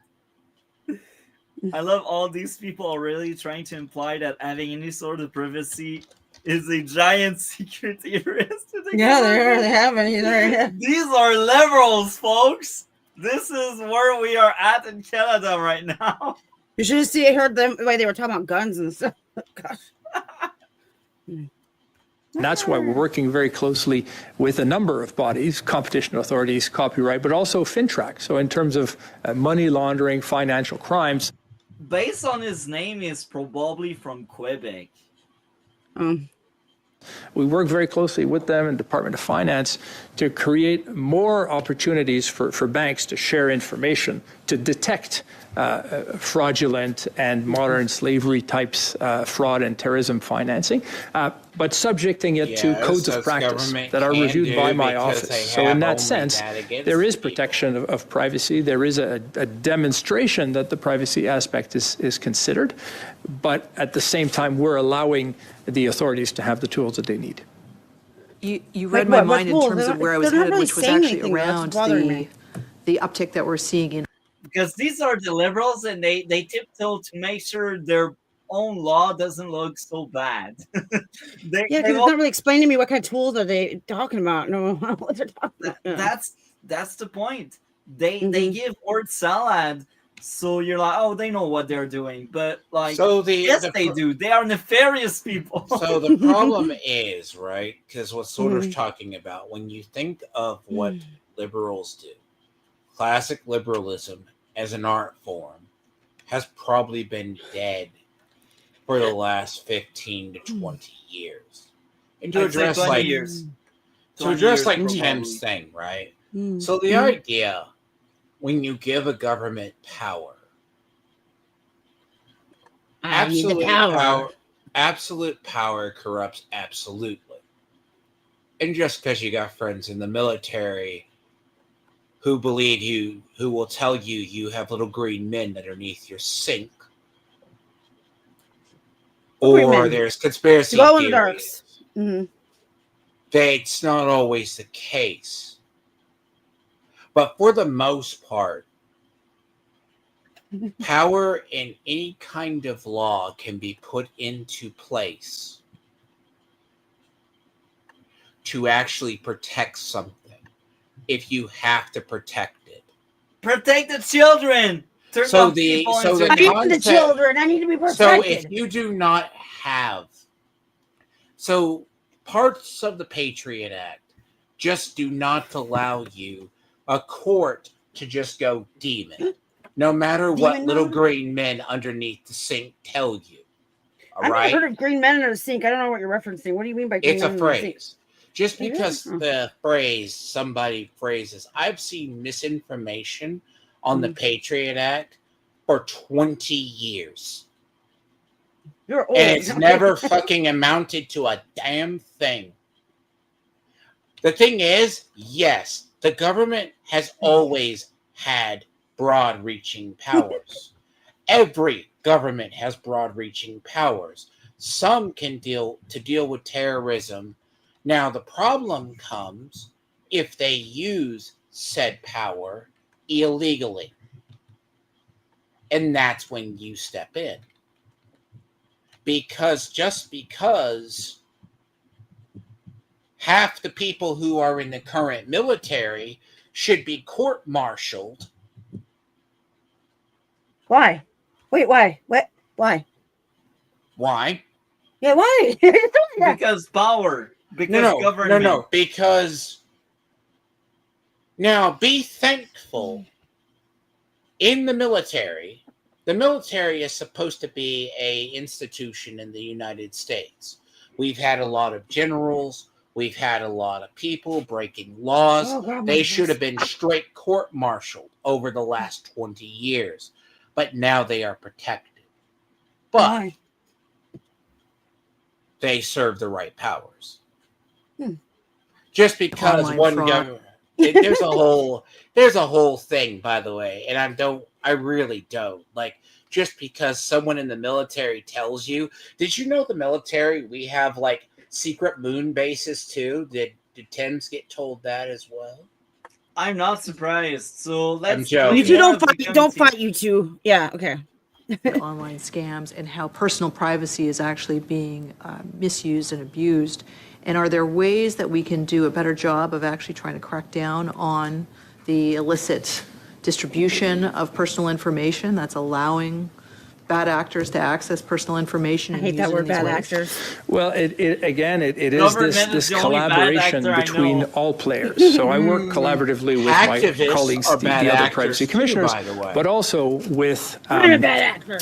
Speaker 2: I love all these people are really trying to imply that having any sort of privacy is a giant security risk to the government.
Speaker 5: They have it either.
Speaker 2: These are liberals, folks. This is where we are at in Canada right now.
Speaker 5: You should have heard them the way they were talking about guns and stuff. Gosh.
Speaker 10: And that's why we're working very closely with a number of bodies, competition authorities, copyright, but also FinTrack. So in terms of money laundering, financial crimes.
Speaker 2: Based on his name, he's probably from Quebec.
Speaker 10: We work very closely with them and Department of Finance to create more opportunities for banks to share information, to detect fraudulent and modern slavery types fraud and terrorism financing, but subjecting it to codes of practice that are reviewed by my office. So in that sense, there is protection of privacy. There is a demonstration that the privacy aspect is considered, but at the same time, we're allowing the authorities to have the tools that they need.
Speaker 11: You read my mind in terms of where I was headed, which was actually around the uptick that we're seeing in.
Speaker 2: Because these are the liberals and they tiptoe to make sure their own law doesn't look so bad.
Speaker 5: Because it's not really explaining to me what kind of tools are they talking about. No, what they're talking about.
Speaker 2: That's the point. They give word salad, so you're like, oh, they know what they're doing. But like, they do. They are nefarious people.
Speaker 3: So the problem is, right, because what Sorter's talking about, when you think of what liberals do, classic liberalism as an art form has probably been dead for the last 15 to 20 years. And to address like Tim's thing, right? So the idea when you give a government power, absolute power corrupts absolutely. And just because you got friends in the military who will tell you have little green men underneath your sink, or there's conspiracy theories. That's not always the case. But for the most part, power in any kind of law can be put into place to actually protect something if you have to protect it.
Speaker 2: Protect the children.
Speaker 5: I need the children. I need to be protected.
Speaker 3: So if you do not have, so parts of the Patriot Act just do not allow you a court to just go demon, no matter what little green men underneath the sink tell you. All right?
Speaker 5: I've never heard of green men under the sink. I don't know what you're referencing. What do you mean by green men
Speaker 3: under the sink? It's a phrase. Just because the phrase somebody phrases, I've seen misinformation on the Patriot Act for 20 years.
Speaker 5: You're old.
Speaker 3: And it's never fucking amounted to a damn thing. The thing is, yes, the government has always had broad-reaching powers. Every government has broad-reaching powers. Some can deal with terrorism. Now, the problem comes if they use said power illegally. And that's when you step in. Because half the people who are in the current military should be court-martialed.
Speaker 5: Why? Wait, why? What? Why?
Speaker 3: Why?
Speaker 5: Yeah, why?
Speaker 2: Because power. Because government.
Speaker 3: No. Because now be thankful in the military is supposed to be an institution in the United States. We've had a lot of generals. We've had a lot of people breaking laws.
Speaker 5: Oh, God,
Speaker 3: They
Speaker 5: my
Speaker 3: should
Speaker 5: voice.
Speaker 3: have been straight court-martialed over the last 20 years. But now they are protected. But
Speaker 5: Why?
Speaker 3: they serve the right powers. Just because
Speaker 11: Online
Speaker 3: one
Speaker 11: fraud.
Speaker 3: government, there's a whole thing, by the way, and I really don't like. Just because someone in the military tells you, did you know the military, we have like secret moon bases too? Did Thames get told that as well?
Speaker 2: I'm not surprised. So let's
Speaker 3: joking.
Speaker 5: You two
Speaker 2: more
Speaker 5: don't
Speaker 2: of the
Speaker 5: fight. Don't
Speaker 2: committee.
Speaker 5: fight, you two. Yeah. Okay.
Speaker 11: Online scams and how personal privacy is actually being misused and abused. And are there ways that we can do a better job of actually trying to crack down on the illicit distribution of personal information that's allowing bad actors to access personal information?
Speaker 5: I
Speaker 11: and
Speaker 5: hate that
Speaker 11: use it
Speaker 5: word,
Speaker 11: in these
Speaker 5: bad
Speaker 11: ways?
Speaker 5: actors.
Speaker 10: Well, it is
Speaker 2: Government
Speaker 10: this
Speaker 2: is the only bad
Speaker 10: collaboration
Speaker 2: actor I
Speaker 10: between
Speaker 2: know.
Speaker 10: all players. So I work collaboratively with my
Speaker 3: Activists
Speaker 10: colleagues,
Speaker 3: are
Speaker 10: the
Speaker 3: bad
Speaker 10: other
Speaker 3: actors
Speaker 10: privacy
Speaker 3: too,
Speaker 10: commissioners,
Speaker 3: by the way.
Speaker 10: but also with
Speaker 5: I'm a bad actor.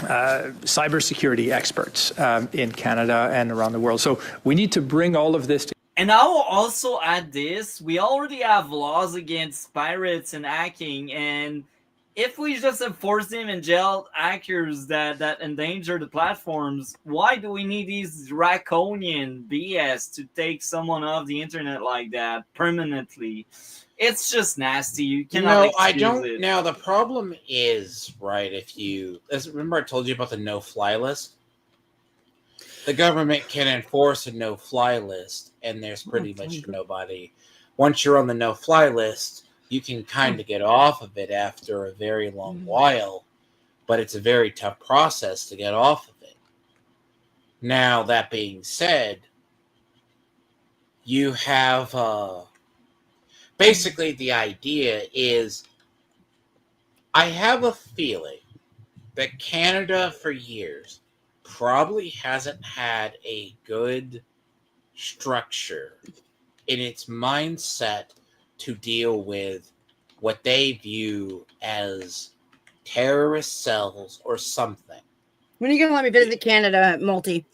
Speaker 10: cybersecurity experts in Canada and around the world. So we need to bring all of this together.
Speaker 2: And I will also add this: we already have laws against pirates and hacking, and if we just enforce them and jail hackers that endanger the platforms, why do we need these draconian BS to take someone off the internet like that permanently? It's just nasty. You cannot
Speaker 3: No, I
Speaker 2: excuse
Speaker 3: don't.
Speaker 2: it.
Speaker 3: Now the problem is, right? Remember I told you about the no-fly list. The government can enforce a no-fly list, and there's pretty much nobody. Once you're on the no-fly list, you can kind of get off of it after a very long while, but it's a very tough process to get off of it. Now, that being said, you have basically the idea is, I have a feeling that Canada for years probably hasn't had a good structure in its mindset to deal with what they view as terrorist cells or something.
Speaker 5: When are you gonna let me visit Canada, Multi?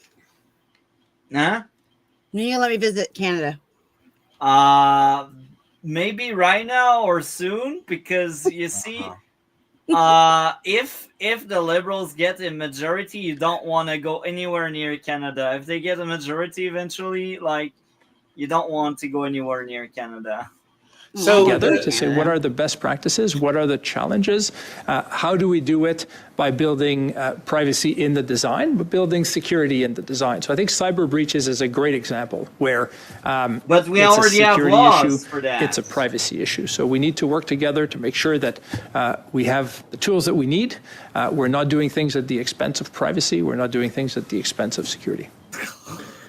Speaker 2: Huh?
Speaker 5: When are you gonna let me visit Canada?
Speaker 2: Maybe right now or soon, because you see, if the Liberals get a majority, you don't want to go anywhere near Canada. If they get a majority eventually, like, you don't want to go anywhere near Canada.
Speaker 3: So
Speaker 10: Together to say what are the best practices, what are the challenges, how do we do it by building privacy in the design, but building security in the design. So I think cyber breaches is a great example where
Speaker 2: but we
Speaker 10: it's
Speaker 2: already
Speaker 10: a
Speaker 2: have
Speaker 10: security
Speaker 2: laws
Speaker 10: issue,
Speaker 2: for that.
Speaker 10: it's a privacy issue. So we need to work together to make sure that we have the tools that we need. We're not doing things at the expense of privacy. We're not doing things at the expense of security.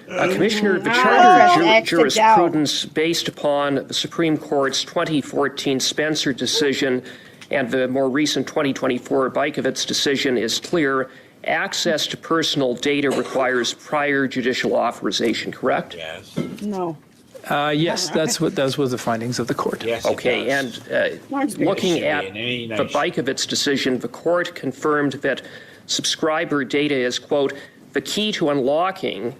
Speaker 7: Commissioner, the charter jurisprudence based upon the Supreme Court's 2014 Spencer decision and the more recent 2024 Bajkovic decision is clear. Access to personal data requires prior judicial authorization, correct?
Speaker 3: Yes.
Speaker 5: No.
Speaker 10: Yes, those were the findings of the court.
Speaker 3: Yes.
Speaker 7: Okay, and looking at the Bajkovic decision, the court confirmed that subscriber data is, quote, the key to unlocking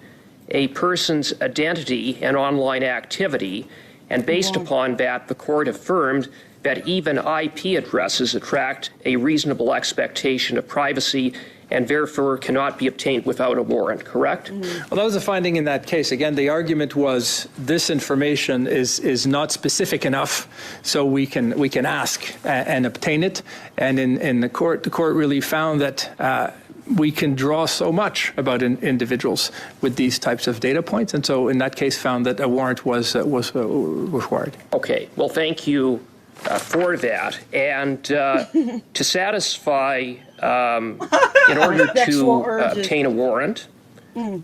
Speaker 7: a person's identity and online activity, and based upon that, the court affirmed that even IP addresses attract a reasonable expectation of privacy and therefore cannot be obtained without a warrant, correct?
Speaker 10: Well, that was a finding in that case. Again, the argument was this information is not specific enough, so we can ask and obtain it. And in the court really found that we can draw so much about individuals with these types of data points, and so in that case found that a warrant was required.
Speaker 7: Okay, well, thank you for that. And to satisfy, in order to obtain a warrant or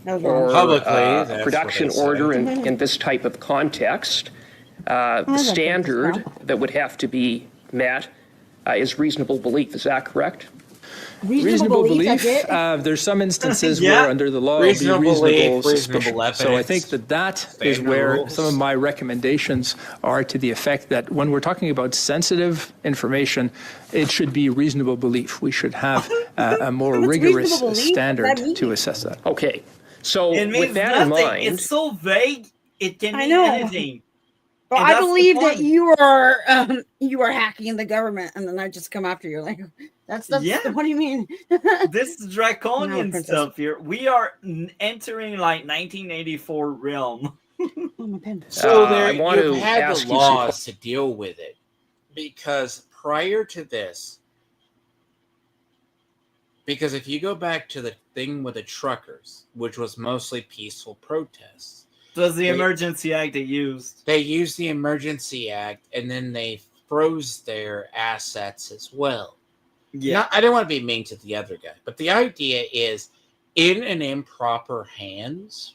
Speaker 7: a production order in this type of context, the standard that would have to be met is reasonable belief. Is that correct?
Speaker 5: Reasonable belief.
Speaker 10: There's some instances where under the law it would be reasonable suspicion. So I think that is where some of my recommendations are, to the effect that when we're talking about sensitive information, it should be reasonable belief. We should have a more rigorous standard to assess that.
Speaker 7: Okay. So
Speaker 2: It
Speaker 7: with
Speaker 2: means
Speaker 7: that in
Speaker 2: nothing.
Speaker 7: mind,
Speaker 2: It's so vague. It can
Speaker 5: I
Speaker 2: mean
Speaker 5: know.
Speaker 2: anything.
Speaker 5: Well,
Speaker 2: And
Speaker 5: I
Speaker 2: that's the
Speaker 5: believe that
Speaker 2: point.
Speaker 5: you are hacking the government, and then I just come after you. Like that's
Speaker 2: Yeah.
Speaker 5: what do you mean?
Speaker 2: This draconian
Speaker 5: princess.
Speaker 2: stuff here. We are entering like 1984 realm.
Speaker 5: Oh, my pen.
Speaker 3: So
Speaker 7: I want
Speaker 3: you've
Speaker 7: to
Speaker 3: had
Speaker 7: ask
Speaker 3: the
Speaker 7: you some
Speaker 3: laws to deal with it, because prior to this, because if you go back to the thing with the truckers, which was mostly peaceful protests,
Speaker 2: It was the Emergency Act they used.
Speaker 3: they used the Emergency Act, and then they froze their assets as well.
Speaker 2: Yeah.
Speaker 3: Now, I don't want to be mean to the other guy, but the idea is, in an improper hands,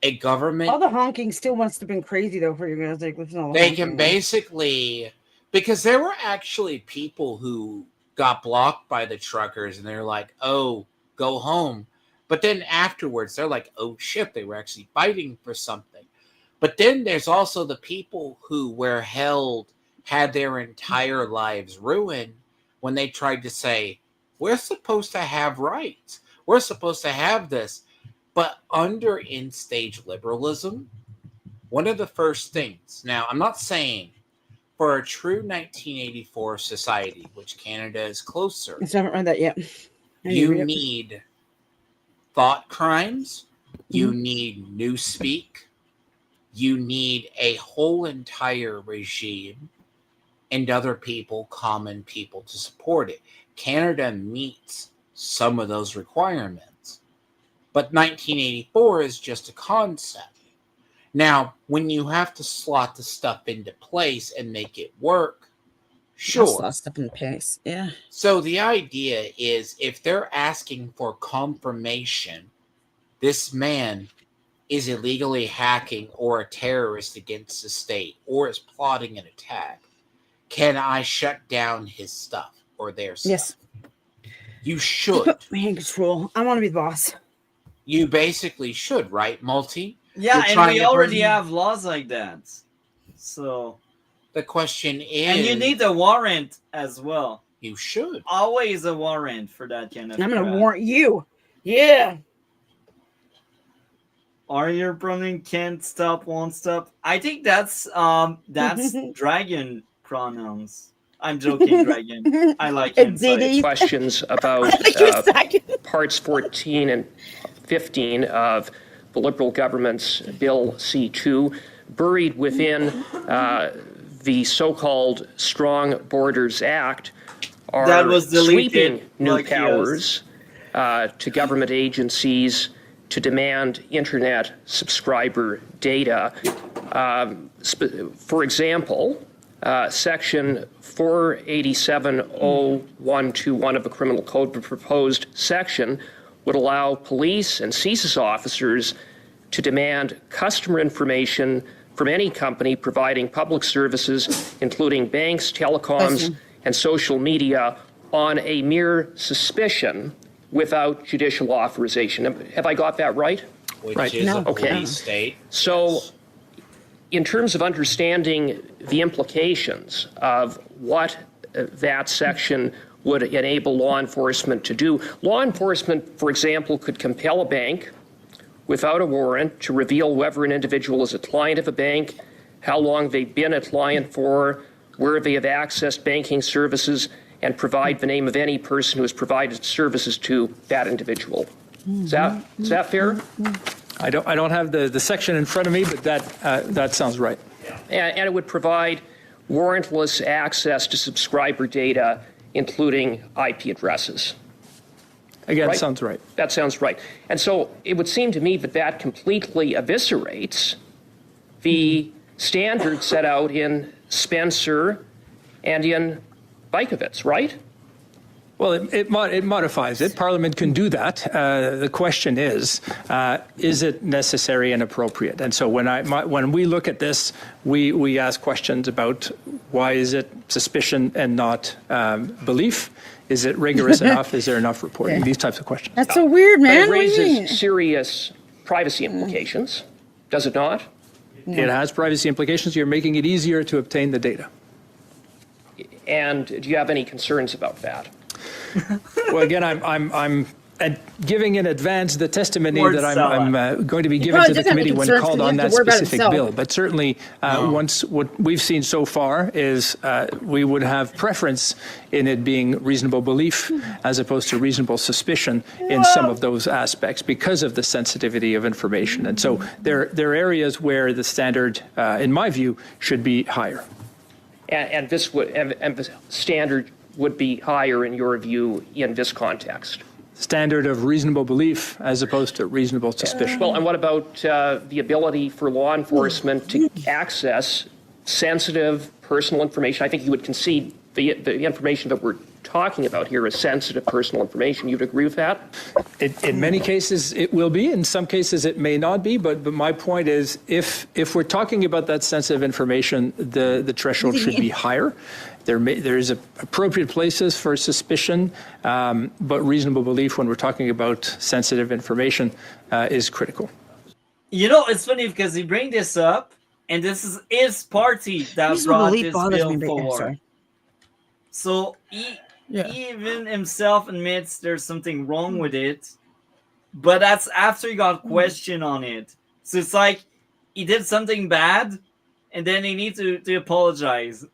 Speaker 3: a government,
Speaker 5: All the honking still must have been crazy though for you guys. Like, listen to all the
Speaker 3: they
Speaker 5: honking,
Speaker 3: can
Speaker 5: like-
Speaker 3: basically, because there were actually people who got blocked by the truckers, and they're like, "Oh, go home." But then afterwards, they're like, "Oh shit, they were actually fighting for something." But then there's also the people who were had their entire lives ruined when they tried to say, "We're supposed to have rights. We're supposed to have this." But under in-stage liberalism, one of the first things, now I'm not saying for a true 1984 society, which Canada is closer,
Speaker 5: I still haven't read that yet. I need to
Speaker 3: you
Speaker 5: read it.
Speaker 3: need thought crimes, you need newspeak, you need a whole entire regime and other people, common people, to support it. Canada meets some of those requirements, but 1984 is just a concept. Now, when you have to slot the stuff into place and make it work, sure.
Speaker 5: Lost up in pace. Yeah.
Speaker 3: So the idea is, if they're asking for confirmation, this man is illegally hacking or a terrorist against the state or is plotting an attack, can I shut down his stuff or their stuff?
Speaker 5: Yes.
Speaker 3: You
Speaker 5: Just
Speaker 3: should.
Speaker 5: put me in control. I want to be the boss.
Speaker 3: You basically should, right, Multi?
Speaker 2: Yeah,
Speaker 3: You're
Speaker 2: and
Speaker 3: trying
Speaker 2: we
Speaker 3: to
Speaker 2: already
Speaker 3: bring-
Speaker 2: have laws like that. So,
Speaker 3: The question is...
Speaker 2: and you need a warrant as well.
Speaker 3: You should.
Speaker 2: Always a warrant for that kind of
Speaker 5: I'm going to
Speaker 2: crap.
Speaker 5: warrant you. Yeah.
Speaker 2: Are your pronoun can't stop, won't stop? I think that's dragon pronouns. I'm joking, dragon. I like inside.
Speaker 7: Questions about parts 14 and 15 of the Liberal government's Bill C2, buried within the so-called Strong Borders Act, are
Speaker 2: That was deleted,
Speaker 7: sweeping new
Speaker 2: like, yes.
Speaker 7: powers to government agencies to demand internet subscriber data. For example, Section 487.0121 of the Criminal Code, the proposed section, would allow police and CSIS officers to demand customer information from any company providing public services, including banks, telecoms, and social media, on a mere suspicion without judicial authorization. Have I got that right?
Speaker 3: Which is a police state.
Speaker 7: So, in terms of understanding the implications of what that section would enable law enforcement to do, law enforcement, for example, could compel a bank without a warrant to reveal whether an individual is a client of a bank, how long they've been a client for, where they have accessed banking services, and provide the name of any person who has provided services to that individual. Is that fair?
Speaker 10: I don't have the section in front of me, but that sounds right.
Speaker 7: And it would provide warrantless access to subscriber data, including IP addresses.
Speaker 10: Again,
Speaker 7: Right?
Speaker 10: sounds right.
Speaker 7: That sounds right. And so it would seem to me that that completely eviscerates the standards set out in Spencer and in Bajkovic, right?
Speaker 10: Well, it modifies it. Parliament can do that. The question is it necessary and appropriate? And so when we look at this, we ask questions about why is it suspicion and not belief? Is it rigorous enough? Is there enough reporting? These types of questions.
Speaker 5: That's so weird, man.
Speaker 7: But it
Speaker 5: What do you mean?
Speaker 7: raises serious privacy implications, does it not?
Speaker 10: It has privacy implications. You're making it easier to obtain the data.
Speaker 7: And do you have any concerns about that?
Speaker 10: Well, again, I'm giving in advance the testimony
Speaker 2: Lord
Speaker 10: that
Speaker 2: Salah.
Speaker 10: I'm going to be giving
Speaker 5: probably
Speaker 10: to the
Speaker 5: doesn't have any
Speaker 10: committee when
Speaker 5: concerns
Speaker 10: called
Speaker 5: because
Speaker 10: on
Speaker 5: he has
Speaker 10: that
Speaker 5: to worry about
Speaker 10: specific
Speaker 5: himself.
Speaker 10: bill. But certainly, once what we've seen so far is we would have preference in it being reasonable belief as opposed to reasonable suspicion in some of those aspects because of the sensitivity of information. And so there are areas where the standard, in my view, should be higher.
Speaker 7: And this would, and the standard would be higher in your view in this context.
Speaker 10: Standard of reasonable belief as opposed to reasonable suspicion.
Speaker 7: Well, and what about the ability for law enforcement to access sensitive personal information? I think you would concede the information that we're talking about here is sensitive personal information. You'd agree with that?
Speaker 10: In many cases, it will be. In some cases, it may not be. But my point is, if we're talking about that sensitive information, the threshold should be higher. There is appropriate places for suspicion, but reasonable belief when we're talking about sensitive information is critical.
Speaker 2: You know, it's funny because you bring this up, and this is his party that
Speaker 5: Reasonable
Speaker 2: brought
Speaker 5: belief
Speaker 2: this
Speaker 5: bothers
Speaker 2: bill
Speaker 5: me, but-
Speaker 2: forward.
Speaker 5: sorry.
Speaker 2: So he even himself admits there's something wrong with it, but that's after he got questioned on it. So it's like he did something bad, and then he needs to apologize.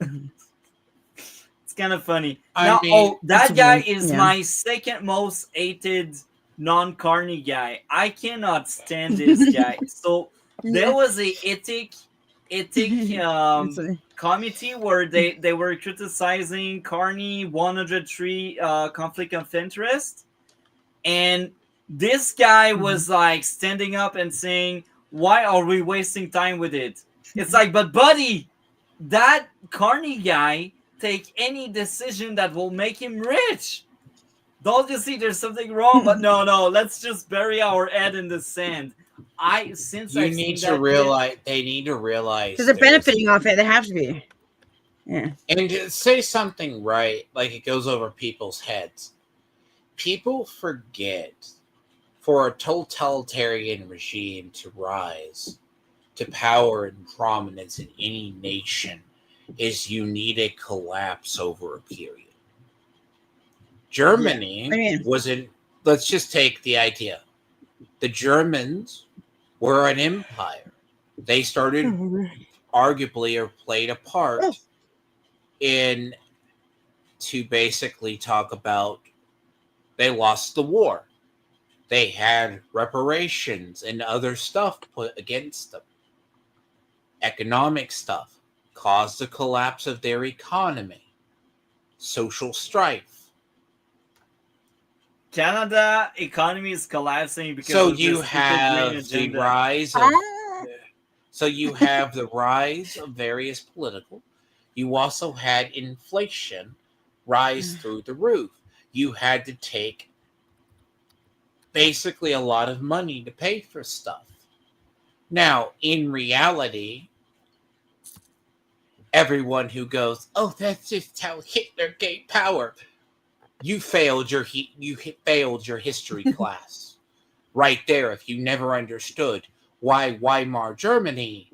Speaker 2: It's kind of funny. That guy is my second most hated non-Carney guy. I cannot stand this guy. So there was a ethic committee where they were criticizing Carney 103 conflict of interest, and this guy was like standing up and saying, why are we wasting time with it? It's like, but buddy, that Carney guy take any decision that will make him rich. Don't you see there's something wrong? But no, let's just bury our head in the sand. They need to realize
Speaker 5: Because they're benefiting off it. They have to be. Yeah.
Speaker 3: And to say something right, like it goes over people's heads. People forget for a totalitarian regime to rise to power and prominence in any nation is you need a collapse over a period. Germany wasn't, let's just take the idea. The Germans were an empire. They started arguably or played a part in to basically talk about they lost the war. They had reparations and other stuff put against them. Economic stuff caused the collapse of their economy. Social strife.
Speaker 2: Canada economy is collapsing because
Speaker 3: So
Speaker 2: of
Speaker 3: you
Speaker 2: this
Speaker 3: have
Speaker 2: green
Speaker 3: the
Speaker 2: agenda.
Speaker 3: rise of so you have the rise of various political. You also had inflation rise through the roof. You had to take basically a lot of money to pay for stuff. Now, in reality, everyone who goes, "Oh, that's just how Hitler gained power," you failed your history class right there. If you never understood why Weimar Germany,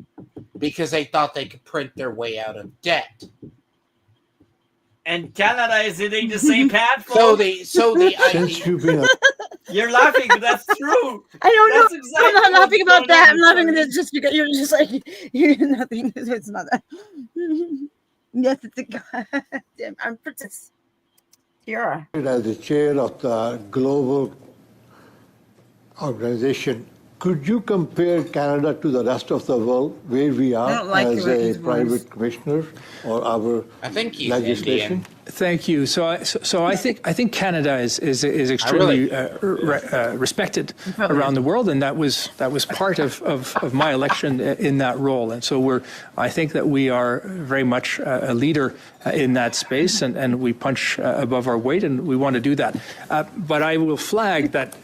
Speaker 3: because they thought they could print their way out of debt.
Speaker 2: And Canada is eating the same path. You're laughing, but that's true.
Speaker 5: I don't know.
Speaker 2: That's exactly
Speaker 5: I'm not laughing
Speaker 2: what's
Speaker 5: about
Speaker 2: going
Speaker 5: that.
Speaker 2: on
Speaker 5: I'm
Speaker 2: with
Speaker 5: laughing at
Speaker 2: Carney.
Speaker 5: it just because you're just like you're nothing. It's not that. Yes, it's a goddamn. I'm Princess Tiara.
Speaker 12: As the chair of the global organization, could you compare Canada to the rest of the world, where we are as a private commissioner or our legislation?
Speaker 3: Indian.
Speaker 10: Thank you. So I think Canada is extremely respected around the world, and that was part of my election in that role. And so I think that we are very much a leader in that space, and we punch above our weight, and we want to do that. But I will flag that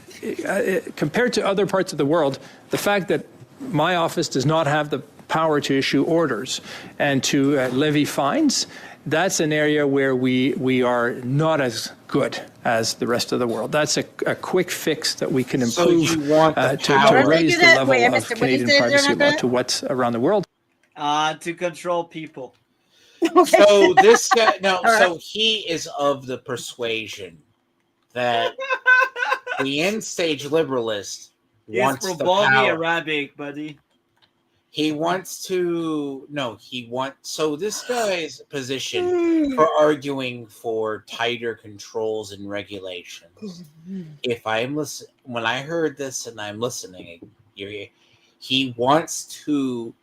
Speaker 10: compared to other parts of the world, the fact that my office does not have the power to issue orders and to levy fines, that's an area where we are not as good as the rest of the world. That's a quick fix that we can improve
Speaker 3: So you want the
Speaker 10: to
Speaker 3: power.
Speaker 10: raise the level of Canadian privacy law to what's around the world.
Speaker 2: To control people.
Speaker 3: So this guy, so he is of the persuasion that the end-stage liberalist
Speaker 2: It's
Speaker 3: wants the
Speaker 2: probably
Speaker 3: power.
Speaker 2: Arabic, buddy.
Speaker 3: He wants to. No, he wants. So this guy's position for arguing for tighter controls and regulations. If I'm listening, when I heard this and I'm listening, he wants to.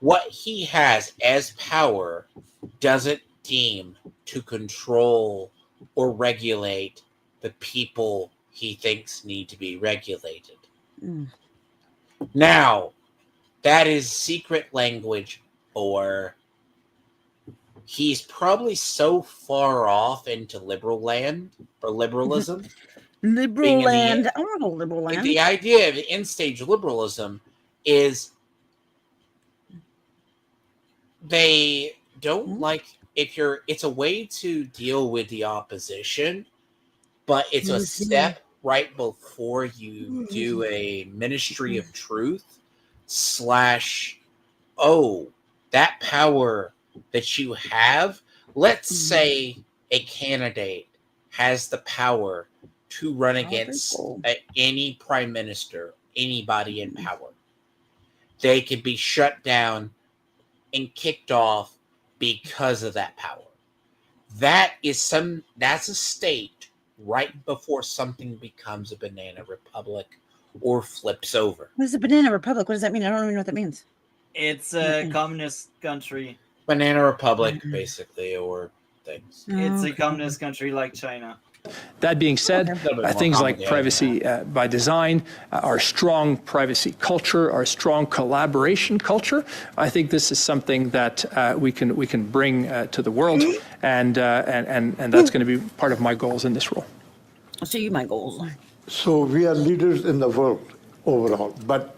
Speaker 3: What he has as power doesn't deem to control or regulate the people he thinks need to be regulated. Now, that is secret language, or he's probably so far off into liberal land or liberalism.
Speaker 5: Liberal land. I want to go liberal land.
Speaker 3: The idea of end-stage liberalism is they don't like it's a way to deal with the opposition, but it's a step right before you do a ministry of truth / that power that you have. Let's say a candidate has the power to run against any prime minister, anybody in power. They can be shut down and kicked off because of that power. That's a state right before something becomes a banana republic or flips over.
Speaker 5: What is a banana republic? What does that mean? I don't even know what that means.
Speaker 2: It's a communist country.
Speaker 3: Banana republic, basically, or things.
Speaker 2: It's a communist country like China.
Speaker 10: That being said, things like privacy by design, our strong privacy culture, our strong collaboration culture, I think this is something that we can bring to the world, and that's going to be part of my goals in this role.
Speaker 5: I'll show you my goals.
Speaker 12: So we are leaders in the world overall, but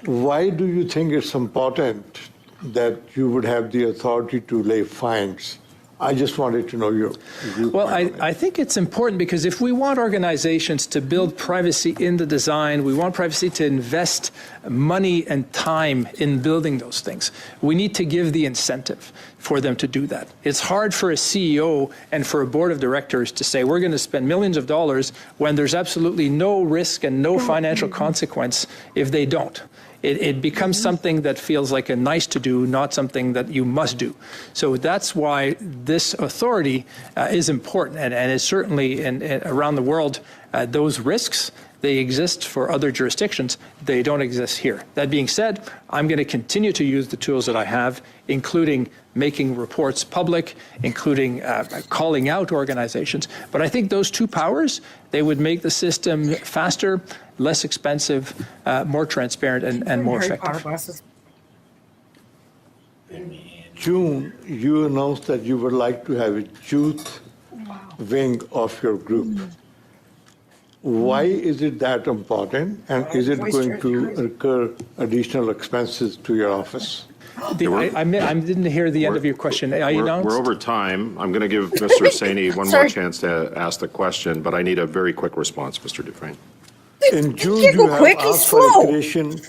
Speaker 12: why do you think it's important that you would have the authority to lay fines? I just wanted to know your viewpoint.
Speaker 10: Well, I think it's important because if we want organizations to build privacy in the design, we want privacy to invest money and time in building those things, we need to give the incentive for them to do that. It's hard for a CEO and for a board of directors to say, we're going to spend millions of dollars when there's absolutely no risk and no financial consequence if they don't. It becomes something that feels like a nice to do, not something that you must do. So that's why this authority is important, and is certainly around the world, those risks, they exist for other jurisdictions. They don't exist here. That being said, I'm going to continue to use the tools that I have, including making reports public, including calling out organizations. But I think those two powers, they would make the system faster, less expensive, more transparent, and more effective.
Speaker 12: June, you announced that you would like to have a youth wing of your group. Why is it that important, and is it going to incur additional expenses to your office?
Speaker 10: I didn't hear the end of your question.
Speaker 9: We're over time. I'm going to give Mr. Saini one more chance to ask the question, but I need a very quick response, Mr. Dufresne.
Speaker 12: In June, you have asked for a creation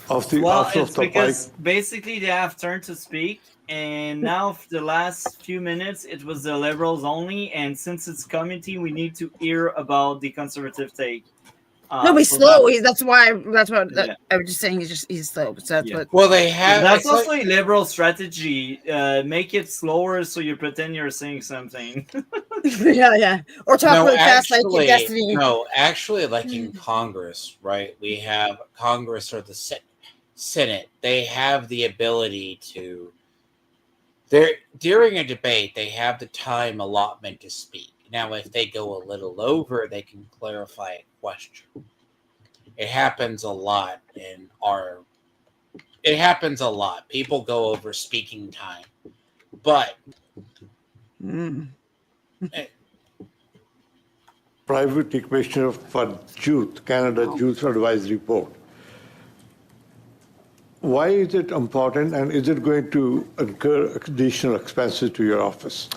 Speaker 12: of the Office of the
Speaker 2: because basically they have turned to speak, and now for the last few minutes it was the liberals only, and since it's committee, we need to hear about the conservative take.
Speaker 5: No, he's slow. That's what I was just saying. He's slow. So that's what.
Speaker 3: Well, they have.
Speaker 2: That's also a liberal strategy. Make it slower so you pretend you're saying something.
Speaker 5: yeah. Or talk really fast like your destiny.
Speaker 3: No, actually, like in Congress, right? We have Congress or the Senate. They have the ability to. During a debate, they have the time allotment to speak. Now, if they go a little over, they can clarify a question. It happens a lot People go over speaking time. But
Speaker 12: Private Commissioner for Youth, Canada Youth Advisory Board. Why is it important, and is it going to incur additional expenses to your office?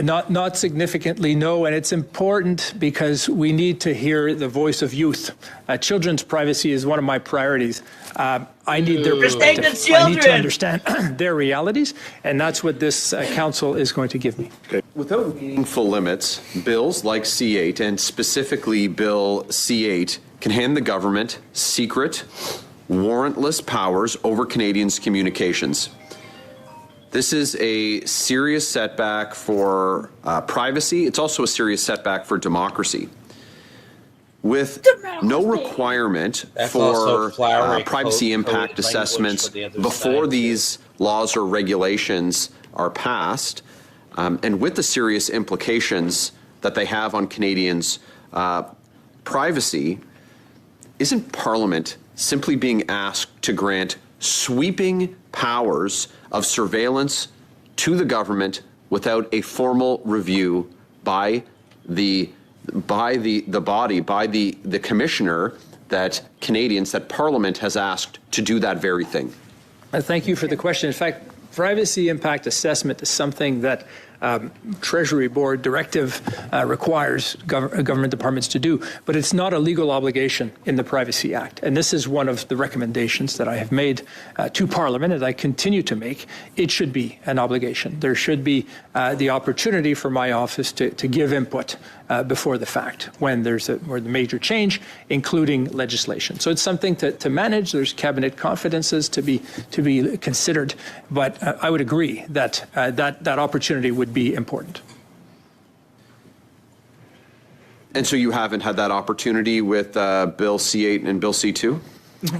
Speaker 10: Not significantly, no, and it's important because we need to hear the voice of youth. Children's privacy is one of my priorities. I need their perspective. I need to understand their realities, and that's what this council is going to give me.
Speaker 9: Okay.
Speaker 6: Without meaningful limits, bills like C8 and specifically Bill C8 can hand the government secret, warrantless powers over Canadians' communications. This is a serious setback for privacy. It's also a serious setback for democracy. With no requirement for privacy impact assessments before these laws or regulations are passed, and with the serious implications that they have on Canadians' privacy, isn't Parliament simply being asked to grant sweeping powers of surveillance to the government without a formal review by the body, by the commissioner that Canadians, that Parliament has asked to do that very thing?
Speaker 10: Thank you for the question. In fact, privacy impact assessment is something that Treasury Board directive requires government departments to do, but it's not a legal obligation in the Privacy Act. And this is one of the recommendations that I have made to Parliament, and I continue to make. It should be an obligation. There should be the opportunity for my office to give input before the fact when there's a major change, including legislation. So it's something to manage. There's cabinet confidences to be considered, but I would agree that that opportunity would be important.
Speaker 6: And so you haven't had that opportunity with Bill C8 and Bill C2?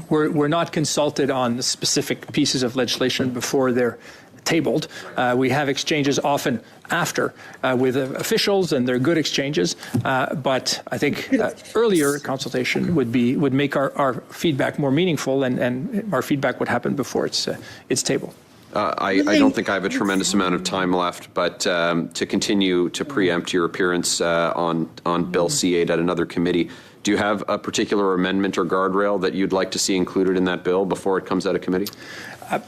Speaker 10: We're not consulted on the specific pieces of legislation before they're tabled. We have exchanges often after with officials, and they're good exchanges. But I think earlier consultation would make our feedback more meaningful, and our feedback would happen before it's tabled.
Speaker 6: I don't think I have a tremendous amount of time left, but to continue to preempt your appearance on Bill C8 at another committee, do you have a particular amendment or guardrail that you'd like to see included in that bill before it comes out of committee?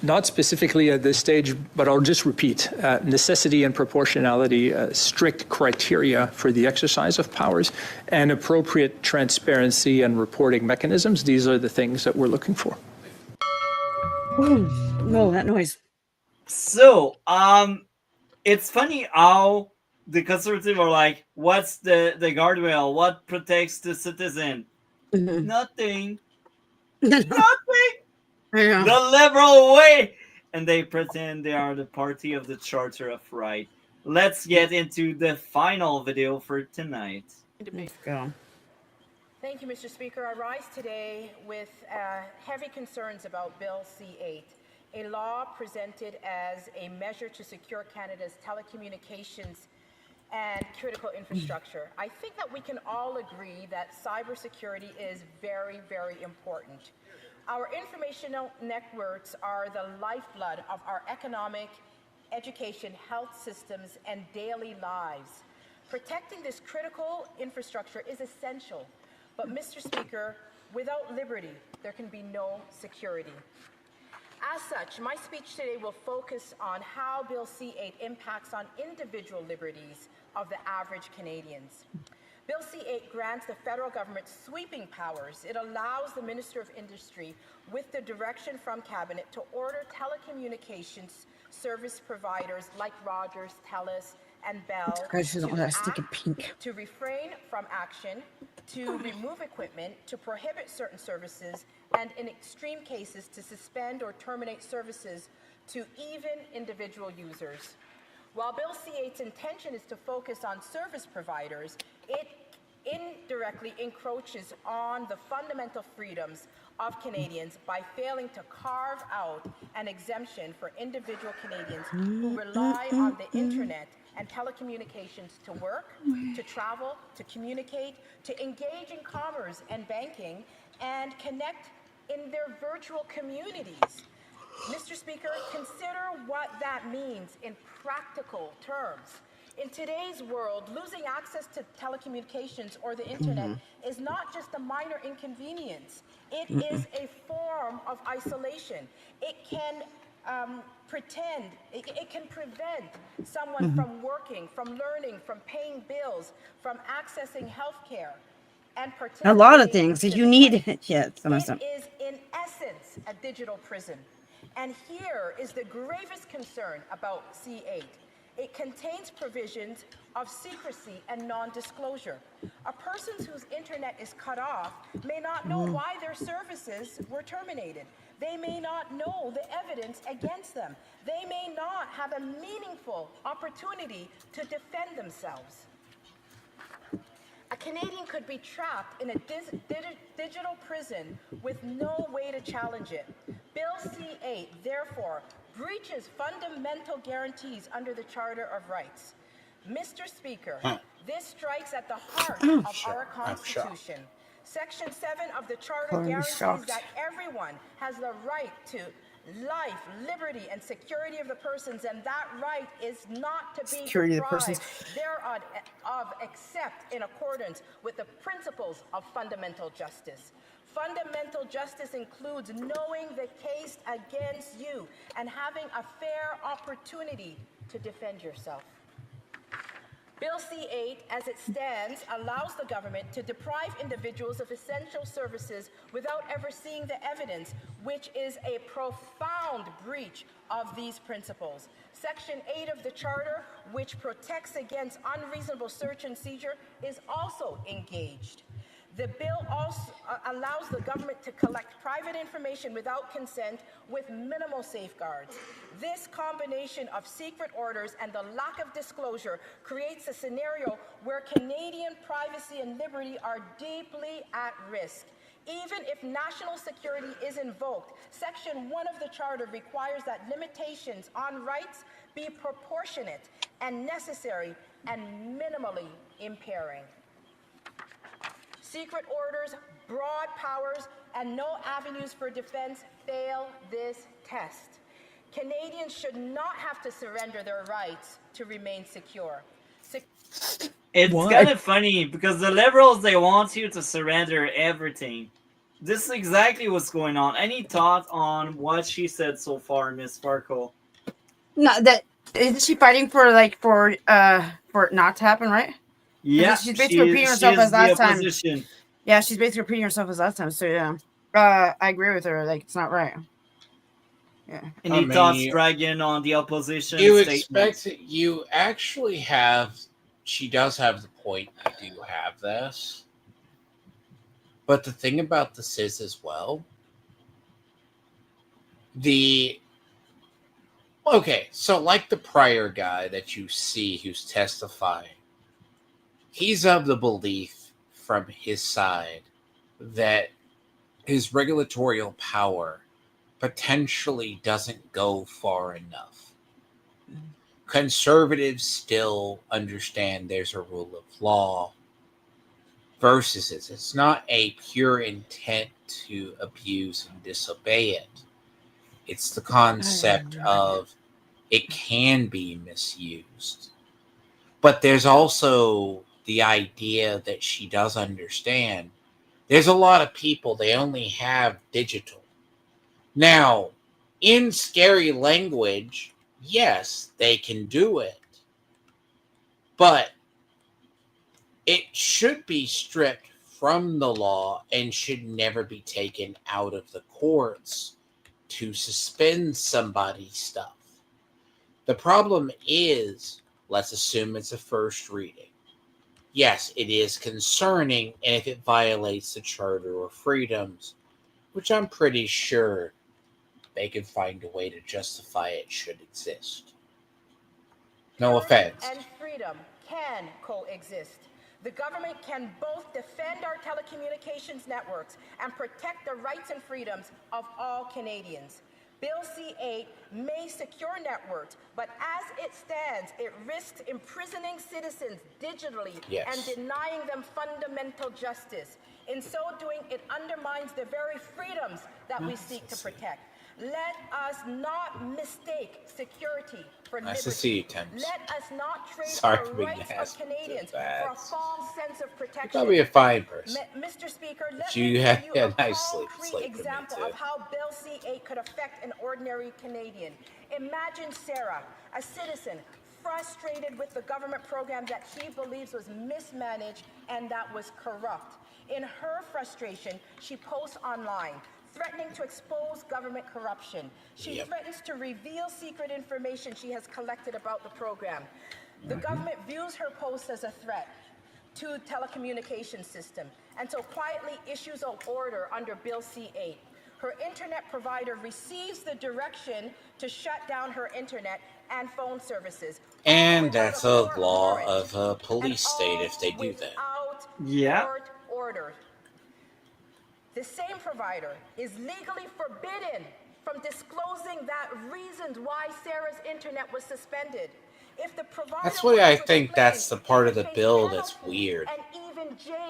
Speaker 10: Not specifically at this stage, but I'll just repeat. Necessity and proportionality, strict criteria for the exercise of powers, and appropriate transparency and reporting mechanisms. These are the things that we're looking for.
Speaker 5: No, that noise.
Speaker 2: So, it's funny how the Conservatives are like, what's the guardrail? What protects the citizen?
Speaker 5: Mm-hmm.
Speaker 2: Nothing. Nothing. Yeah. The liberal way. And they pretend they are the party of the Charter of Right. Let's get into the final video for tonight.
Speaker 5: Let's go.
Speaker 13: Thank you, Mr. Speaker. I rise today with heavy concerns about Bill C8, a law presented as a measure to secure Canada's telecommunications and critical infrastructure. I think that we can all agree that cybersecurity is very, very important. Our informational networks are the lifeblood of our economic, education, health systems, and daily lives. Protecting this critical infrastructure is essential. But, Mr. Speaker, without liberty, there can be no security. As such, my speech today will focus on how Bill C8 impacts on individual liberties of the average Canadians. Bill C8 grants the federal government sweeping powers. It allows the Minister of Industry, with the direction from Cabinet, to order telecommunications service providers like Rogers, TELUS, and Bell to refrain from action, to remove equipment, to prohibit certain services, and in extreme cases to suspend or terminate services to even individual users. While Bill C8's intention is to focus on service providers, it indirectly encroaches on the fundamental freedoms of Canadians by failing to carve out an exemption for individual Canadians who rely on the internet and telecommunications to work, to travel, to communicate, to engage in commerce and banking, and connect in their virtual communities. Mr. Speaker, consider what that means in practical terms. In today's world, losing access to telecommunications or the internet is not just a minor inconvenience. It is a form of isolation. It can it can prevent someone from working, from learning, from paying bills, from accessing health care, and
Speaker 5: a lot of things that you need. Yeah,
Speaker 13: it is in essence a digital prison. And here is the gravest concern about C8. It contains provisions of secrecy and non-disclosure. A person whose internet is cut off may not know why their services were terminated. They may not know the evidence against them. They may not have a meaningful opportunity to defend themselves. A Canadian could be trapped in a digital prison with no way to challenge it. Bill C-8, therefore, breaches fundamental guarantees under the Charter of Rights. Mr. Speaker, this strikes at the heart of our Constitution. Section 7 of the Charter guarantees that everyone has the right to life, liberty, and security of the persons, and that right is not to be deprived thereof except in accordance with the principles of fundamental justice. Fundamental justice includes knowing the case against you and having a fair opportunity to defend yourself. Bill C-8, as it stands, allows the government to deprive individuals of essential services without ever seeing the evidence, which is a profound breach of these principles. Section 8 of the Charter, which protects against unreasonable search and seizure, is also engaged. The bill also allows the government to collect private information without consent with minimal safeguards. This combination of secret orders and the lack of disclosure creates a scenario where Canadian privacy and liberty are deeply at risk. Even if national security is invoked, Section 1 of the Charter requires that limitations on rights be proportionate and necessary and minimally impairing. Secret orders, broad powers, and no avenues for defense fail this test. Canadians should not have to surrender their rights to remain secure.
Speaker 2: It's kind of funny because the Liberals, they want you to surrender everything. This is exactly what's going on. Any thought on what she said so far, Miss Sparkle?
Speaker 5: No, that isn't she fighting for it not to happen, right?
Speaker 2: Yeah,
Speaker 5: she's basically repeating herself as last time. Yeah, she's basically repeating herself as last time. So yeah, I agree with her. Like, it's not right. Yeah.
Speaker 2: Any thoughts, Dragon, on the opposition?
Speaker 3: You expect you actually have. She does have the point. You do have this, but the thing about this is as well. So like the prior guy that you see who's testifying. He's of the belief from his side that his regulatorial power potentially doesn't go far enough. Conservatives still understand there's a rule of law versus it's not a pure intent to abuse and disobey it. It's the concept of it can be misused. But there's also the idea that she does understand. There's a lot of people, they only have digital. Now, in scary language, yes, they can do it. But it should be stripped from the law and should never be taken out of the courts to suspend somebody's stuff. The problem is, let's assume it's a first reading. Yes, it is concerning, and if it violates the Charter or freedoms, which I'm pretty sure they can find a way to justify it should exist. No offense.
Speaker 13: And freedom can coexist. The government can both defend our telecommunications networks and protect the rights and freedoms of all Canadians. Bill C-8 may secure networks, but as it stands, it risks imprisoning citizens digitally and denying them fundamental justice. In so doing, it undermines the very freedoms that we seek to protect. Let us not mistake security for
Speaker 3: Nice
Speaker 13: liberty.
Speaker 3: to see you, Thames.
Speaker 13: Let us not trade
Speaker 3: Sorry
Speaker 13: the
Speaker 3: for being
Speaker 13: rights
Speaker 3: nasty.
Speaker 13: of Canadians for a false sense of protection.
Speaker 3: You're probably a fine person.
Speaker 13: Mr. Speaker, let
Speaker 3: But
Speaker 13: me
Speaker 3: you
Speaker 13: give
Speaker 3: had
Speaker 13: you
Speaker 3: a
Speaker 13: a
Speaker 3: nice sleep.
Speaker 13: concrete example of how Bill C-8 could affect an ordinary Canadian. Imagine Sarah, a citizen, frustrated with the government program that she believes was mismanaged and that was corrupt. In her frustration, she posts online, threatening to expose government corruption. She threatens to reveal secret information she has collected about the program. The government views her posts as a threat to telecommunications system, and so quietly issues an order under Bill C-8. Her internet provider receives the direction to shut down her internet and phone services.
Speaker 3: And that's a law of a police state if they do that.
Speaker 13: Court order. The same provider is legally forbidden from disclosing that reasons why Sarah's internet was suspended. If the provider
Speaker 3: That's why I think that's the part of the bill that's weird.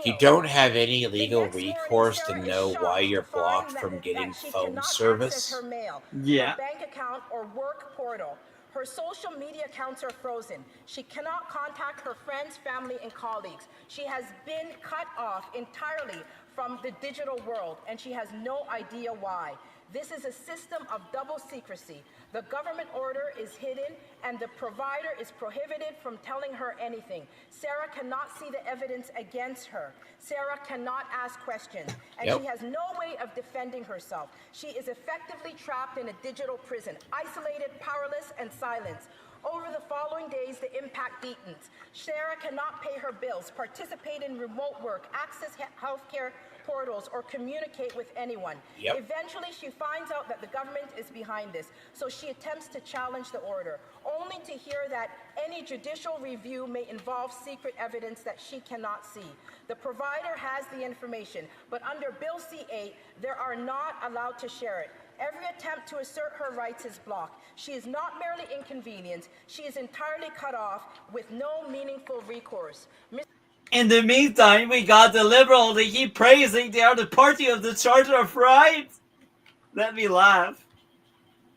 Speaker 3: You don't have any legal recourse to know why you're blocked from getting phone service.
Speaker 13: Her mail,
Speaker 2: Yeah.
Speaker 13: her bank account, or work portal. Her social media accounts are frozen. She cannot contact her friends, family, and colleagues. She has been cut off entirely from the digital world, and she has no idea why. This is a system of double secrecy. The government order is hidden, and the provider is prohibited from telling her anything. Sarah cannot see the evidence against her. Sarah cannot ask questions, and she has no way of defending herself. She is effectively trapped in a digital prison, isolated, powerless, and silenced. Over the following days, the impact deepens. Sarah cannot pay her bills, participate in remote work, access healthcare portals, or communicate with anyone. Eventually, she finds out that the government is behind this, so she attempts to challenge the order, only to hear that any judicial review may involve secret evidence that she cannot see. The provider has the information, but under Bill C-8, they are not allowed to share it. Every attempt to assert her rights is blocked. She is not merely inconvenienced, she is entirely cut off with no meaningful recourse.
Speaker 2: In the meantime, we got the Liberal to keep praising they are the party of the Charter of Rights. Let me laugh.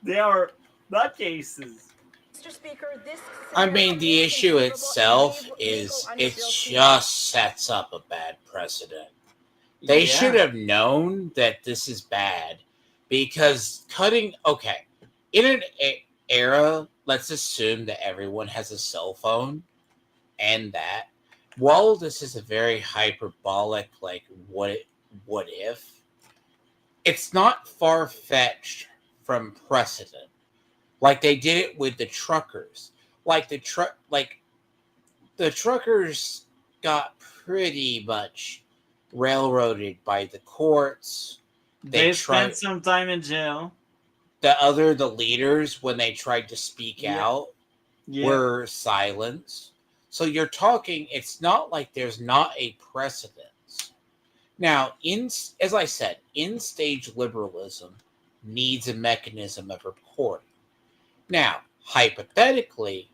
Speaker 2: They are nutcases.
Speaker 13: Mr. Speaker, this
Speaker 3: I mean, the issue itself is it just sets up a bad precedent. They should have known that this is bad because in an era, let's assume that everyone has a cell phone and that. While this is a very hyperbolic, like, what if, it's not far-fetched from precedent. Like, they did it with the truckers. Like, the truckers got pretty much railroaded by the courts.
Speaker 2: They spent some time in jail.
Speaker 3: The leaders, when they tried to speak out, were silenced. So you're talking, it's not like there's not a precedence. Now, as I said, in-stage liberalism needs a mechanism of reporting. Now, hypothetically,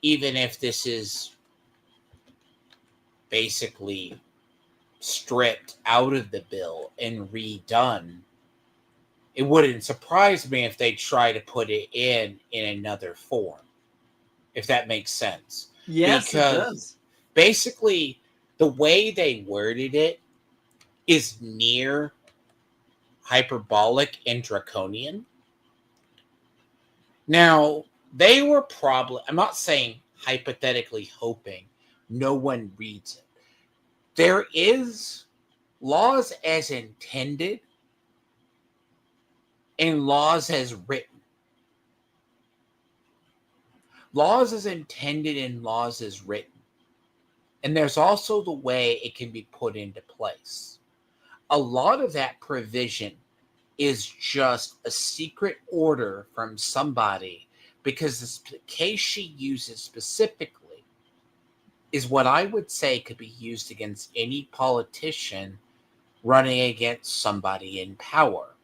Speaker 3: even if this is basically stripped out of the bill and redone, it wouldn't surprise me if they try to put it in another form, if that makes sense.
Speaker 2: Yes,
Speaker 3: because
Speaker 2: it does.
Speaker 3: Basically, the way they worded it is near hyperbolic and draconian. Now, they were probably, I'm not saying hypothetically hoping no one reads it. There is laws as intended and laws as written. Laws as intended and laws as written. And there's also the way it can be put into place. A lot of that provision is just a secret order from somebody because the case she uses specifically is what I would say could be used against any politician running against somebody in power.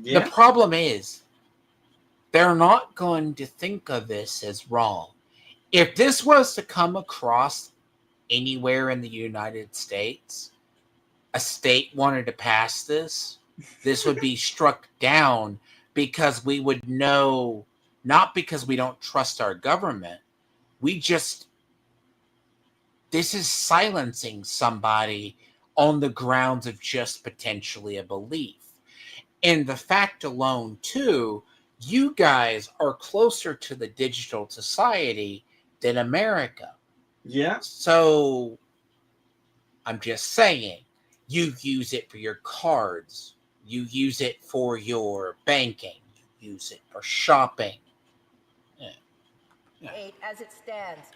Speaker 3: The problem is they're not going to think of this as wrong. If this was to come across anywhere in the United States, a state wanted to pass this, this would be struck down because we would know, not because we don't trust our government, this is silencing somebody on the grounds of just potentially a belief. And the fact alone, too, you guys are closer to the digital society than America.
Speaker 2: Yeah.
Speaker 3: So, I'm just saying, you use it for your cards. You use it for your banking. You use it for shopping.
Speaker 13: As it stands.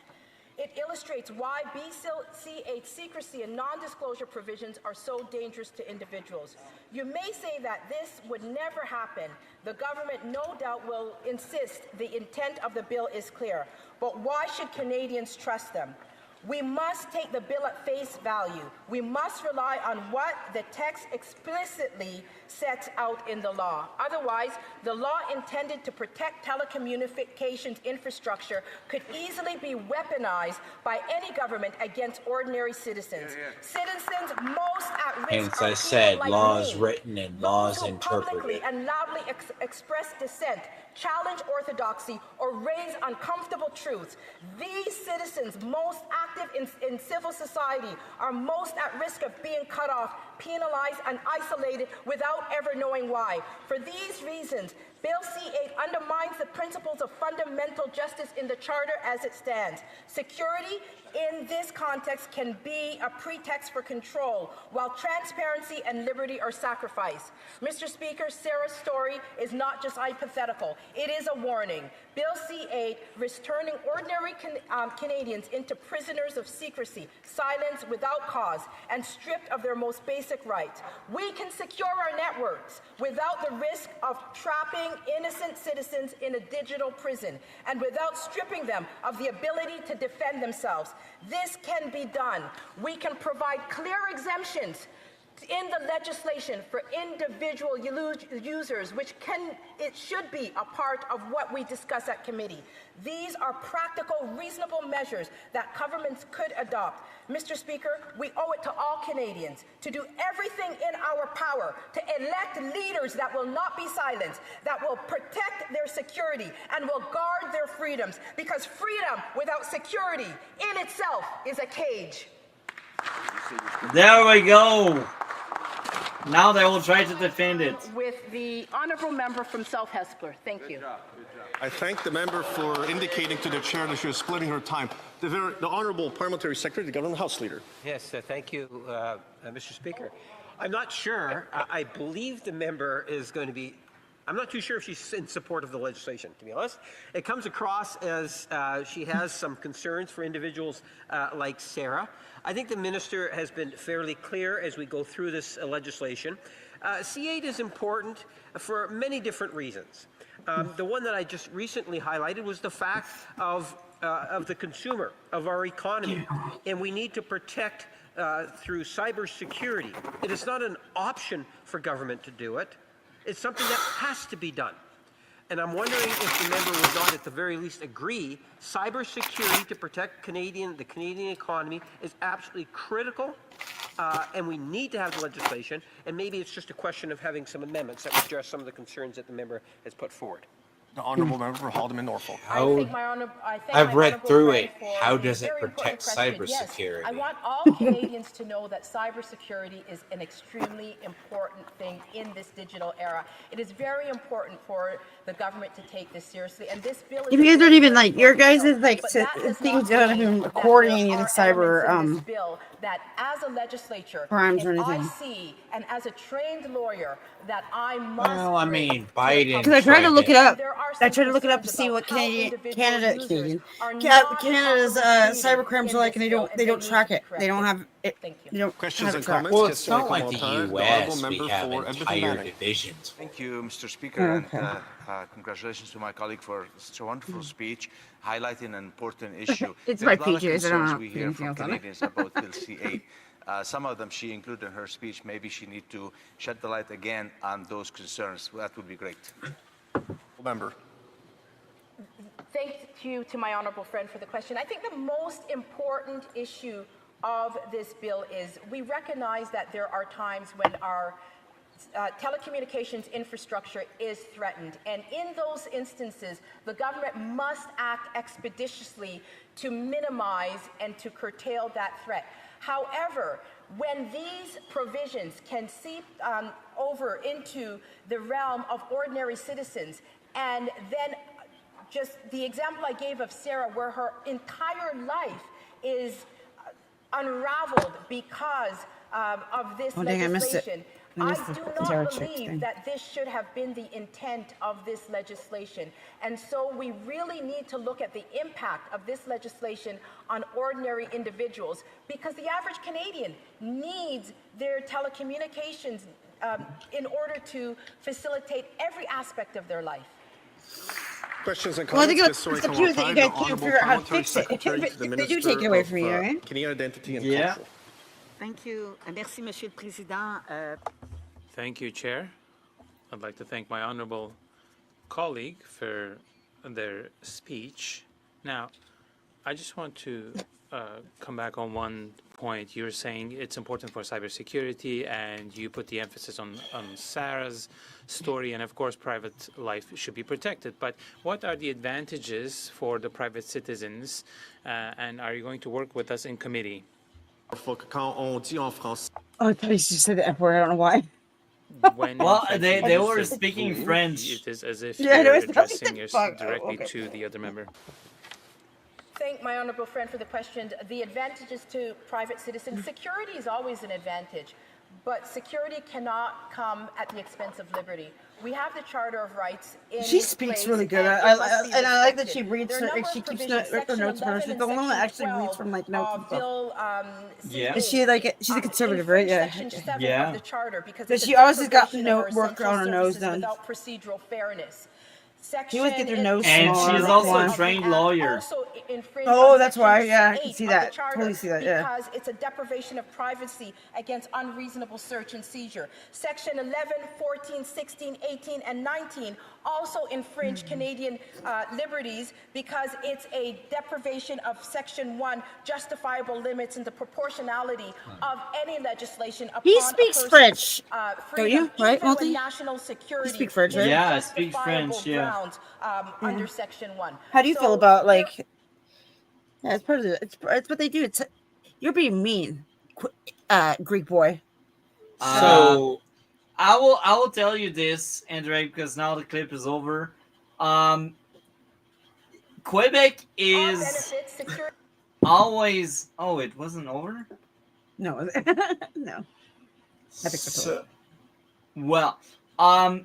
Speaker 13: It illustrates why BC8 secrecy and non-disclosure provisions are so dangerous to individuals. You may say that this would never happen. The government no doubt will insist the intent of the bill is clear. But why should Canadians trust them? We must take the bill at face value. We must rely on what the text explicitly sets out in the law. Otherwise, the law intended to protect telecommunications infrastructure could easily be weaponized by any government against ordinary citizens. Citizens most at risk
Speaker 3: Hence,
Speaker 13: are
Speaker 3: I said,
Speaker 13: people like
Speaker 3: laws
Speaker 13: me,
Speaker 3: written and
Speaker 13: those
Speaker 3: laws
Speaker 13: who
Speaker 3: interpreted.
Speaker 13: publicly and loudly express dissent, challenge orthodoxy, or raise uncomfortable truths. These citizens most active in civil society are most at risk of being cut off, penalized, and isolated without ever knowing why. For these reasons, Bill C-8 undermines the principles of fundamental justice in the Charter as it stands. Security in this context can be a pretext for control, while transparency and liberty are sacrificed. Mr. Speaker, Sarah's story is not just hypothetical. It is a warning. Bill C-8 risks turning ordinary Canadians into prisoners of secrecy, silence without cause, and stripped of their most basic rights. We can secure our networks without the risk of trapping innocent citizens in a digital prison, and without stripping them of the ability to defend themselves. This can be done. We can provide clear exemptions in the legislation for individual users, it should be a part of what we discuss at committee. These are practical, reasonable measures that governments could adopt. Mr. Speaker, we owe it to all Canadians to do everything in our power to elect leaders that will not be silenced, that will protect their security and will guard their freedoms, because freedom without security in itself is a cage.
Speaker 2: There we go. Now they will try to defend it.
Speaker 13: With the honourable member from South Hespeler. Thank you.
Speaker 14: I thank the member for indicating to the chair that she was splitting her time. The honourable parliamentary secretary, the government house leader.
Speaker 15: Yes, thank you, Mr. Speaker. I'm not sure. I believe the member is going to be. I'm not too sure if she's in support of the legislation, to be honest. It comes across as she has some concerns for individuals like Sarah. I think the minister has been fairly clear as we go through this legislation. C8 is important for many different reasons. The one that I just recently highlighted was the fact of the consumer, of our economy, and we need to protect through cybersecurity. It is not an option for government to do it. It's something that has to be done. And I'm wondering if the member would not, at the very least, agree cybersecurity to protect the Canadian economy is absolutely critical, and we need to have the legislation, and maybe it's just a question of having some amendments that would address some of the concerns that the member has put forward.
Speaker 14: The honourable member for Haldeman Norfolk.
Speaker 3: I've read through it. How does it protect cybersecurity?
Speaker 13: Yes, I want all Canadians to know that cybersecurity is an extremely important thing in this digital era. It is very important for the government to take this seriously, and this bill is.
Speaker 5: If you guys don't even like your guys' like things don't even recording any of the cyber
Speaker 13: bill that as a legislature,
Speaker 5: crimes or
Speaker 13: if
Speaker 5: anything.
Speaker 13: I see and as a trained lawyer that I must.
Speaker 3: Well, I mean, Biden.
Speaker 5: Because I tried to look it up.
Speaker 13: There are
Speaker 5: I tried to look it up to see what Canada's cyber crimes are like, and they don't track it. They don't have it. They don't
Speaker 14: Questions and
Speaker 5: track.
Speaker 14: comments?
Speaker 3: Well, it's not like the U.S. We have entire
Speaker 14: Manning.
Speaker 3: divisions.
Speaker 16: Thank you, Mr. Speaker, and congratulations to my colleague for such a wonderful speech, highlighting an important issue.
Speaker 5: It's
Speaker 16: There's
Speaker 5: my
Speaker 16: a lot of
Speaker 5: PJs. I don't
Speaker 16: concerns
Speaker 5: know
Speaker 16: we hear
Speaker 5: anything
Speaker 16: from
Speaker 5: else on it.
Speaker 16: Canadians about Bill C-8. Some of them she included in her speech. Maybe she need to shed the light again on those concerns. That would be great.
Speaker 14: Member.
Speaker 13: Thank you to my honourable friend for the question. I think the most important issue of this bill is we recognize that there are times when our telecommunications infrastructure is threatened, and in those instances the government must act expeditiously to minimize and to curtail that threat. However, when these provisions can seep over into the realm of ordinary citizens, and then just the example I gave of Sarah, where her entire life is unraveled because of this legislation. I do not believe that this should have been the intent of this legislation. And so we really need to look at the impact of this legislation on ordinary individuals, because the average Canadian needs their telecommunications in order to facilitate every aspect of their life.
Speaker 14: Questions and
Speaker 5: Well, I
Speaker 14: comments?
Speaker 5: think
Speaker 14: Ms.
Speaker 5: it's up to you that you guys can't figure out how to fix it.
Speaker 14: Secretary to the
Speaker 5: If they do
Speaker 14: Minister
Speaker 5: take it away
Speaker 14: of
Speaker 5: from you, right?
Speaker 14: Canadian Identity and
Speaker 2: Yeah.
Speaker 14: Culture.
Speaker 17: Thank you. Merci, Monsieur le Président.
Speaker 18: Thank you, Chair. I'd like to thank my honorable colleague for their speech. Now, I just want to come back on one point. You were saying it's important for cybersecurity, and you put the emphasis on Sarah's story, and of course, private life should be protected. But what are the advantages for the private citizens, and are you going to work with us in committee?
Speaker 5: Oh, I thought you said the F word. I don't know why.
Speaker 18: When
Speaker 2: Well,
Speaker 18: in fact
Speaker 2: they
Speaker 18: you
Speaker 2: were
Speaker 18: just said
Speaker 2: speaking
Speaker 18: vous,
Speaker 2: French.
Speaker 18: It is as if
Speaker 5: Yeah,
Speaker 18: you're
Speaker 5: no, it's not
Speaker 18: addressing
Speaker 5: the
Speaker 18: yourself
Speaker 5: fuck.
Speaker 18: directly
Speaker 5: Okay.
Speaker 18: to the other member.
Speaker 13: Thank my honourable friend for the question. The advantages to private citizens, security is always an advantage, but security cannot come at the expense of liberty. We have the Charter of Rights in
Speaker 5: She speaks
Speaker 13: place,
Speaker 5: really good.
Speaker 13: and it must be
Speaker 5: And I like that she
Speaker 13: respected.
Speaker 5: reads
Speaker 13: There are a
Speaker 5: her,
Speaker 13: number
Speaker 5: she
Speaker 13: of
Speaker 5: keeps
Speaker 13: provisions,
Speaker 5: her
Speaker 13: Section
Speaker 5: notes for her.
Speaker 13: 11
Speaker 5: She's
Speaker 13: and
Speaker 5: the one that
Speaker 13: Section
Speaker 5: actually reads
Speaker 13: 12
Speaker 5: from like notes and
Speaker 13: of
Speaker 5: stuff.
Speaker 13: Bill
Speaker 2: Yeah.
Speaker 5: Is she like she's a conservative, right? Yeah.
Speaker 13: Section 7
Speaker 2: Yeah.
Speaker 13: of the Charter, because
Speaker 5: But
Speaker 13: it's a
Speaker 5: she always has got
Speaker 13: deprivation
Speaker 5: no
Speaker 13: of our
Speaker 5: work
Speaker 13: essential
Speaker 5: on her nose
Speaker 13: services
Speaker 5: done.
Speaker 13: without procedural fairness.
Speaker 5: She always get their
Speaker 13: Section
Speaker 5: nose
Speaker 2: And
Speaker 5: smaller.
Speaker 2: she is
Speaker 5: that's
Speaker 2: also
Speaker 5: why.
Speaker 2: a trained lawyer.
Speaker 13: also infringe
Speaker 5: Oh,
Speaker 13: on
Speaker 5: that's
Speaker 13: Section
Speaker 5: why. Yeah, I can
Speaker 13: 8
Speaker 5: see
Speaker 13: of the
Speaker 5: that.
Speaker 13: Charter
Speaker 5: Totally see that. Yeah.
Speaker 13: because it's a deprivation of privacy against unreasonable search and seizure. Section 11, 14, 16, 18, and 19 also infringe Canadian liberties because it's a deprivation of Section 1 justifiable limits and the proportionality of any legislation upon
Speaker 5: He
Speaker 13: a
Speaker 5: speaks
Speaker 13: person's,
Speaker 5: French,
Speaker 13: freedom,
Speaker 5: don't you? Right,
Speaker 13: even when
Speaker 5: Malty?
Speaker 13: national security
Speaker 5: speak French,
Speaker 13: is
Speaker 5: right?
Speaker 13: a
Speaker 2: Yeah, I speak
Speaker 13: justifiable
Speaker 2: French, yeah.
Speaker 13: ground under Section 1.
Speaker 5: How do you
Speaker 13: So
Speaker 5: feel about like? Yeah, it's part of the. It's what they do. It's you're being mean, Greek boy.
Speaker 2: So I will tell you this, Andre, because now the clip is over. Quebec is always. Oh, it wasn't over?
Speaker 5: No, no. I think so.
Speaker 2: Well, how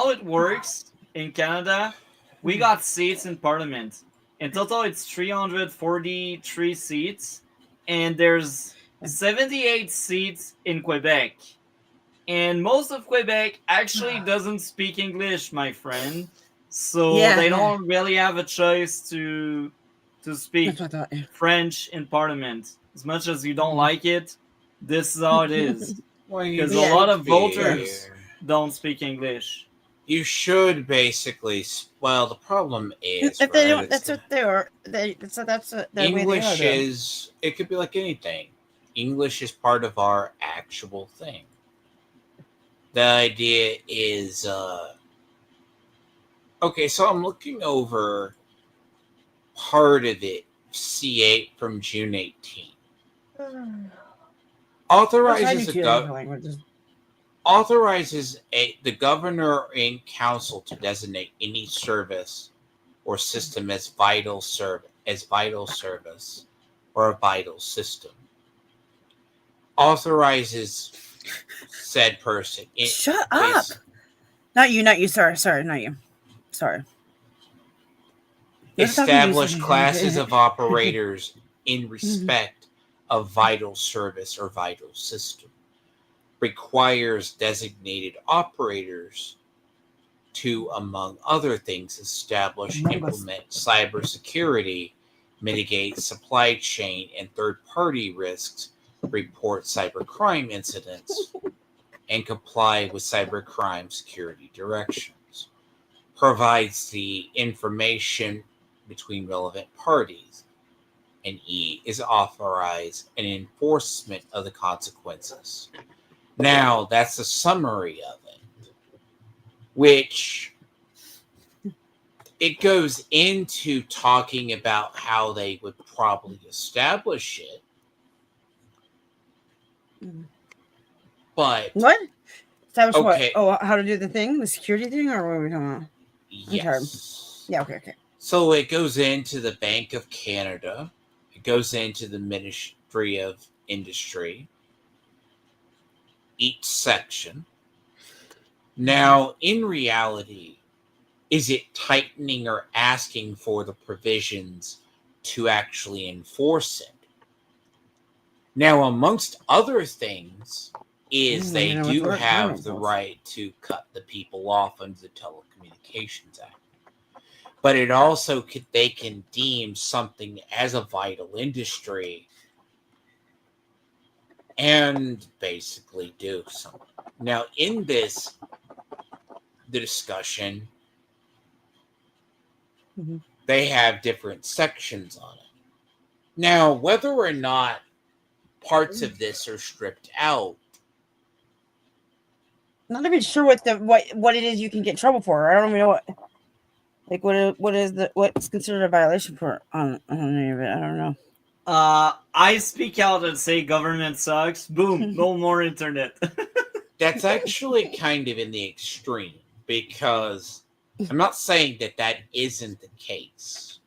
Speaker 2: it works in Canada, we got seats in Parliament. In total, it's 343 seats, and there's 78 seats in Quebec. And most of Quebec actually doesn't speak English, my friend. So they don't really have a choice to speak French in Parliament. As much as you don't like it, this is how it is. Because a lot of voters don't speak English.
Speaker 3: You should basically. Well, the problem is
Speaker 5: If they
Speaker 3: right,
Speaker 5: don't, that's what they are. That's the way
Speaker 3: English
Speaker 5: they are.
Speaker 3: is. It could be like anything. English is part of our actual thing. The idea is. Okay, so I'm looking over part of it, C8 from June 18th. Authorizes the governor in council to designate any service or system as vital service or a vital system. Authorizes said person.
Speaker 5: Shut up! Not you. Sorry, not you. Sorry.
Speaker 3: Establish classes of operators in respect of vital service or vital system. Requires designated operators to, among other things, establish, implement cybersecurity, mitigate supply chain and third-party risks, report cybercrime incidents, and comply with cybercrime security directions. Provides the information between relevant parties. And E is authorize an enforcement of the consequences. Now, that's a summary of it, which it goes into talking about how they would probably establish it. But
Speaker 5: what? Establish
Speaker 3: okay.
Speaker 5: what? Oh, how to do the thing, the security thing, or what are we talking about?
Speaker 3: Yes.
Speaker 5: Yeah. Okay.
Speaker 3: So it goes into the Bank of Canada. It goes into the Ministry of Industry. each section. Now, in reality, is it tightening or asking for the provisions to actually enforce it? Now, amongst other things, is they do have the right to cut the people off under the Telecommunications Act. But it also they can deem something as a vital industry and basically do something. Now, in the discussion, they have different sections on it. Now, whether or not parts of this are stripped out,
Speaker 5: Not even sure what it is you can get in trouble for. I don't even know what's considered a violation for on any of it. I don't know.
Speaker 2: I speak out and say government sucks. Boom, no more internet.
Speaker 3: That's actually kind of in the extreme, because I'm not saying that isn't the case.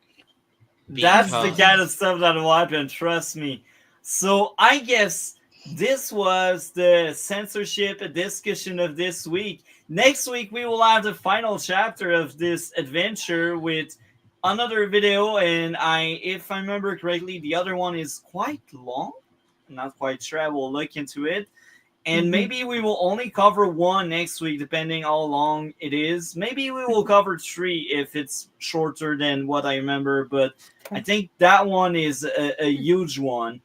Speaker 2: That's the kind of stuff that will happen, trust me. So I guess this was the censorship discussion of this week. Next week, we will have the final chapter of this adventure with another video, and if I remember correctly, the other one is quite long. I'm not quite sure. I will look into it. And maybe we will only cover one next week, depending how long it is. Maybe we will cover 3 if it's shorter than what I remember. But I think that one is a huge one.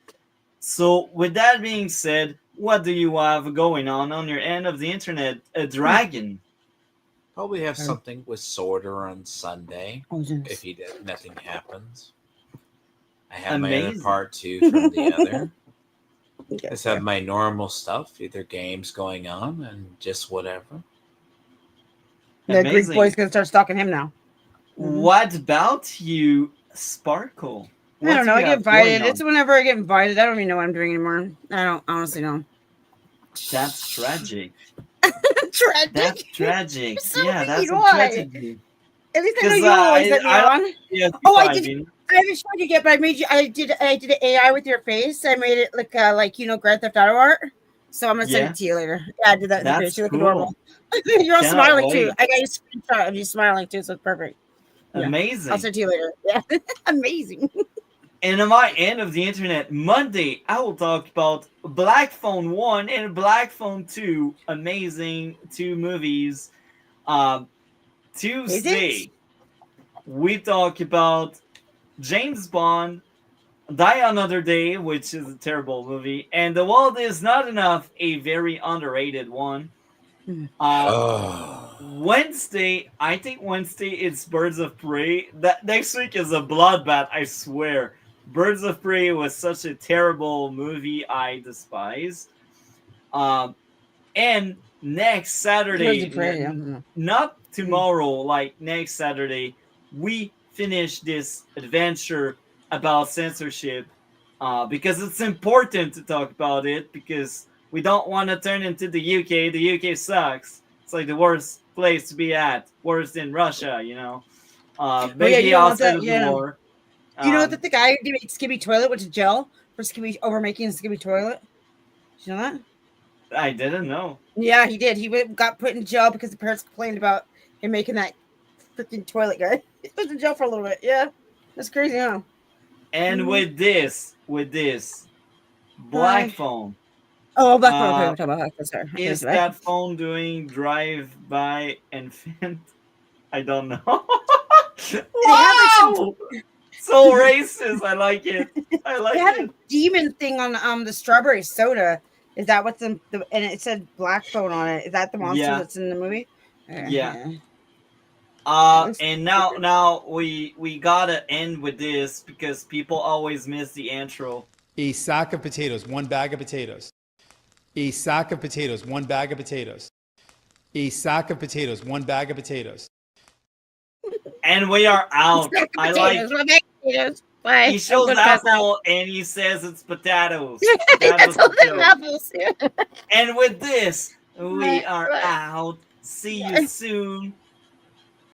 Speaker 2: So with that being said, what do you have going on your end of the internet? A dragon.
Speaker 3: Probably have something with Sorter on Sunday, if nothing happens. I have my other part too from the other. Just have my normal stuff, either games going on and just whatever.
Speaker 5: The Greek boy's gonna start stalking him now.
Speaker 2: What about you, Sparkle?
Speaker 5: I don't know. I get invited. It's whenever I get invited. I don't even know what I'm doing anymore. I don't honestly know.
Speaker 2: That's tragic.
Speaker 5: Tragic.
Speaker 2: That's tragic.
Speaker 5: So
Speaker 2: yeah, that's a
Speaker 5: why?
Speaker 2: tragedy.
Speaker 5: At least I know you always let me on.
Speaker 2: Yeah,
Speaker 5: I did. I haven't showed you yet, but I did an AI with your face. I made it look like Grand Theft Auto art. So I'm gonna send it to you later. Yeah, I did that.
Speaker 2: That's
Speaker 5: you look
Speaker 2: cool.
Speaker 5: adorable. You're all smiling too. I got you a screenshot of you smiling too, so it's perfect. Yeah.
Speaker 2: Amazing.
Speaker 5: I'll send it to you later. Yeah, amazing.
Speaker 2: And on my end of the internet, Monday, I will talk about Black Phone 1 and Black Phone 2. Amazing 2 movies. Tuesday, we talk about James Bond, Die Another Day, which is a terrible movie, and The World Is Not Enough, a very underrated one. Wednesday, I think Wednesday it's Birds of Prey. That next week is a bloodbath, I swear. Birds of Prey was such a terrible movie I despise. And next Saturday, not tomorrow, like next Saturday, we finish this adventure about censorship because it's important to talk about it, because we don't want to turn into the UK. The UK sucks. It's like the worst place to be at, worse than Russia, maybe outside of the war.
Speaker 5: You know that the guy who made Skippy Toilet went to jail for overmaking Skippy Toilet? Did you know that?
Speaker 2: I didn't know.
Speaker 5: Yeah, he did. He got put in jail because the parents complained about him making that freaking toilet guy. He was in jail for a little bit. Yeah, that's crazy, huh?
Speaker 2: And with this, Black Phone.
Speaker 5: Oh, Black Phone. Okay, we're talking about that. Sorry.
Speaker 2: Is that phone doing drive-by and fent? I don't know. Wow! So racist. I like it.
Speaker 5: They had a demon thing on the strawberry soda. Is that what's in the? And it said Black Phone on it. Is that the monster that's in the movie?
Speaker 2: Yeah. And now we gotta end with this because people always miss the intro.
Speaker 1: A sack of potatoes, 1 bag of potatoes. A sack of potatoes, 1 bag of potatoes. A sack of potatoes, 1 bag of potatoes.
Speaker 2: And we are out. I like.
Speaker 5: Potatoes. Bye.
Speaker 2: He shows apple and he says it's potatoes.
Speaker 5: Apples.
Speaker 2: And with this, we are out. See you soon.